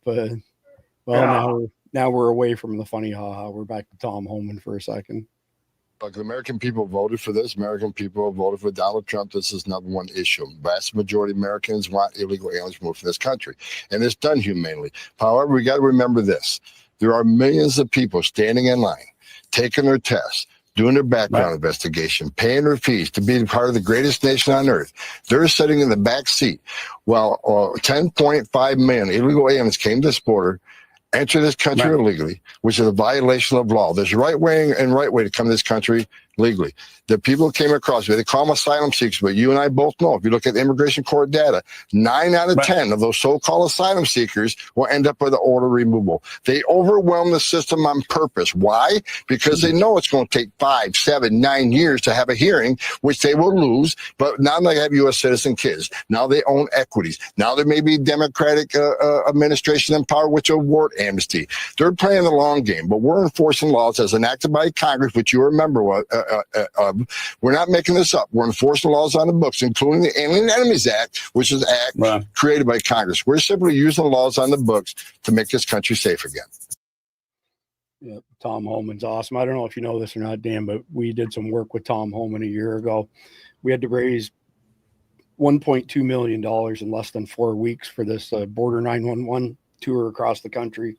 Now we're away from the funny haha. We're back to Tom Homan for a second. Look, the American people voted for this. American people voted for Donald Trump. This is number one issue. Vast majority of Americans want illegal aliens removed from this country, and it's done humanely. However, we got to remember this. There are millions of people standing in line, taking their tests, doing their background investigation, paying their fees to be part of the greatest nation on earth. They're sitting in the back seat while 10.5 million illegal aliens came to this border, entered this country illegally, which is a violation of law. There's right way and right way to come to this country legally. The people came across, they call them asylum seekers, but you and I both know, if you look at immigration court data, 9 out of 10 of those so-called asylum seekers will end up with an order removal. They overwhelm the system on purpose. Why? Because they know it's going to take 5, 7, 9 years to have a hearing, which they will lose. But now they have U.S. citizen kids. Now they own equities. Now there may be Democratic administration in power, which will award amnesty. They're playing the long game, but we're enforcing laws as enacted by Congress, which you remember of. We're not making this up. We're enforcing laws on the books, including the Alien Enemies Act, which is an act created by Congress. We're simply using the laws on the books to make this country safe again. Yeah, Tom Homan's awesome. I don't know if you know this or not, Dan, but we did some work with Tom Homan a year ago. We had to raise $1.2 million in less than 4 weeks for this Border 911 tour across the country.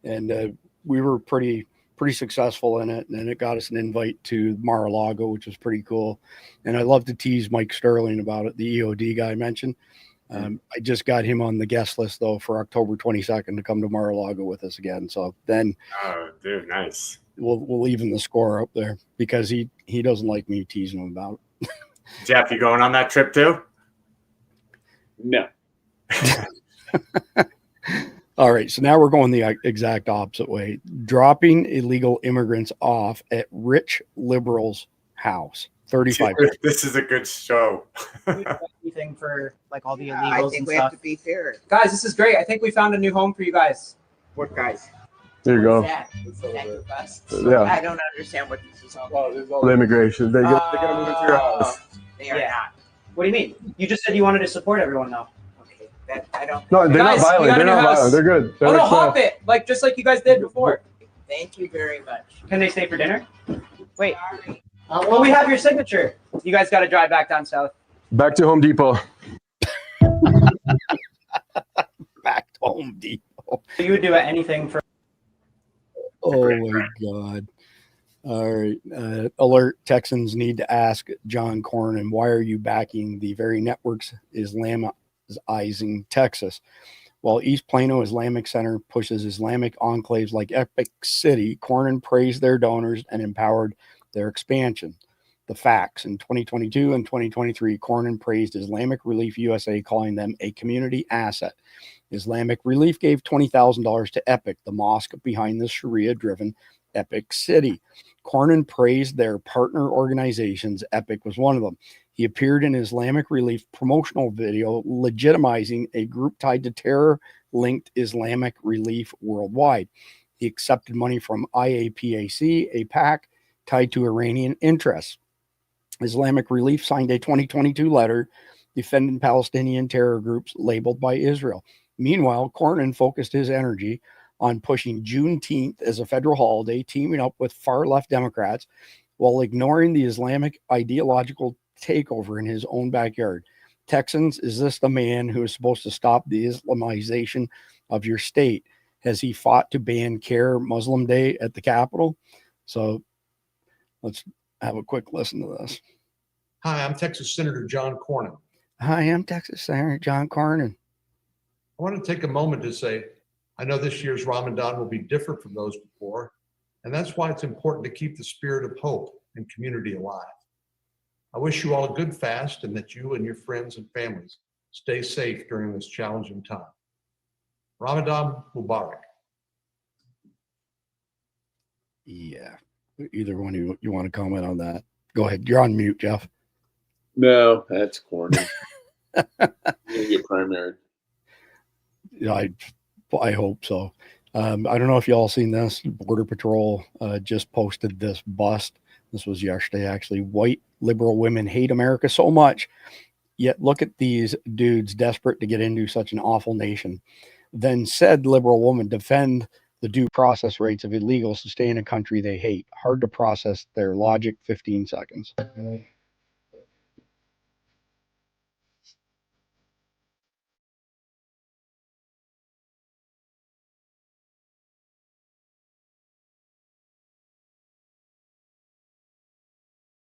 And we were pretty successful in it, and it got us an invite to Mar-a-Lago, which was pretty cool. And I love to tease Mike Sterling about it, the EOD guy I mentioned. I just got him on the guest list though for October 22nd to come to Mar-a-Lago with us again. So then, oh, dude, nice. We'll even the score up there because he doesn't like me teasing him about it. Jeff, you going on that trip too? No. All right, so now we're going the exact opposite way. Dropping illegal immigrants off at rich liberals' house. 35. This is a good show. Anything for like all the illegals I think and we stuff. have to be fair. Guys, this is great. I think we found a new home for you guys. What guys? There you go. Is that your bus? Yeah. I don't understand what this is all about. The immigration. They're gonna move into your house. They are not. What do you mean? You just said you wanted to support everyone, though. Okay, that I don't. No, they're Guys, not violent. we got They're a new not house. violent. They're good. Oh no, hop it! Like just like you guys did before. Thank you very much. Can they stay for dinner? Wait. Well, we have your signature. You guys got to drive back down south. Back to Home Depot. Back to Home Depot. You would do anything for. Oh my God. All right. Alert. Texans need to ask John Cornyn, why are you backing the very networks Islamizing Texas? While East Plano Islamic Center pushes Islamic enclaves like Epic City, Cornyn praised their donors and empowered their expansion. The facts: in 2022 and 2023, Cornyn praised Islamic Relief USA, calling them a community asset. Islamic Relief gave $20,000 to Epic, the mosque behind the Sharia-driven Epic City. Cornyn praised their partner organizations. Epic was one of them. He appeared in Islamic Relief promotional video legitimizing a group tied to terror-linked Islamic Relief worldwide. He accepted money from IAPAC, a PAC tied to Iranian interests. Islamic Relief signed a 2022 letter defending Palestinian terror groups labeled by Israel. Meanwhile, Cornyn focused his energy on pushing Juneteenth as a federal holiday, teaming up with far-left Democrats while ignoring the Islamic ideological takeover in his own backyard. Texans, is this the man who is supposed to stop the Islamization of your state? Has he fought to ban Care Muslim Day at the Capitol? So let's have a quick listen to this. Hi, I'm Texas Senator John Cornyn. Hi, I'm Texas Senator John Cornyn. I want to take a moment to say, I know this year's Ramadan will be different from those before, and that's why it's important to keep the spirit of hope and community alive. I wish you all a good fast and that you and your friends and families stay safe during this challenging time. Ramadan Mubarak. Yeah. Either one of you want to comment on that? Go ahead. You're on mute, Jeff. No, that's corny. You get primary. Yeah, I hope so. I don't know if you all seen this. Border Patrol just posted this bust. This was yesterday, actually. White liberal women hate America so much, yet look at these dudes desperate to get into such an awful nation. Then said liberal woman defend the due process rights of illegals to stay in a country they hate. Hard to process their logic. 15 seconds.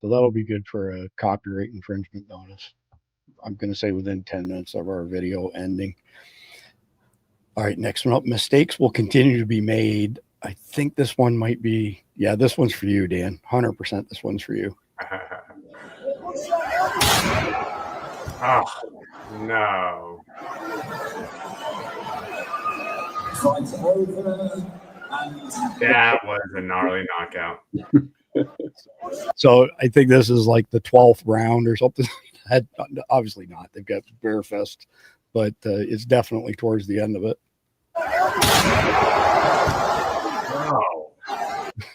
So that'll be good for a copyright infringement notice. I'm going to say within 10 minutes of our video ending. All right, next one up. Mistakes will continue to be made. I think this one might be, yeah, this one's for you, Dan. 100% this one's for you. Oh, no. That was a gnarly knockout. So I think this is like the 12th round or something. Obviously not. They've got bare fists, but it's definitely towards the end of it. No.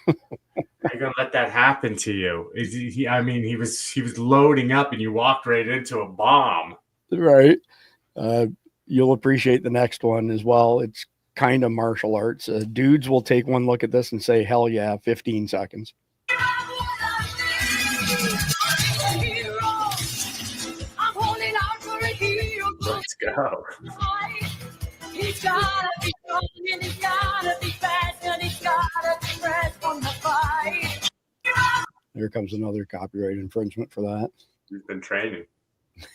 How you gonna let that happen to you? He was loading up and you walked right into a bomb. Right. You'll appreciate the next one as well. It's kind of martial arts. Dudes will take one look at this and say, hell yeah, 15 seconds. Let's go. He's gotta be strong and he's gotta be fast and he's gotta be fresh from the fight. There comes another copyright infringement for that. He's been training.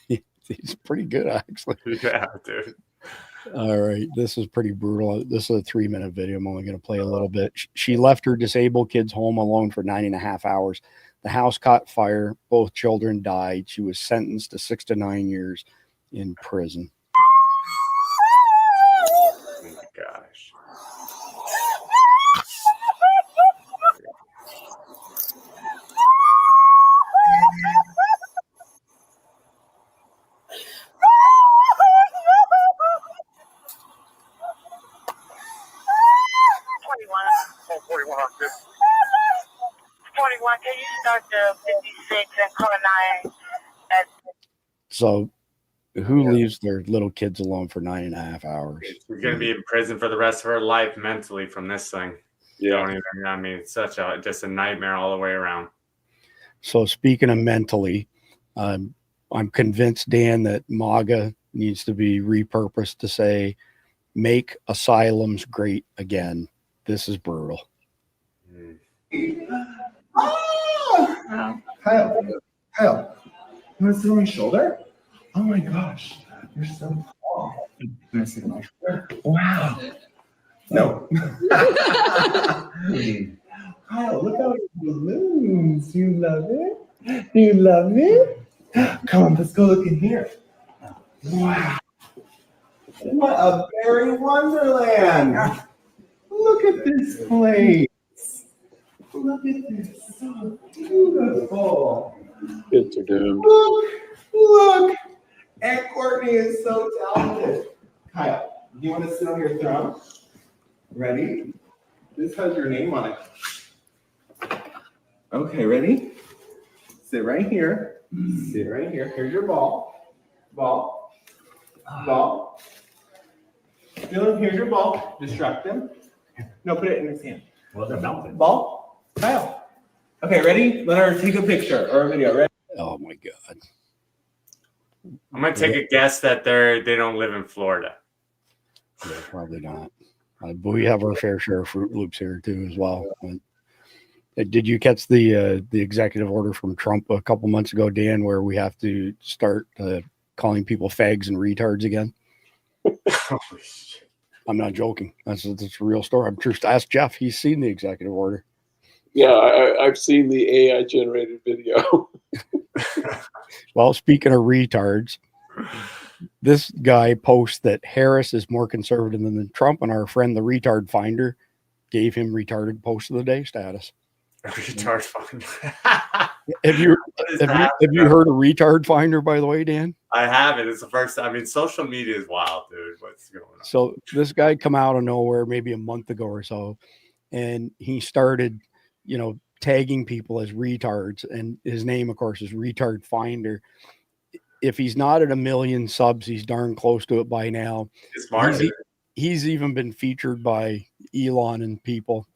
He's pretty good, actually. Yeah, dude. All right. This is pretty brutal. This is a 3-minute video. I'm only going to play a little bit. She left her disabled kids home alone for 9.5 hours. The house caught fire. Both children died. She was sentenced to 6 to 9 years in prison. Oh my gosh. Can you start the 56 and call 9? So who leaves their little kids alone for 9.5 hours? We're going to be in prison for the rest of her life mentally from this thing. Yeah. It's just a nightmare all the way around. So speaking of mentally, I'm convinced, Dan, that MAGA needs to be repurposed to say, make asylums great again. This is brutal. Oh! Kyle, you want to sit on my shoulder? Oh my gosh, you're so tall. You want to sit on my shoulder? Wow. No. Kyle, look at all your balloons. You love it? You love it? Come on, let's go look in here. Wow. What a fairy wonderland. Look at this place. Look at this. So beautiful. Kids are doomed. Look. Aunt Courtney is so talented. Kyle, do you want to sit on your throne? Ready? This has your name on it. Okay, ready? Sit right here. Sit right here. Here's your ball. Ball. Ball. Dylan, here's your ball. Distract him. No, put it in his hand. Well, they're melting. Ball. Kyle. Okay, ready? Let her take a picture or a video. Ready? Oh my God. I'm gonna take a guess that they don't live in Florida. Yeah, probably not. But we have our fair share of Fruit Loops here too, as well. Did you catch the executive order from Trump a couple months ago, Dan, where we have to start calling people fags and retards again? I'm not joking. That's a real story. I'm sure. Ask Jeff. He's seen the executive order. Yeah, I've seen the AI generated video. Well, speaking of retards, this guy posts that Harris is more conservative than Trump, and our friend the retard finder gave him retarded post of the day status. Retard finder. Have you heard of retard finder, by the way, Dan? I haven't. It's the first. I mean, social media is wild, dude. What's going on? So this guy come out of nowhere maybe a month ago or so, and he started, tagging people as retards, and his name, of course, is Retard Finder. If he's not at 1 million subs, he's darn close to it by now. It's marketing. He's even been featured by Elon and people.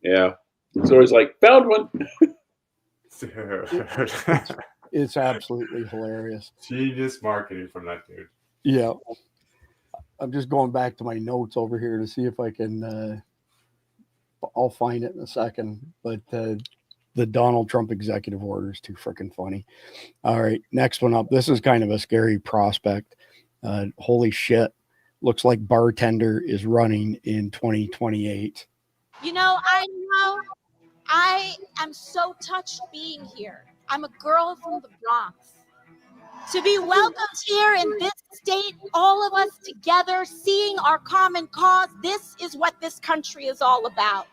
Yeah. It's always like, found one. It's absolutely hilarious. Genius marketing from that dude. Yeah. I'm just going back to my notes over here to see if I can I'll find it in a second. But the Donald Trump executive order is too freaking funny. All right, next one up. This is kind of a scary prospect. Holy shit. Looks like bartender is running in 2028. I am so touched being here. I'm a girl from the Bronx. To be welcomed here in this state, all of us together, seeing our common cause, this is what this country is all about.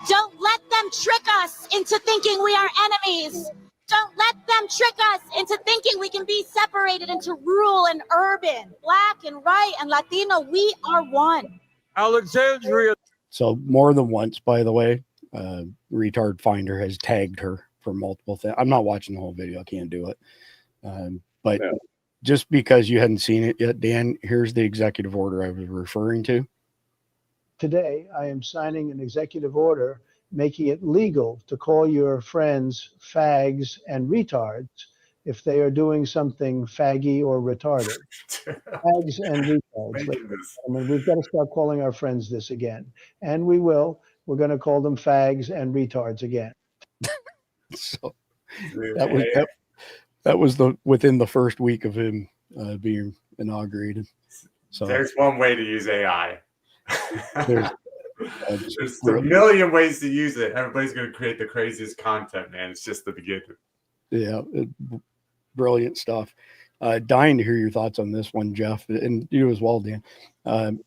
Don't let them trick us into thinking we are enemies. Don't let them trick us into thinking we can be separated into rural and urban, black and white and Latino. We are one. Alexandria. So more than once, by the way, Retard Finder has tagged her for multiple things. I'm not watching the whole video. I can't do it. But just because you hadn't seen it yet, Dan, here's the executive order I was referring to. Today, I am signing an executive order making it legal to call your friends fags and retards if they are doing something faggy or retarded. Fags and retards. I mean, we've got to start calling our friends this again. And we will. We're going to call them fags and retards again. So that was within the first week of him being inaugurated. So there's one way to use AI. There's a million ways to use it. Everybody's going to create the craziest content, man. It's just the beginning. Yeah, brilliant stuff. Dying to hear your thoughts on this one, Jeff, and you as well, Dan.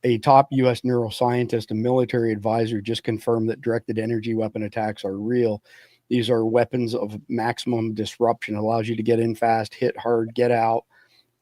A top U.S. neuroscientist and military advisor just confirmed that directed energy weapon attacks are real. These are weapons of maximum disruption. It allows you to get in fast, hit hard, get out,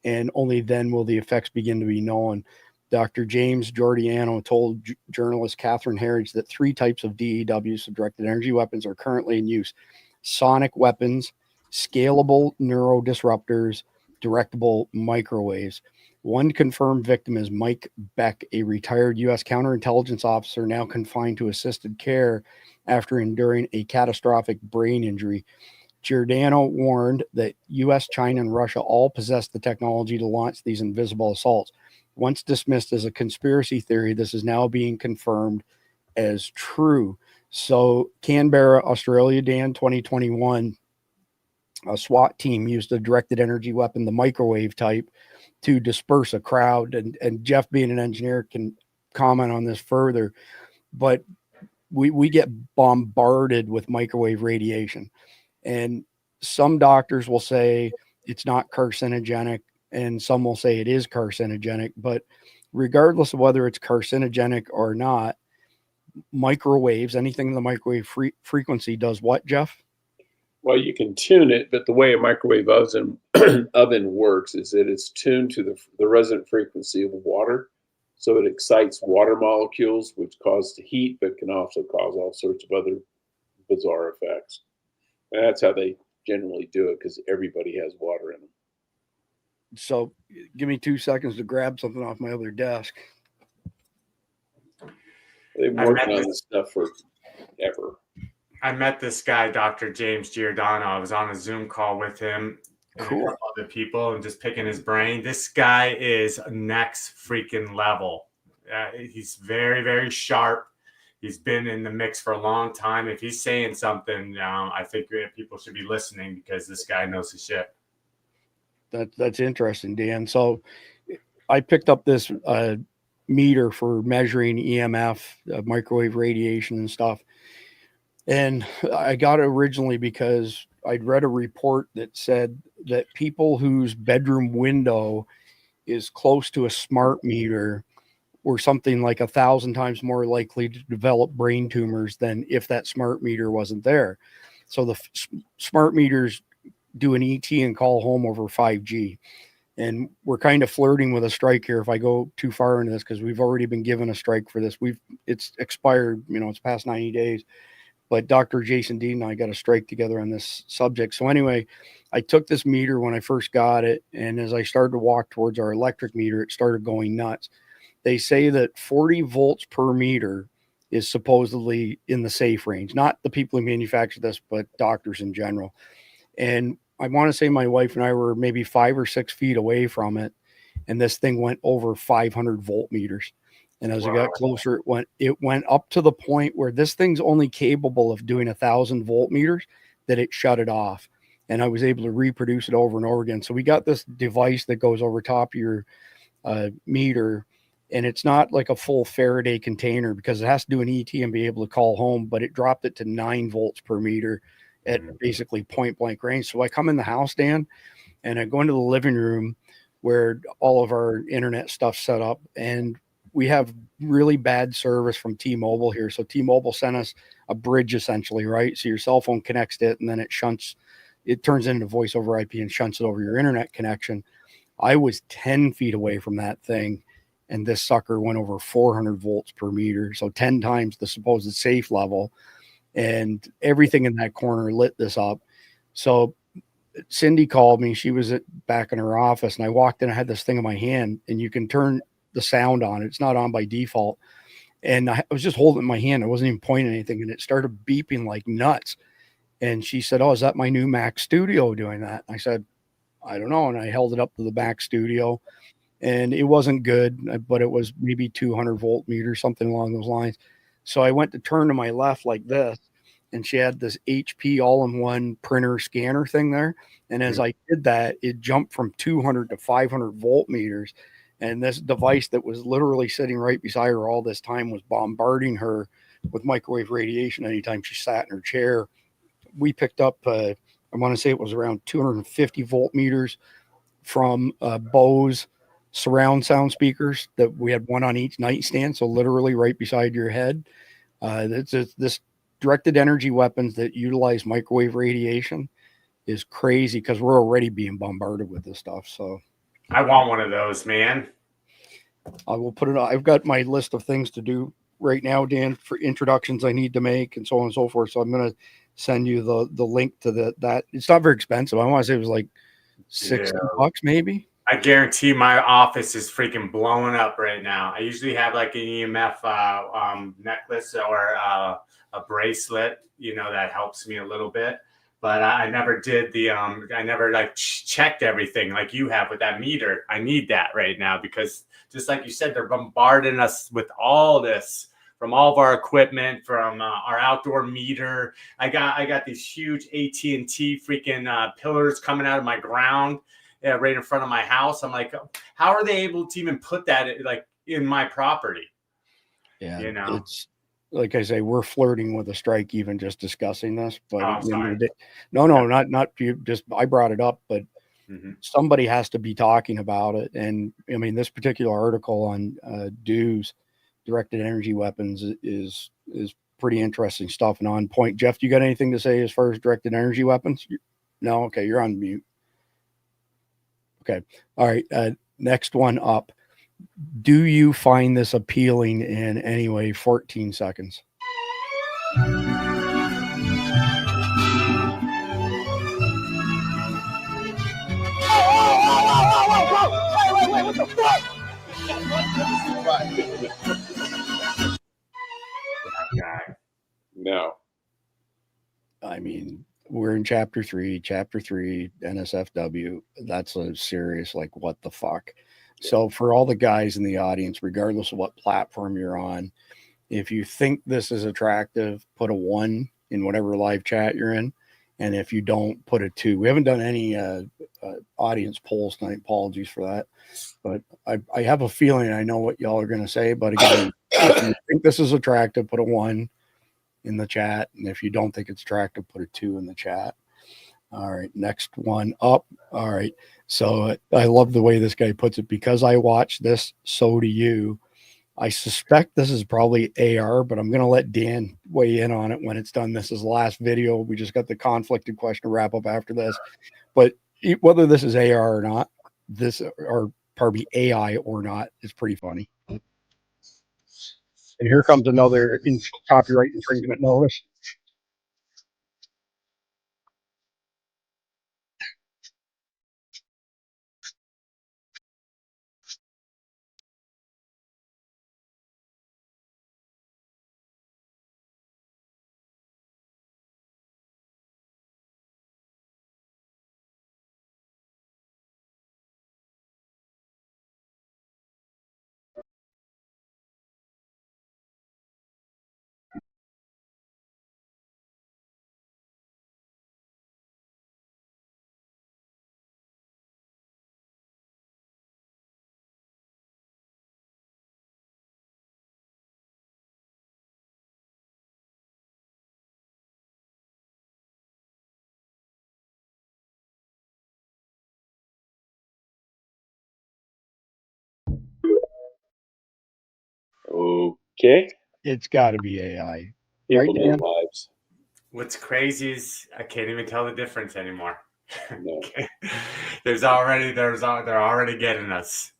and only then will the effects begin to be known. Dr. James Giordano told journalist Catherine Herridge that 3 types of DEWs, so directed energy weapons, are currently in use: sonic weapons, scalable neurodisruptors, directable microwaves. One confirmed victim is Mike Beck, a retired U.S. counterintelligence officer now confined to assisted care after enduring a catastrophic brain injury. Giordano warned that U.S., China, and Russia all possess the technology to launch these invisible assaults. Once dismissed as a conspiracy theory, this is now being confirmed as true. So Canberra, Australia, Dan, 2021, a SWAT team used a directed energy weapon, the microwave type, to disperse a crowd. And Jeff, being an engineer, can comment on this further. But we get bombarded with microwave radiation. And some doctors will say it's not carcinogenic, and some will say it is carcinogenic. But regardless of whether it's carcinogenic or not, microwaves, anything in the microwave frequency does what, Jeff? Well, you can tune it, but the way a microwave oven oven works is that it's tuned to the resonant frequency of water. So it excites water molecules, which cause the heat, but can also cause all sorts of other bizarre effects. And that's how they generally do it, because everybody has water in them. So give me 2 seconds to grab something off my other desk. They've been working on this stuff forever. I met this guy, Dr. James Giordano. I was on a Zoom call with him and a couple other people and just picking his brain. This guy is next freaking level. He's very, very sharp. He's been in the mix for a long time. If he's saying something, I think people should be listening, because this guy knows his shit. That's interesting, Dan. So I picked up this meter for measuring EMF, microwave radiation and stuff. And I got it originally because I'd read a report that said that people whose bedroom window is close to a smart meter were something like 1,000 times more likely to develop brain tumors than if that smart meter wasn't there. So the smart meters do an ET and call home over 5G. And we're kind of flirting with a strike here if I go too far into this, because we've already been given a strike for this. It's expired, it's past 90 days. But Dr. Jason Dean and I got a strike together on this subject. So anyway, I took this meter when I first got it, and as I started to walk towards our electric meter, it started going nuts. They say that 40 volts per meter is supposedly in the safe range. Not the people who manufacture this, but doctors in general. And I want to say my wife and I were maybe 5 or 6 feet away from it, and this thing went over 500 volt meters. And as I got closer, it went up to the point where this thing's only capable of doing 1,000 volt meters, that it shut it off. And I was able to reproduce it over and over again. So we got this device that goes over top of your meter, and it's not like a full Faraday container, because it has to do an ET and be able to call home, but it dropped it to 9 volts per meter at basically point blank range. So I come in the house, Dan, and I go into the living room where all of our internet stuff's set up, and we have really bad service from T-Mobile here. So T-Mobile sent us a bridge essentially, right? So your cell phone connects to it, and then it turns into voice over IP and shunts it over your internet connection. I was 10 feet away from that thing, and this sucker went over 400 volts per meter. So 10 times the supposed safe level, and everything in that corner lit this up. So Cindy called me. She was back in her office, and I walked in, I had this thing in my hand, and you can turn the sound on. It's not on by default. And I was just holding it in my hand. I wasn't even pointing anything, and it started beeping like nuts. And she said, "Oh, is that my new Mac Studio doing that?" I said, "I don't know." And I held it up to the Mac Studio, and it wasn't good, but it was maybe 200 volt meter, something along those lines. So I went to turn to my left like this, and she had this HP all-in-one printer scanner thing there. And as I did that, it jumped from 200 to 500 volt meters. And this device that was literally sitting right beside her all this time was bombarding her with microwave radiation anytime she sat in her chair. We picked up, I want to say it was around 250 volt meters from Bose surround sound speakers that we had one on each nightstand. So literally right beside your head. This directed energy weapons that utilize microwave radiation is crazy, because we're already being bombarded with this stuff. So I want one of those, man. I will put it on. I've got my list of things to do right now, Dan, for introductions I need to make and so on and so forth. So I'm going to send you the link to that. It's not very expensive. I want to say it was like $60 maybe. I guarantee my office is freaking blowing up right now. I usually have like an EMF necklace or a bracelet, that helps me a little bit. But I never did I never checked everything like you have with that meter. I need that right now, because just like you said, they're bombarding us with all this from all of our equipment, from our outdoor meter. I got these huge AT&T freaking pillars coming out of my ground right in front of my house. I'm like, how are they able to even put that in my property? Yeah, it's like I say, we're flirting with a strike, even just discussing this. But at the end of the day, not you. Just I brought it up, but somebody has to be talking about it. And I mean, this particular article on DEWs, directed energy weapons, is pretty interesting stuff and on point. Jeff, you got anything to say as far as directed energy weapons? No? Okay, you're on mute. Okay. All right. Next one up. Do you find this appealing in any way? 14 seconds. Wait, what the fuck? No. I mean, we're in chapter 3, NSFW. That's a serious, like, what the fuck? So for all the guys in the audience, regardless of what platform you're on, if you think this is attractive, put a 1 in whatever live chat you're in. And if you don't, put a 2. We haven't done any audience polls tonight. Apologies for that. But I have a feeling I know what y'all are going to say. But again, if you think this is attractive, put a 1 in the chat. And if you don't think it's attractive, put a 2 in the chat. All right, next one up. All right. So I love the way this guy puts it. Because I watched this, so do you. I suspect this is probably AR, but I'm going to let Dan weigh in on it when it's done. This is the last video. We just got the conflicted question to wrap up after this. But whether this is AR or not, or pardon me, AI or not, is pretty funny. And here comes another copyright infringement notice. Okay. It's got to be AI. People Right, know Dan? lives. What's crazy is I can't even tell the difference anymore. No. They're already getting us.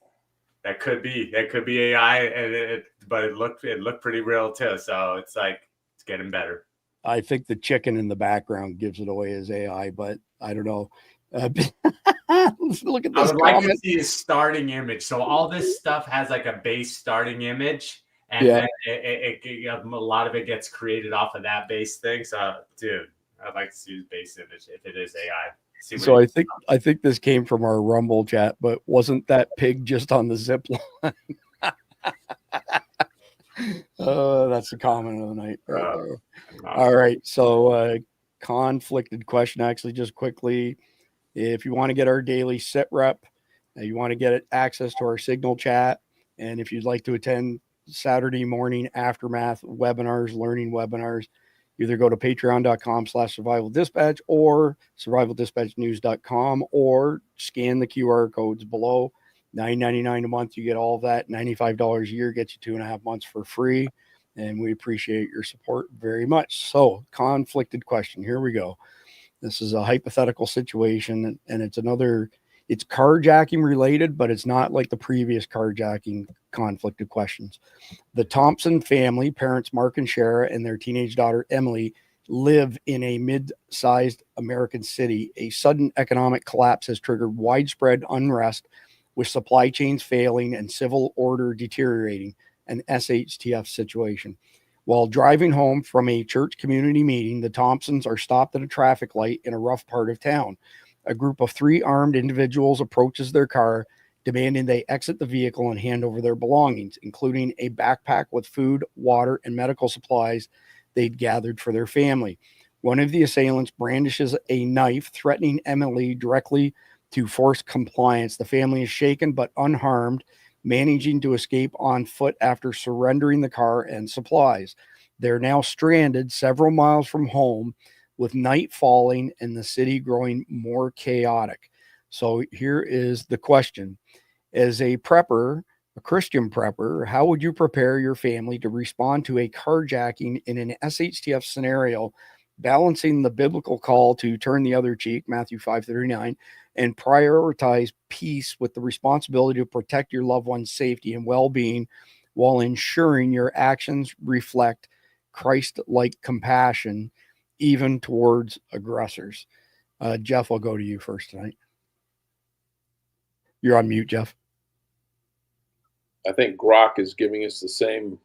That could be AI, but it looked pretty real too. So it's like it's getting better. I think the chicken in the background gives it away as AI, but I don't know. Look at I this would like to comment. see a starting image. So all this stuff has like a base starting image, and Yeah. then a lot of it gets created off of that base thing. So, dude, I'd like to see the base image if it is AI. See what So it- I think this came from our Rumble chat, but wasn't that pig just on the zip line? That's the comment of the night right there. All right. So conflicted question, actually, just quickly. If you want to get our daily sit rep, you want to get access to our Signal chat, and if you'd like to attend Saturday morning aftermath webinars, learning webinars, either go to patreon.com/survival dispatch or survivaldispatchnews.com or scan the QR codes below. $9.99 a month, you get all of that. $95 a year gets you 2.5 months for free. And we appreciate your support very much. So, conflicted question. Here we go. This is a hypothetical situation, and it's carjacking related, but it's not like the previous carjacking conflicted questions. The Thompson family, parents Mark and Shara, and their teenage daughter Emily, live in a mid-sized American city. A sudden economic collapse has triggered widespread unrest, with supply chains failing and civil order deteriorating, an SHTF situation. While driving home from a church community meeting, the Thompsons are stopped at a traffic light in a rough part of town. A group of 3 armed individuals approaches their car, demanding they exit the vehicle and hand over their belongings, including a backpack with food, water, and medical supplies they'd gathered for their family. One of the assailants brandishes a knife, threatening Emily directly to force compliance. The family is shaken but unharmed, managing to escape on foot after surrendering the car and supplies. They're now stranded several miles from home, with night falling and the city growing more chaotic. So here is the question. As a prepper, a Christian prepper, how would you prepare your family to respond to a carjacking in an SHTF scenario, balancing the biblical call to turn the other cheek, Matthew 5:39, and prioritize peace with the responsibility to protect your loved one's safety and well-being while ensuring your actions reflect Christ-like compassion even towards aggressors? Jeff, I'll go to you first tonight. You're on mute, Jeff. I think Grok is giving us the same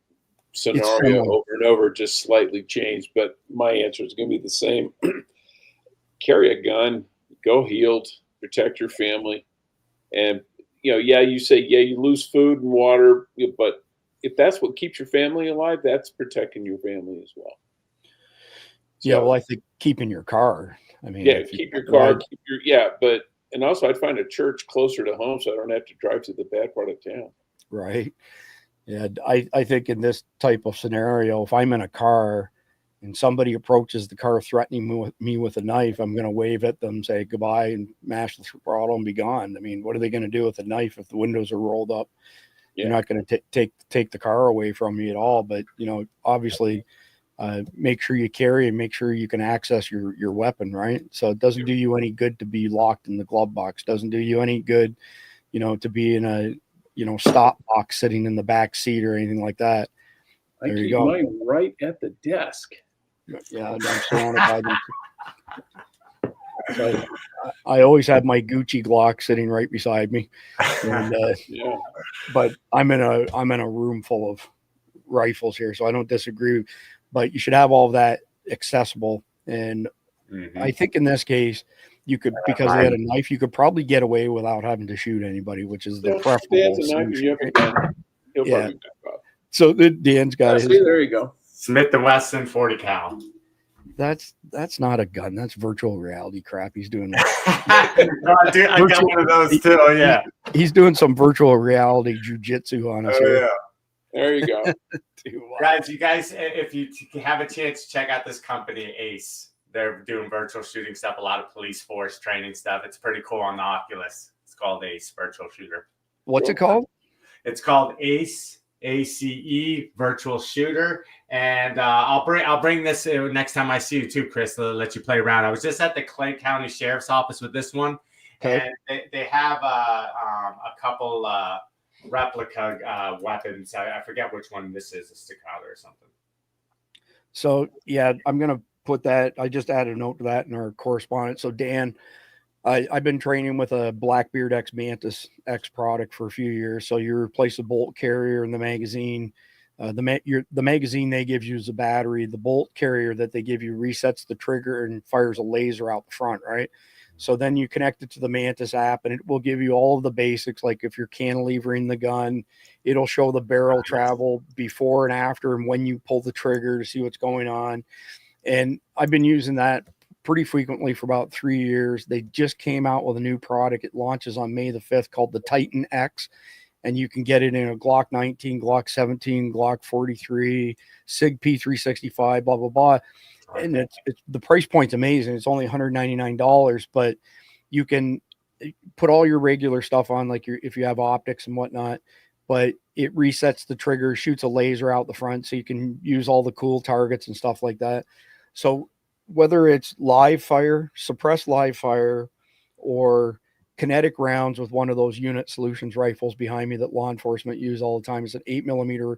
scenario over and over, just slightly changed, but my answer is going to be the same. Carry a gun, go healed, protect your family. And, you say, you lose food and water, but if that's what keeps your family alive, that's protecting your family as well. So, I think keeping your car. I mean, keep your car, and also I'd find a church closer to home so I don't have to drive to the bad part of town. Right. Yeah. I think in this type of scenario, if I'm in a car and somebody approaches the car threatening me with a knife, I'm going to wave at them, say goodbye, and mash the throttle and be gone. I mean, what are they going to do with a knife if the windows are rolled up? You're not going to take the car away from me at all. But, obviously, make sure you carry and make sure you can access your weapon, right? So it doesn't do you any good to be locked in the glove box. Doesn't do you any good, to be in a stop box sitting in the back seat or anything like that. I There you keep go. mine right at the desk. Yeah, I'm surrounded by them. So I always have my Gucci Glock sitting right beside me, and but I'm in a room full of rifles here, so I don't disagree. But you should have all of that accessible, and I think in this case, you could, because they had a knife, you could probably get away without having to shoot anybody, which is the preferable solution. Yeah. So Dan's got his. There you go. Smith & Wesson 40 cal. That's not a gun. That's virtual reality crap. He's doing. I got one of those too. Yeah. He's doing some virtual reality jujitsu on us here. Yeah. There you go. Guys, if you have a chance to check out this company, Ace, they're doing virtual shooting stuff, a lot of police force training stuff. It's pretty cool on the Oculus. It's called Ace Virtual Shooter. What's it called? It's called Ace, ACE Virtual Shooter. And I'll bring this next time I see you too, Chris, to let you play around. I was just at the Clay County Sheriff's Office with this one. Okay. And they have a couple replica weapons. I forget which one this is, a staccato or something. So yeah, I'm gonna put that. I just added a note to that in our correspondence. So Dan, I've been training with a Blackbeard X Mantis X product for a few years. So you replace the bolt carrier and the magazine. The magazine they give you is a battery. The bolt carrier that they give you resets the trigger and fires a laser out the front, right? So then you connect it to the Mantis app, and it will give you all of the basics. Like if you're cantilevering the gun, it'll show the barrel travel before and after, and when you pull the trigger to see what's going on. And I've been using that pretty frequently for about 3 years. They just came out with a new product. It launches on May the 5th called the Titan X. And you can get it in a Glock 19, Glock 17, Glock 43, SIG P365, blah, blah, blah. And it's the price point's amazing. It's only $199, but you can put all your regular stuff on, like if you have optics and whatnot, but it resets the trigger, shoots a laser out the front, so you can use all the cool targets and stuff like that. So whether it's live fire, suppressed live fire, or kinetic rounds with one of those unit solutions rifles behind me that law enforcement use all the time, it's an 8mm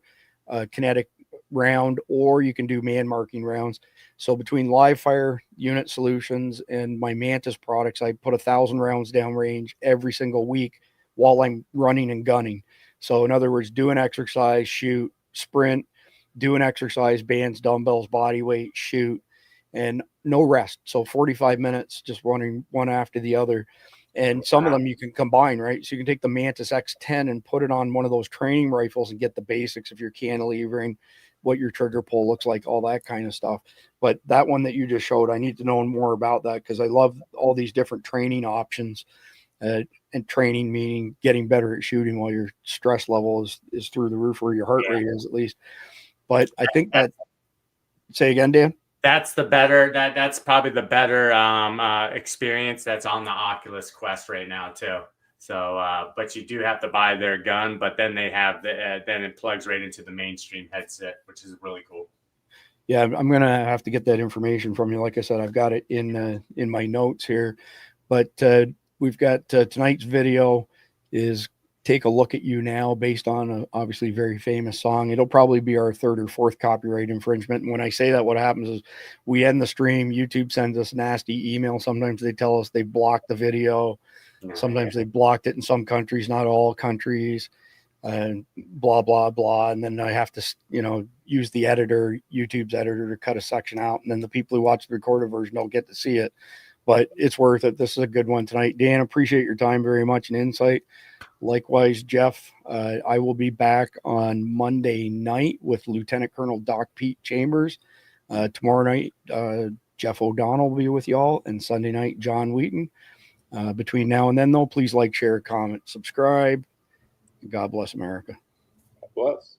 kinetic round, or you can do man marking rounds. So between live fire, unit solutions, and my Mantis products, I put 1,000 rounds downrange every single week while I'm running and gunning. So in other words, do an exercise, shoot, sprint, do an exercise, bands, dumbbells, body weight, shoot, and no rest. So 45 minutes just running one after the other. And some of them you can combine, right? So you can take the Mantis X10 and put it on one of those training rifles and get the basics if you're cantilevering, what your trigger pull looks like, all that kind of stuff. But that one that you just showed, I need to know more about that, because I love all these different training options. And training meaning getting better at shooting while your stress level is through the roof, or your heart rate is at least. But I think that, say again, Dan? That's probably the better experience that's on the Oculus Quest right now too. So, but you do have to buy their gun, but then they have then it plugs right into the mainstream headset, which is really cool. Yeah, I'm gonna have to get that information from you. Like I said, I've got it in my notes here, but we've got tonight's video is Take a Look at You Now, based on a obviously very famous song. It'll probably be our third or fourth copyright infringement. And when I say that, what happens is we end the stream. YouTube sends us nasty email. Sometimes they tell us they blocked the video. Sometimes they blocked it in some countries, not all countries, and blah, blah, blah. And then I have to, use the editor, YouTube's editor, to cut a section out. And then the people who watch the recorded version don't get to see it. But it's worth it. This is a good one tonight. Dan, appreciate your time very much and insight. Likewise, Jeff, I will be back on Monday night with Lieutenant Colonel Doc Pete Chambers. Tomorrow night, Jeff O'Donnell will be with y'all, and Sunday night, John Wheaton. Between now and then, though, please like, share, comment, subscribe. God bless America. God bless.